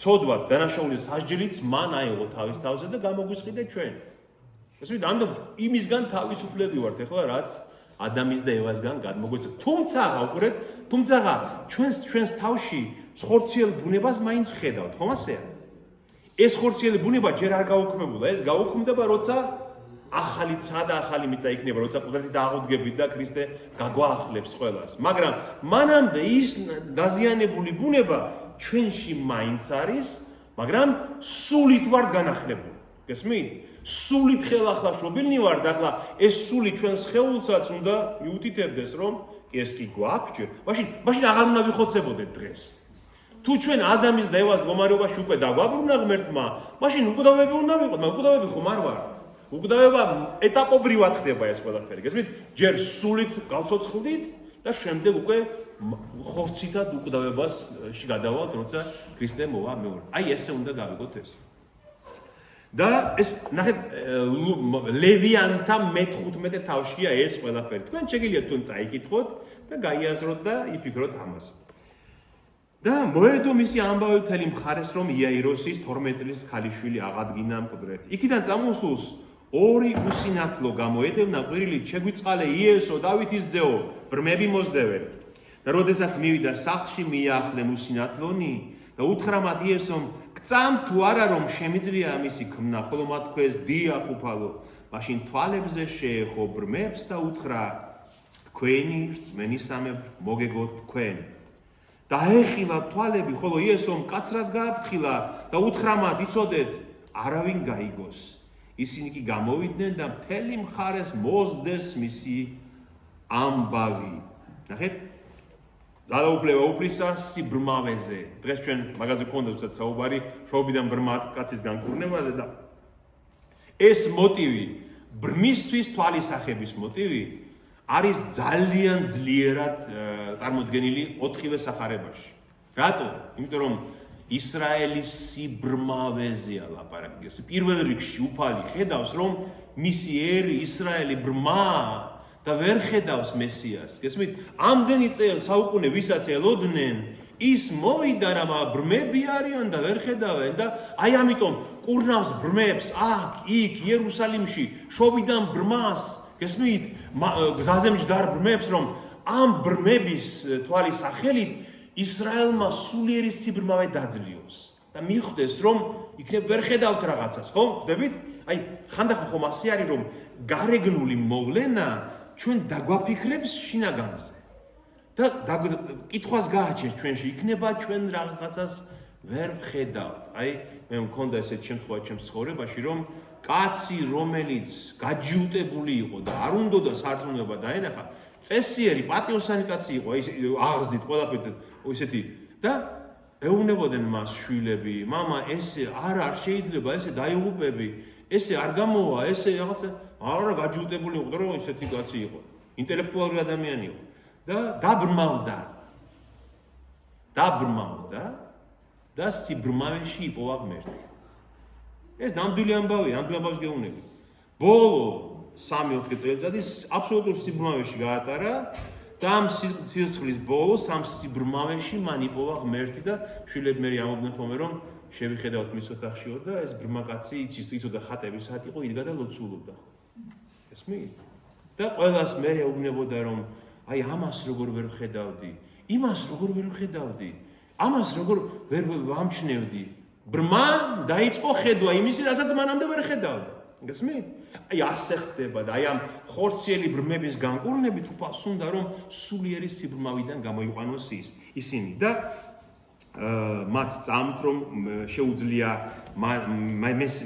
ცოდვაც, დანაშაულის სასჯელიც მან აიღო თავის თავზე და გამოგვისყიდა ჩვენ. ესმით, ამდენ იმისგან თავისუფლები ვართ ახლა, რაც ადამის და ევასგან გადმოგვეცეთ. თუმცა ჩვენს თავში ხორციელ ბუნებას მაინც ხედავთ, ხომ ასეა? ეს ხორციელი ბუნება ჯერ არ გაუქმებულა, ეს გაუქმდება, როცა ახალი ცა და ახალი მიწა იქნება, როცა ყდრით აღუდგებით და ქრისტე გაგვაახლებს ყველას. მაგრამ მანამდე ის დაზიანებული ბუნება ჩვენში მაინც არის, მაგრამ სულით ვართ განახლებული. გესმით? სულით ხელახლა შობილნი ვართ, ახლა ეს სული ჩვენს სხეულსაც უნდა მიუთითებდეს, რომ ეს კი გვაქვს. მაშინ აღარ უნდა ვიხოცებოდეთ დღეს. თუ ჩვენ ადამიანის და ევას მდგომარეობაში უკვე დაგვაბრუნა ღმერთმა, მაშინ უკვდავები უნდა ვიყოთ, მაგრამკვდავები ხომ არ ვარ. უკვდავება ეტაპობრივად ხდება ეს ყველაფერი. გესმით? ჯერ სულით გავცოცხლდით და შემდეგ უკვე ხორცითად უკვდავებაში გადავალთ, როცა ქრისტე მოვა მეორე. აი ესე უნდა გავიგოთ ეს. და ეს ნახეთ ლევიანთა მე-15 თავშია ეს ყველაფერი. თქვენ შეგიძლიათ თუ წაიკითხოთ და გაიაზროთ და იფიქროთ ამას. და მოედო მისი ამბავი მთელი მხარეს, რომ იაიროსის 12 წლის ქალიშვილი აღადგინა მკვდრეთ. იქიდან წამოსულს 2 უსინათლო გამოედევნა ყვირილით, შეგვიწყალე იესო დავითის ძეო, ბრმები მოსდევენ. და როდესაც მივიდა სახლში, მიაახლენ უსინათლონი და უთხრა მათ იესომ, გწამ თუ არა რომ შემიძლია ამისი ქმნა, ხოლო მათ თქვეს დიახ უფალო. მაშინ თვალებზე შეეხო ბრმებს და უთხრა, თქვენი რწმენისამებრ მოგეგოთ თქვენ. დაეხილა თვალები, ხოლო იესომ კაცრად გააფრთხილა და უთხრა მათ, იცოდეთ, არავინ გაიგოს. ისინი კი გამოვიდნენ და მთელი მხარეს მოსდეს მისი ამბავი. ნახეთ? ძალაუფლება უფლისა სიბრმავეზე. დღეს ჩვენ მაგაზე გქონდა უბრალოდ საუბარი, შრომიდან ბრმა კაცის განკურნებაზე და ეს მოტივი, ბრმისთვის თვალისახების მოტივი არის ძალიან ძლიერად წარმოდგენილი 4-ვე სახარებაში. რატო? იმიტომ რომ ისრაელის სიბრმავეზეა ლაპარაკი. პირველ რიგში უფალი ხედავს, რომ მისი ერი ისრაელი ბრმაა და ვერ ხედავს მესიას. გესმით? ამდენი საუკუნე ვისაც ელოდნენ, ის მოვიდა რა ბრმები არიან და ვერ ხედავენ და აი ამიტომ კურნავს ბრმებს აქ, იქ, იერუსალიმში, შობიდან ბრმას, გესმით? გზაზე მჯდარ ბრმებს, რომ ამ ბრმების თვალის სახელით ისრაელმა სულიერი სიბრმავე დაძლიოს და მიხვდეს, რომ იქნებ ვერ ხედავთ რაღაცას, ხო? ხვდებით? აი, ხანდახან ხომ ასე არის, რომ გარეგნული მოვლენა ჩვენ დაგვაფიქრებს შინაგანზე. და კითხვას გააჩენს ჩვენში, იქნება ჩვენ რაღაცას ვერ ხედავთ. აი, მე მქონდა ესეთ შემთხვევა ჩემს ცხოვრებაში, რომ კაცი, რომელიც გაჯიუტებული იყო და არ უნდოდა სარწმუნოება დაენახა, წესიერი, პატიოსანი კაცი იყო, აღზრდით ყველაფერი ისეთი და ეუბნებოდნენ მას შვილები, მამა, ესე არ შეიძლება, ესე დაიღუპები, ესე არ გამოვა, ესე რაღაცა, არა გაჯიუტებული იყო, რომ ისეთი კაცი იყო, ინტელექტუალური ადამიანი იყო და დაბრმავდა და სიბრმავეში იპოვა ღმერთი. ეს ნამდვილი ამბავია, ამ ამბავს გეუბნები. ბოლო 3-4 წელიწადი აბსოლუტურ სიბრმავეში გაატარა და ამ სიცოცხლის ბოლოს ამ სიბრმავეში მან იპოვა ღმერთი და შვილები მე ამბობდნენ ხოლმე, რომ შევიხედავთ მის ოთახშიო და ეს ბრმა კაცი იცოდა ხატების საათი იყო, იდგა და ლოცულობდა. გესმით? და ყველას მე ეუბნებოდა, რომ აი ამას როგორ ვერ ხედავდი, იმას როგორ ვერ ხედავდი, ამას როგორ ვერ ვამჩნევდი. ბრმა დაიწყო ხედვა იმისი, რასაც მანამდე ვერ ხედავდა. გესმით? აი ასე ხდება და აი ამ ხორციელი ბრმების განკურნებით უფალს უნდა რომ სულიერი სიბრმავიდან გამოიყვანოს ისინი და მათ წამთ რომ შეუძლია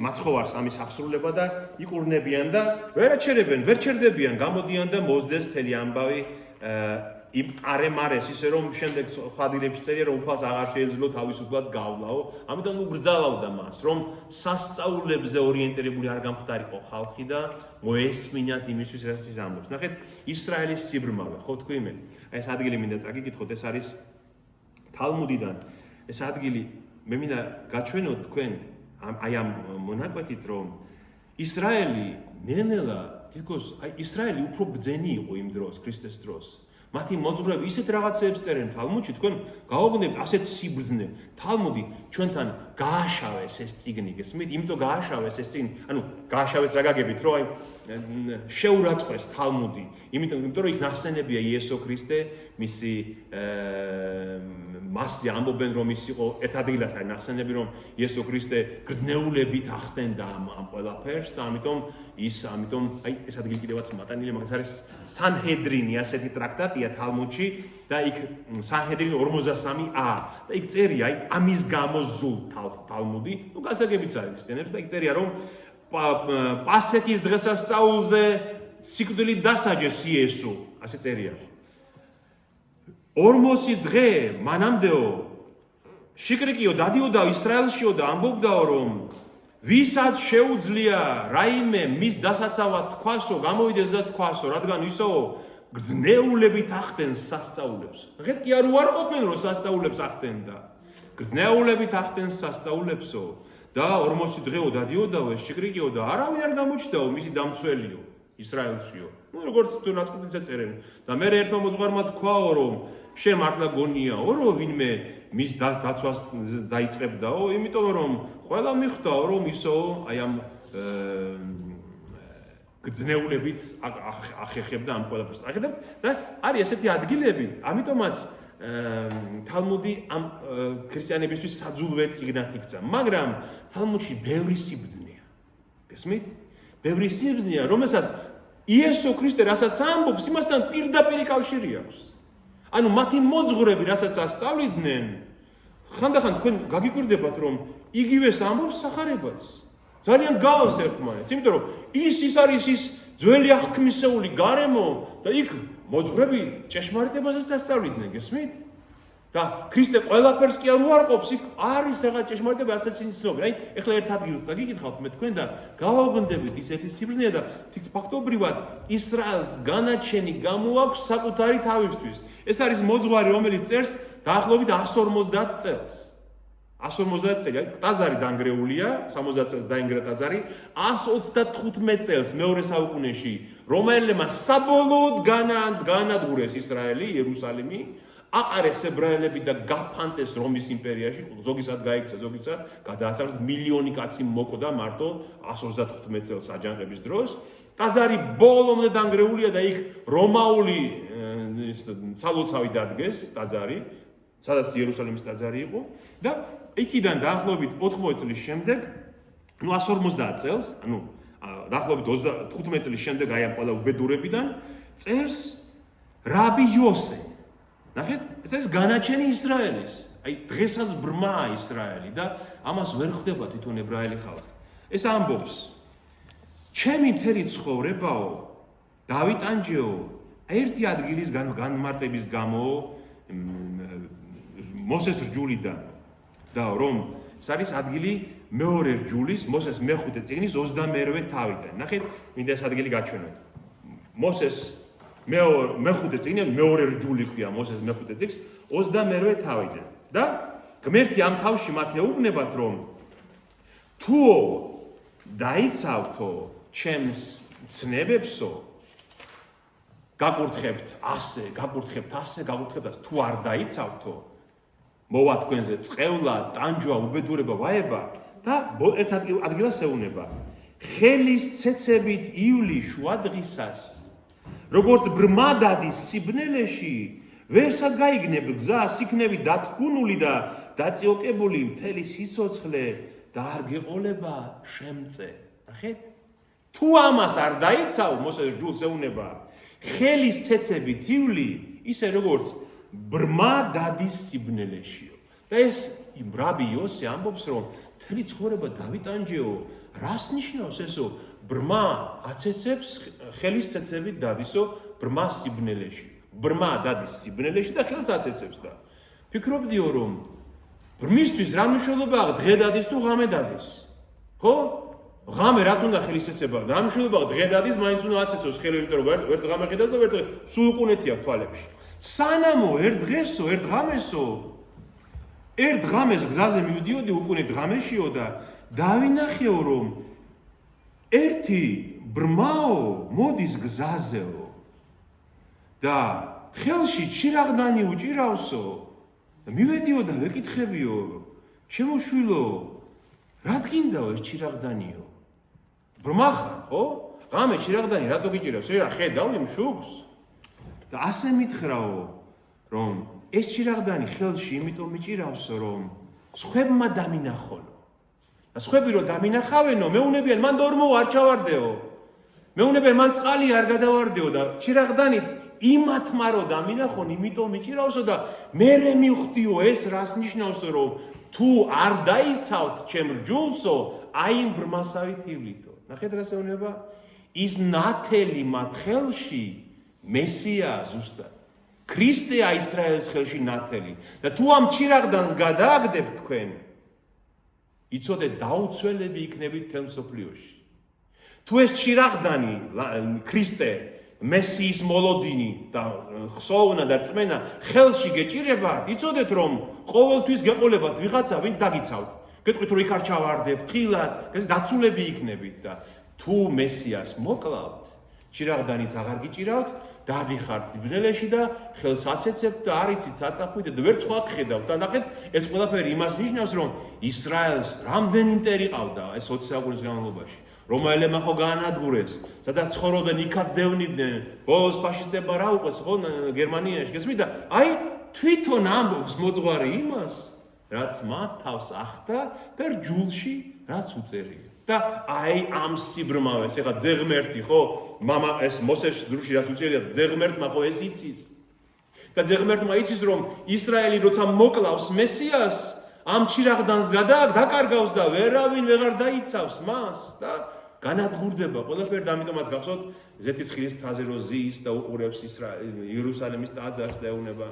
მაცხოვარს ამის აღსრულება და იყურნებიან და ვერ ჩერდებიან, გამოდიან და მოსდეს მთელი ამბავი იმ არემარეს, ისე რომ შემდეგ ხადირებში წერია რომ უფალს აღარ შეეძლო თავისუფლად გავლაო, ამიტომ უგრძალავდა მას, რომ სასწაულებზე ორიენტირებული არ გამხდარიყო ხალხი და მოესმინათ იმისთვის, რაც ის ამბობს. ნახეთ, ისრაელის სიბრმავე, ხო თქვი მე? აი ეს ადგილი მინდა წაგიკითხოთ, ეს არის თალმუდიდან. ეს ადგილი მე მინდა გაჩვენოთ თქვენ აი ამ მონაკვეთით, რომ ისრაელი ნელ-ნელა, თითქოს აი ისრაელი უფრო ბძენი იყო იმ დროს, ქრისტეს დროს. მათი მოძღვრები ისეთ რაღაცებს წერენ თალმუდში, თქვენ გაოგნებთ ასეთ სიბრძნე. თალმუდი ჩვენთან გააშავეს ეს წიგნი, გესმით? იმიტომ გააშავეს ეს წიგნი, ანუ გააშავეს რა გაგებით, რომ აი შეურაცხყვეს თალმუდი. იმიტომ რომ იქ ნახსენებია იესო ქრისტე, მისი მასზე ამბობენ რომ ის იყო ერთ ადგილას არის ნახსენები რომ იესო ქრისტე გრძნეულებით ახსნენდა ამ ყველაფერს და ამიტომ აი ეს ადგილი კიდევაც მატანილი, მაგას არის სანჰედრინი, ასეთი ტრაქტატია თალმუდში და იქ სანჰედრინი 43a და იქ წერია აი ამის გამო ზულ თალმუდი, ნუ გასაგებიც არის ქრისტიანებს და იქ წერია რომ პასექის დღესასწაულზე სიკვდილით დასაჯეს იესო, ასე წერია. 40 დღე მანამდეო შიკრიკიო დადიოდა ისრაელშიო და ამბობდაო რომ ვისაც შეუძლია რაიმე მის დასაცავად თქვასო, გამოვიდეს და თქვასო, რადგან ისოო გრძნეულებით ახდენს სასწაულებს. ღეთ კი არ უარყოფენ რომ სასწაულებს ახდენ და გრძნეულებით ახდენს სასწაულებსო და 40 დღეო დადიოდაო ეს შიკრიკიო და არავინ არ გამოჩნდაო მისი დამცველიო ისრაელშიო. ნუ როგორც თუ ნაწყუთიცა წერენ და მე ერთმა მოძღვარმა თქვაო რომ შენ მართლა გონიაო რომ ვინმე მის დაცვას დაიწყებდაო, იმიტომ რომ ყველა მიხვდაო რომ ისო აი ამ გრძნეულებით ახერხებდა ამ ყველაფერს. და არის ესეთი ადგილები, ამიტომაც თალმუდი ამ ქრისტიანებისთვის საძულვე წიგნად იქცა, მაგრამ თალმუდში ბევრი სიბრძნეა. გესმით? ბევრი სიბრძნეა, რომელსაც იესო ქრისტე რასაც ამბობს, იმასთან პირდაპირ კავშირი აქვს. ანუ მათი მოძღვრები, რასაც ასწავლიდნენ, ხანდახან თქვენ გაგიკვირდებათ, რომ იგივეს ამბობს სახარებაც. ძალიან გავს ერთმანეთს, იმიტომ რომ ის არის ის ძველი აღთქმისეული გარემო და იქ მოძღვრები ჭეშმარიტებასაც ასწავლიდნენ, გესმით? და ქრისტე ყველაფერს კი არ უარყოფს, იქ არის რაღაც ჭეშმარიტება, რასაც ის ცნობენ. აი, ეხლა ერთ ადგილს გაგიკითხავთ მე თქვენ და გავაუგნდებით ისეთი სიბრძნეა და ფაქტობრივად ისრაელს განაჩენი გამოაქვს საკუთარი თავისთვის. ეს არის მოძღვარი, რომელიც წერს დაახლოებით 150 წელს. 150 წელი, ტაძარი დანგრეულია, 60 წელს დაინგრა ტაძარი, 135 წელს მეორე საუკუნეში რომაელებმა საბოლოოდ განადგურეს ისრაელი, იერუსალიმი, აყარეს ებრაელები და გაფანტეს რომის იმპერიაში, ზოგისად გაიქცა, ზოგისად გადაასახლეს, მილიონი კაცი მოკვდა მარტო 135 წელს აჯანყების დროს. ტაძარი ბოლომდე დანგრეულია და იქ რომაული სალოცავი დადგეს ტაძარი, სადაც იერუსალიმის ტაძარი იყო და იქიდან დაახლოებით 80 წლის შემდეგ, 150 წელს, დაახლოებით 15 წლის შემდეგ აი ამ ყველა უბედურებიდან წერს რაბი იოსე. ნახეთ, ეს არის განაჩენი ისრაელის. აი დღესაც ბრმაა ისრაელი და ამას ვერ ხვდება თვითონ ებრაელი ხალხი. ეს ამბობს: ჩემი მთელი ცხოვრებაო, დავით ანჯეო, ერთი ადგილის განმარტების გამო მოსეს რჯულიდან და რომ ეს არის ადგილი მეორე რჯულის, მოსეს მეხუთე წიგნის 22-ვე თავიდან. ნახეთ, მინდა ეს ადგილი გაჩვენოთ. მოსეს მეხუთე წიგნი, მეორე რჯული ქვია მოსეს მეხუთე წიგნს 22-ვე თავიდან. და ღმერთი ამ თავში მათ ეუბნებათ, რომ თუო დაიცავთო ჩემს ცნებებსო, გაკურთხებთ ასე, თუ არ დაიცავთო, მოვა თქვენზე წყევლა, ტანჯვა, უბედურება, ვაება და ერთ ადგილას ეუბნება. ხელის ცეცებით ივლი შუადღისას, როგორც ბრმა დადის სიბნელეში, ვერსად გაიგნებ გზას, იქნები დათგუნული და დაწიოკებული მთელი სიცოცხლე და არ გეყოლება შემწე. ნახეთ? თუ ამას არ დაიცავ, მოსეს რჯულს ეუბნება, ხელის ცეცებით ივლი, ისე როგორც ბრმა დადის სიბნელეშიო. და ეს რაბი იოსე ამბობს, რომ მთელი ცხოვრება დავით ანჯეო, რას ნიშნავს ესო? ბრმა აცეცებს, ხელის ცეცებით დადისო ბრმა სიბნელეში. ბრმა დადის სიბნელეში და ხელს აცეცებს და ფიქრობდიო, რომ ბრმისთვის რა მნიშვნელობა აქვს, დღე დადის თუ ღამე დადის? ხო? ღამე რა თუნდა ხელის ცეცება? რა მნიშვნელობა აქვს, დღე დადის, მაინც უნდა აცეცოს ხელი, იმიტომ რომ ვერც ღამე ხედავს და ვერც სულ უკუნეთი აქვს თვალებში. სანამო ერთ დღესო, ერთ ღამესო, ერთ ღამეს გზაზე მივდიოდი, უკუნე ღამეშიო და დავინახეო, რომ ერთი ბრმაო მოდის გზაზეო და ხელში ჩირაღდანი უჭირავსო და მივედიო და ვეკითხებიო, ჩემო შვილო, რა გინდაო ეს ჩირაღდანიო? ბრმა ხარ, ხო? ღამე ჩირაღდანი რატო გიჭირავს? რა ხედავ იმ შუქს? და ასე მითხრაო, რომ ეს ჩირაღდანი ხელში იმიტომ მიჭირავსო, რომ სხვებმა დამინახონო. და სხვები რო დამინახავენო, მეუნებიან მან დორმო არ ჩავარდეო. მეუნებიან მან წყალი არ გადავარდეო და ჩირაღდანით იმათმა რო დამინახონ, იმიტომ მიჭირავსო და მერე მივხვდიო ეს რას ნიშნავსო, რომ თუ არ დაიცავთ ჩემ რჯულსო, აი იმ ბრმასავით ივლითო. ნახეთ რა ეუბნება? ის ნათელი მათ ხელში მესიაა ზუსტად. ქრისტეა ისრაელის ხელში ნათელი. და თუ ამ ჩირაღდანს გადააგდებთ თქვენ, იცოდე დაუცველები იქნებით მთელ მსოფლიოში. თუ ეს ჩირაღდანი ქრისტე, მესიის მოლოდინი და ხსოვნა და წმენა ხელში გეჭირებათ, იცოდეთ რომ ყოველთვის გეყოლებათ ვიღაცა, ვინც დაგიცავთ. გეტყვით რომ იქ არ ჩავარდებ, ხილად, დაცულები იქნებით და თუ მესიას მოკლავთ, ჩირაღდანიც აღარ გიჭირავთ, დადიხართ სიბნელეში და ხელს აცეცებთ და არ იცით საწახვით და ვერც სხვა გხედავთ. და ნახეთ, ეს ყველაფერი იმას ნიშნავს, რომ ისრაელს რამდენი მტერი ყავდა ეს 20 საუკუნის განმავლობაში. რომაელებმა ხო გაანადგურეს, სადაც ცხოვრობდნენ, იქაც დევნიდნენ, ბოლოს ფაშისტებმა რა უყვეს, ხო, გერმანიაში, გესმით და აი თვითონ ამბობს მოძღვარი იმას, რაც მათ თავს ახდა და რჯულში რაც უწერია. და აი ამ სიბრმავეს, ეხლა ძე ღმერთი, ხო, მამა ეს მოსეს ზრუში რაც უჭერია ძეღმერთმა ხო ეს იცის. და ძეღმერთმა იცის რომ ისრაელი როცა მოკლავს მესიას ამ ჩირაღდანს დაკარგავს და ვერავინ ვეღარ დაიცავს მას და განადგურდება ყველაფერი და ამიტომაც გახსოვთ ზეთისხილის მთაზე რო ზის და უყურებს იერუსალიმის ტაძარს და ეუნება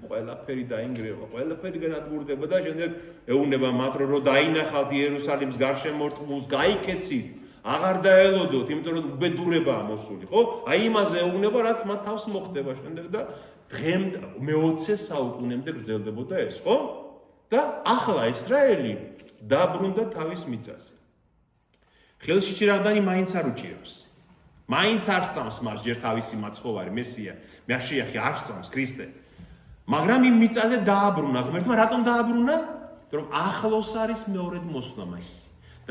ყველაფერი დაინგრევა, ყველაფერი განადგურდება და შემდეგ ეუნება მათ რომ დაინახავთ იერუსალიმის გარშემორტყმულს, გაიქეცით, აღარ დაელოდოთ, იმიტომ რომ უბედურებაა მოსული, ხო? აი იმაზე ეუნება, რაც მათ თავს მოხდება შემდეგ და დღემდე მე-20 საუკუნემდე გრძელდებოდა ეს, ხო? და ახლა ისრაელი დაბრუნდა თავის მიწაზე. ხელში ჩირაღდანი მაინც არ უჭირავს. მაინც არ სწამს მას ჯერ თავისი მაცხოვარი მესია, მეშიახი არ სწამს ქრისტე. მაგრამ იმ მიწაზე დააბრუნა ღმერთმა, რატომ დააბრუნა? რომ ახლოს არის მეორედ მოსვლა მას.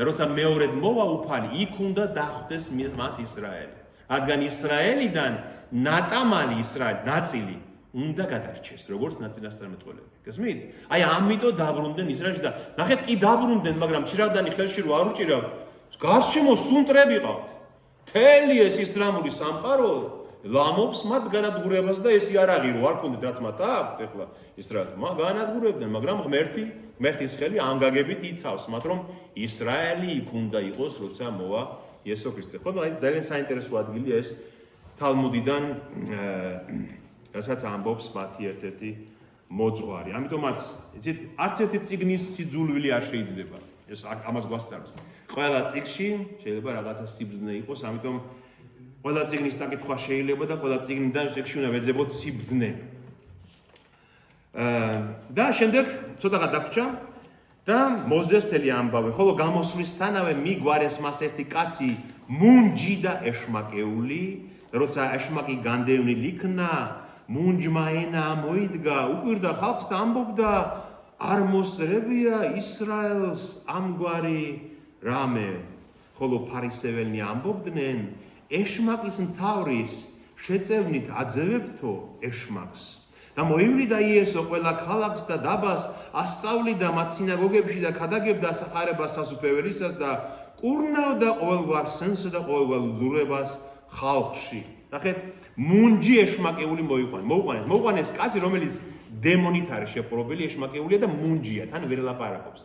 და როცა მეორედ მოვა უფალი, იქ უნდა დახვდეს მას ისრაელი. რადგან ისრაელიდან ნატამალი ისრაელი, ნაწილი უნდა გადარჩეს, როგორც ნაწილასწარმეტყველები. გესმით? აი ამიტომ დაბრუნდნენ ისრაელში და ნახეთ კი დაბრუნდნენ, მაგრამ ჩირაღდანი ხელში რო არ უჭირავ, გარშემო სუნტრები ყავთ. მთელი ეს ისლამური სამყარო ლამობს მათ განადგურებას და ეს იარაღი რო არ ქონდეთ, რაც მათ აქვთ, ეხლა ისრაელმა განადგურებდნენ, მაგრამ ღმერთის ხელი ამ გაგებით იცავს მათ, რომ ისრაელი იქ უნდა იყოს, როცა მოვა იესო ქრისტე. ხო, აი ძალიან საინტერესო ადგილია ეს თალმუდიდან რასაც ამბობს მათი ერთ-ერთი მოძღვარი. ამიტომაც, იცით, არც ერთი წიგნის სიძულვილი არ შეიძლება. ეს ამას გვასწავლის. ყველა წიგნში შეიძლება რაღაცა სიბრძნე იყოს, ამიტომ ყველა წიგნის საკითხვა შეიძლება და ყველა წიგნიდან შეგში უნდა ვეძებოთ სიბრძნე. და შემდეგ ცოტაღა დაგვრჩა და მოსდეს მთელი ამბავი, ხოლო გამოსვლისთანავე მიგვარეს მას ერთი კაცი მუნჯი და ეშმაკეული, როცა ეშმაკი განდევნილ იქნა, მუნჯმა ენა მოიდგა, უკვირდა ხალხს და ამბობდა, არ მოსწრებია ისრაელს ამგვარი რამე, ხოლო ფარისეველნი ამბობდნენ, ეშმაკის მთავრის შეწევნით აძევებთო ეშმაკს. და მოივლიდა იესო ყველა ქალაქს და დაბას, ასწავლიდა მათ სინაგოგებში და ქადაგებდა სახარებას სასუფეველისას და კურნავდა ყოველგვარ სენსა და ყოველგვარ ძურებას ხალხში. ნახეთ, მუნჯი ეშმაკეული მოუყვანეს კაცი, რომელიც დემონით არის შეპყრობილი, ეშმაკეულია და მუნჯია, თან ვერ ლაპარაკობს.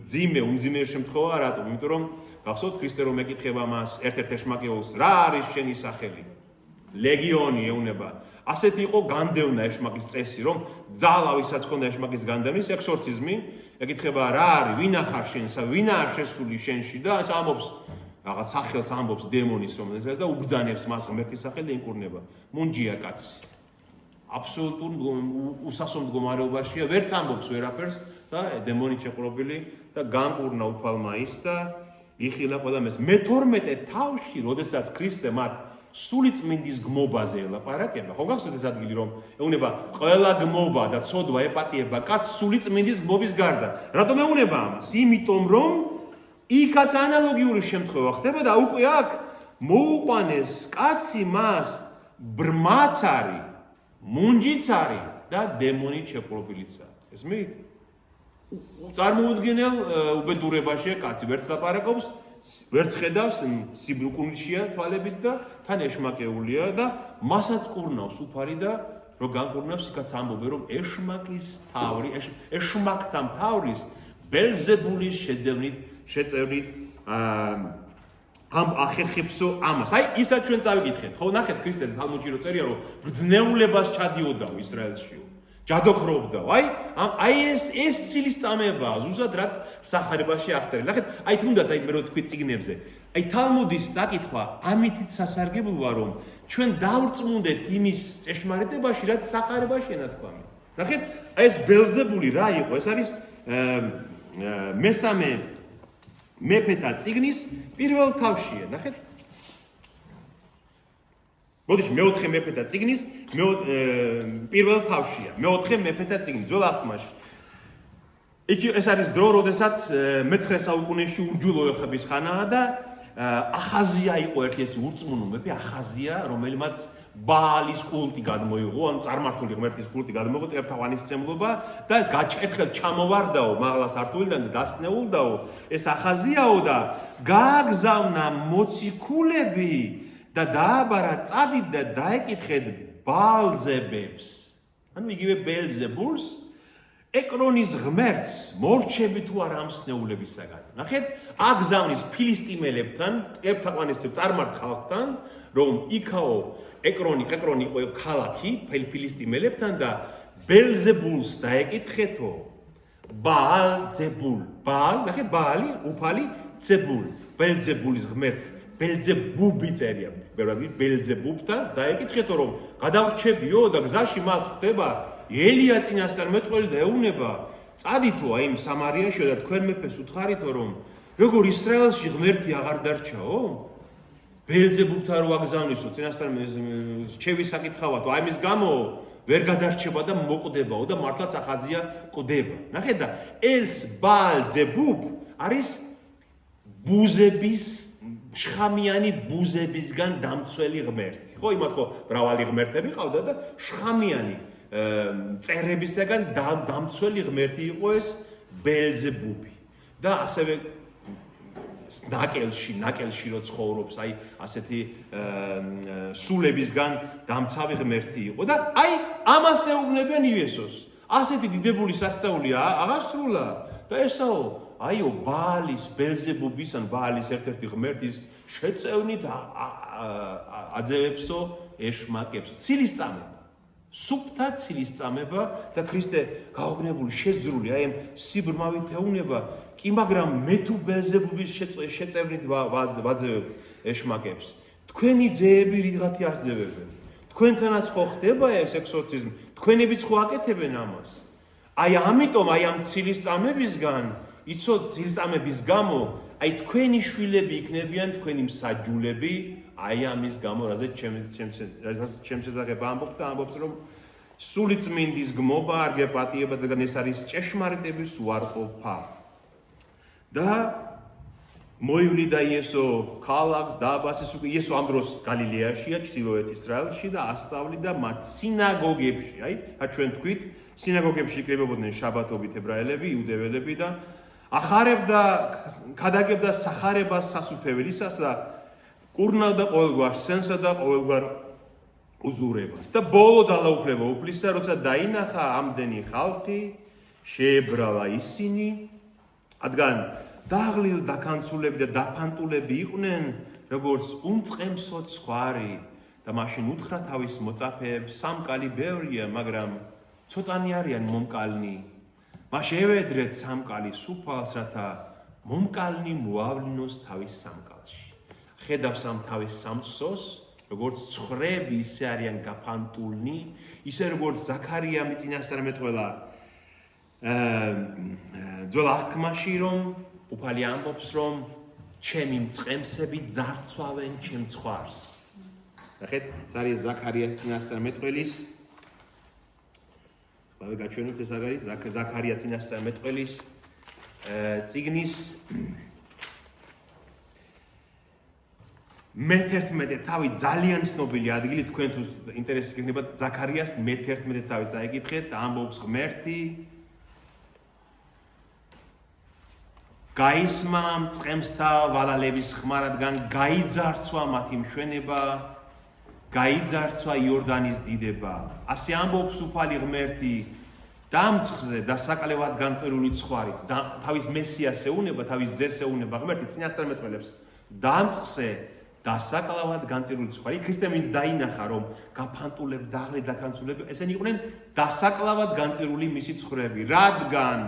ძიმე, უმძიმე შემთხვევა რატომ? იმიტომ რომ გახსოვთ ქრისტე რომ ეკითხება მას ერთ-ერთ ეშმაკეულს, რა არის შენი სახელი? ლეგიონი ეუნება. ასეთი იყო განდევნა ეშმაკის წესი, რომ ძალა ვისაც ჰქონდა ეშმაკის განდევნის ექსორციზმი, ეკითხება რა არის, ვინ ახარ შენსა, ვინაა შესული შენში და ეს ამბობს რაღაც სახელს ამბობს დემონის რომელსაც და უბრძანებს მას ღმერთის სახელი ინკურნება. მუნჯია კაცი. აბსოლუტურ უსასო მდგომარეობაშია, ვერც ამბობს ვერაფერს და დემონით შეყრობილი და განკურნა უფალმა ის და იხილა ყველა მეს. მე-12 თავში, როდესაც ქრისტე მათ სული წმინდის გმობაზე ელაპარაკება, ხო გახსოვთ ეს ადგილი რომ ეუნება ყველა გმობა და ცოდვა ეპატიება კაცს სული წმინდის გმობის გარდა. რატომ ეუნება ამას? იმიტომ რომ იქაც ანალოგიური შემთხვევა ხდება და უკვე აქ მოუყვანეს კაცი მას ბრმაცარი, მუნჯიცარი და დემონით შეპყრობილიცა. ესმით? წარმოუდგენელ უბედურებაშია კაცი, ვერც ლაპარაკობს, ვერც ხედავს, სიბრუკუნშია თვალებით და თან ეშმაკეულია და მასაც კურნავს უფარი და რო განკურნავს, იქაც ამბობენ რომ ეშმაკის თავრი, ეშმაკთა მთავრის ბელზებულის შეწევნით ამ ახერხებსო ამას. აი, ისაც ჩვენ წავიკითხეთ. ხო, ნახეთ ქრისტეს თალმუდში რო წერია, რომ ბრძნეულებას ჩადიოდაო ისრაელში. ჯადოქრობდაო. აი ეს ცილის წამებაა, ზუსტად რაც სახარებაში აღწერილი. ნახეთ, აი თუნდაც აი მე რო თქვი წიგნებზე. აი თალმუდის წაკითხვა ამითით სასარგებლოა, რომ ჩვენ დავრწმუნდეთ იმის წეშმარიტებაში, რაც სახარებაშია ნათქვამი. ნახეთ, აი ეს ბელზებული რა იყო? ეს არის მესამე მეფეთა წიგნის პირველ თავშია, ნახეთ. მოდიში, მეოთხე მეფეთა წიგნის პირველ თავშია, მეოთხე მეფეთა წიგნის ძველ აღთქმაში. ეს არის დრო, როდესაც მე-9 საუკუნეში ურჯულოეხების ხანაა და ახაზია იყო ერთი ეს ურწმუნო მეფე, ახაზია, რომელმაც ბაალის კულტი გადმოიღო, ანუ წარმართული ღმერთის კულტი გადმოიღო, ერთთაღანისმცემლობა და გაჭერხელ ჩამოვარდაო მაღლა სართულიდან და დასნეულდაო, ეს ახაზიაო და გააგზავნა მოციქულები და დააბარა წადით და დაეკითხეთ ბაალზებებს. ანუ იგივე ბელზებულს ეკრონის ღმერთს მორჩები თუ არა ამ სნეულებისაგან. ნახეთ, აგზავნის ფილისტიმელებთან, ერთთაღანისმცემ წარმართ ხალხთან, რომ იქაო ეკრონი იყო ქალაქი ფილისტიმელებთან და ბელზებულს დაეკითხეთო ბაალზებულ. ბაალ, ნახეთ, ბაალი, უფალი, ზებულ. ბელზებულის ღმერთს ბელზებუბი წერია. ბელზებუბთან დაეკითხეთო რომ გადავრჩებიო და გზაში მათ ხდება ელია წინასწარმეტყველი და ეუბნება წადითო აი იმ სამარიაში და თქვენ მეფეს უთხარითო რომ როგორ ისრაელში ღმერთი აღარ დარჩაო? ბელზებუბთან რო აგზავნისო წინასწარმეტყველის საკითხავათო აი მის გამო ვერ გადარჩება და მოკვდებაო და მართლაც ახაზია კვდება. ნახეთ და ეს ბაალზებუბ არის ბუზების შხამიანი ბუზებისგან დამცველი ღმერთი. ხო, იმათ ხო მრავალი ღმერთები ყავდა და შხამიანი წერებისგან დამცველი ღმერთი იყო ეს ბელზებუბი. და ასევე ნაკელში რო ცხოვრობს, აი ასეთი სულებისგან დამცავი ღმერთი იყო და აი ამას ეუბნებიან იესოს. ასეთი დიდებული სასწაული აღარ სრულა და ესაო აიო ბაალის ბელზებუბის ან ბაალის ერთ-ერთი ღმერთის შეწევნით აძევებსო ეშმაკებს. ცილისწამება. სუფთა ცილისწამება და ქრისტე გაოგნებული შეძრული აი ამ სიბრმავით ეუბნება კი მაგრამ მე თუ ბელზებუბის შეწევნით ვაძევებ ეშმაკებს. თქვენი ძეები რიღათი არ ძევებენ. თქვენთანაც ხო ხდება ეს ექსორციზმი? თქვენებიც ხო აკეთებენ ამას? აი ამიტომ აი ამ ცილისწამებისგან იცოდ ცილისწამების გამო აი თქვენი შვილები იქნებიან თქვენი მსაჯულები აი ამის გამო რაზეც ჩემს შესახებ ამბობ და ამბობს რომ სული წმინდის გმობა არ გეპატიება და ეს არის ჭეშმარიტების უარყოფა. და მოივლიდა იესო ქალაქს დააბასეს უკვე იესო ამ დროს გალილეაშია ჩრდილოეთ ისრაელში და ასწავლიდა მათ სინაგოგებში. აი ჩვენ თქვით სინაგოგებში იკრიბებოდნენ შაბათობით ებრაელები, იუდეველები და ახარებდა ქადაგებდა სახარებას სასუფეველისას და კურნავდა ყოველგვარ სენსა და ყოველგვარ უზურებას. და ბოლო ძალაუფლება უფლისა, როცა დაინახა ამდენი ხალხი, შეებრალა ისინი, რადგან დაღლილ დაქანცულები და დაფანტულები იყვნენ, როგორც უმწყემსო ცხვარი და მაშინ უთხრა თავის მოწაფეებს, სამკალი ბევრია, მაგრამ ცოტანი არიან მომკალნი. მას ევედრეთ სამკალი სუფალს, რათა მომკალნი მოავლინოს თავის სამკალში. ხედავს ამ თავის სამცხოს, როგორც ცხრები ისე არიან გაფანტულნი, ისე როგორც ზაქარია წინასწარმეტყველა ძველ აღთქმაში რომ უფალი ამბობს რომ ჩემი მწყემსები ძარცვავენ ჩემ ცხვარს. ნახეთ, ეს არის ზაქარია წინასწარმეტყველის ბავე გაჩვენოთ ეს აგარი ზაქარია წინასწარმეტყველის წიგნის მე-11 თავი ძალიან ცნობილი ადგილი თქვენ თუ ინტერესი გექნებათ ზაქარიას მე-11 თავი წაიკითხეთ ამბობს ღმერთი გაისმა მწყემსთა ვალალების ხმა რადგან გაიძარცვა მათი მშვენება გაიძარცვა იორდანის დიდება ასე ამბობს უფალი ღმერთი დამწყზე და საკალევად განწერული ცხვარი თავის მესიას ეუნება თავის ძეს ეუნება ღმერთი წინასწარმეტყველებს დამწყზე და საკალევად განწერული ცხვარი ქრისტემ ვინც დაინახა რომ გაფანტულებ დაღლე დაქანცულები ესენი იყვნენ დასაკალავად განწერული მისი ცხრები რადგან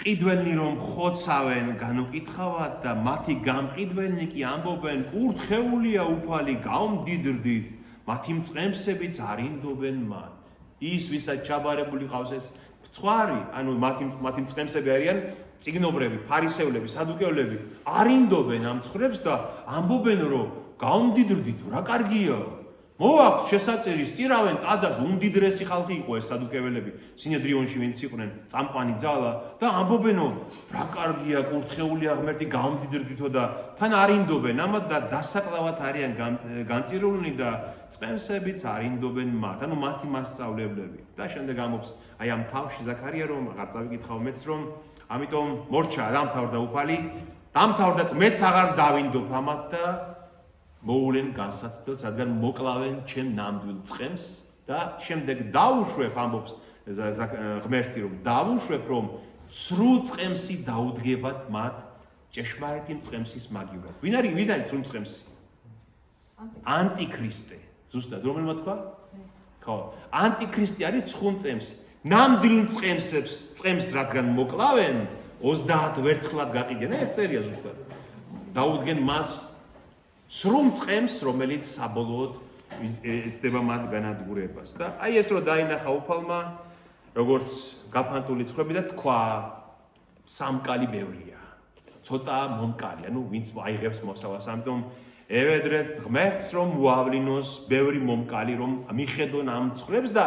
ყიდველნი რომ ხოცავენ განუკითხავად და მათი გამყიდველნი კი ამბობენ კურთხეულია უფალი გაუმდიდრდით მათი მწყემსებიც არინდობენ მათ ის ვისაც ჩაბარებული ყავს ეს ცხვარი ანუ მათი მწყემსები არიან წიგნობრები ფარისევლები სადუკევლები არინდობენ ამ ცხრებს და ამბობენ რომ გაუმდიდრდით რა კარგია მოვაქვთ შესაწერი, სწირავენ ტაძარს, უმდიდრესი ხალხი იყო ეს სადუკეველები, სინედრიონში ვინც იყვნენ, წამყვანი ძალა და ამბობენო, რა კარგია, კურთხეულია ღმერთი, გამდიდრდითო და თან არინდობენ, ამათ და დასაკლავად არიან განწირულნი და წემსებიც არინდობენ მათ, ანუ მათი მასწავლებლები. და შემდეგ ამბობს, აი ამ თავში ზაქარია რომ აღარ წავიკითხავ მეც რომ, ამიტომ მორჩა, დამთავრდა უფალი, დამთავრდა მეც აღარ დავინდობ ამათ და მოულენ განსაცდელს, რადგან მოკლავენ ჩემ ნამდვილ წყემს და შემდეგ დაუშვებ, ამბობს ღმერთი რომ დაუშვებ, რომ სრულ წყემსი დაუდგებათ მათ ჭეშმარიტი წყემსის მაგივრად. ვინ არის სრულ წყემსი? ანტიქრისტე. ზუსტად რომელმა თქვა? ხო, ანტიქრისტე არის ცხუნ წყემსი. ნამდვილ წყემს რადგან მოკლავენ, 30 ვერცხლად გაყიდენ, ერთ წერია ზუსტად. დაუდგენ მას სრულ წყემს, რომელიც საბოლოოდ ეცდება მათ განადგურებას. და აი ეს რომ დაინახა უფალმა, როგორც გაფანტული ცხვრები და თქვა, სამკალი ბევრია. ცოტა მომკალი, ანუ ვინც აიღებს მოსავალს, ამიტომ ევედრეთ ღმერთს რომ მოავლინოს ბევრი მომკალი რომ მიხედონ ამ ცხვრებს და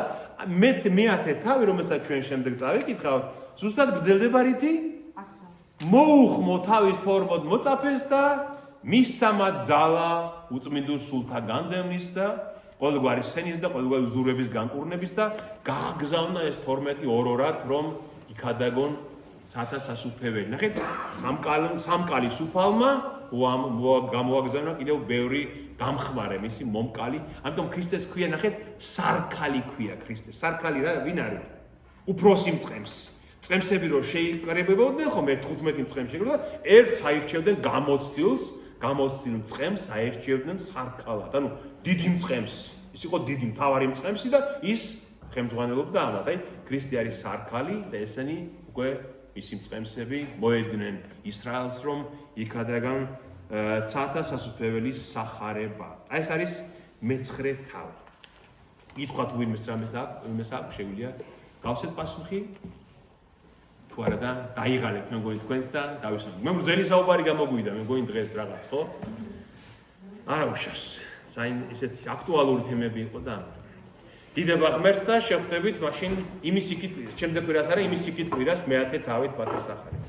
მეათე თავი, რომელსაც ჩვენ შემდეგ წავიკითხავთ, ზუსტად გრძელდება რითი? მოუხმო თავის ფორმოდ მოწაფეს და მისამად ძალა უწმინდურ სულთა განდევნის და ყოველგვარი სენის და ყოველგვარი უზურების განკურნების და გააგზავნა ეს 12 ორ-ორად რომ იქადაგონ სათა სასუფეველი. ნახეთ, სამკალის უფალმა გამოაგზავნა კიდევ ბევრი დამხმარე მისი მომკალი. ამიტომ ქრისტეს ქვია, ნახეთ, სარქალი ქვია ქრისტეს. სარქალი რა ვინ არის? უფროსი მწყემს. წყემსები რო შეიკრებებოდნენ ხოლმე 15 წყემში და ერთს აირჩევდნენ გამოცდილ წყემს აირჩევდნენ სარქალად. ანუ დიდი მწყემს. ის იყო დიდი მთავარი მწყემსი და ის ხელმძღვანელობდა ამათ. აი, ქრისტე არის სარქალი და ესენი უკვე მისი მწყემსები მოედნენ ისრაელს რომ იქადაგან ცათა სასუფეველის სახარება. აი ეს არის მეცხრე თავი. ითქვათ ვინმეს რამეს აქვს, შეგვიძლია გავსეთ პასუხი? თუ არა და დაიღალეთ მე მგონი თქვენს და დავისვამთ. მე მგზელი საუბარი გამოგვიდა, მე მგონი დღეს რაღაც, ხო? არა უშავს. საერთოდ ისეთი აქტუალური თემები იყო და დიდება ღმერთს და შევხვდებით მაშინ იმის იქით, შემდეგ კვირას არა, იმის იქით კვირას მეათე თავით პატარ სახარება.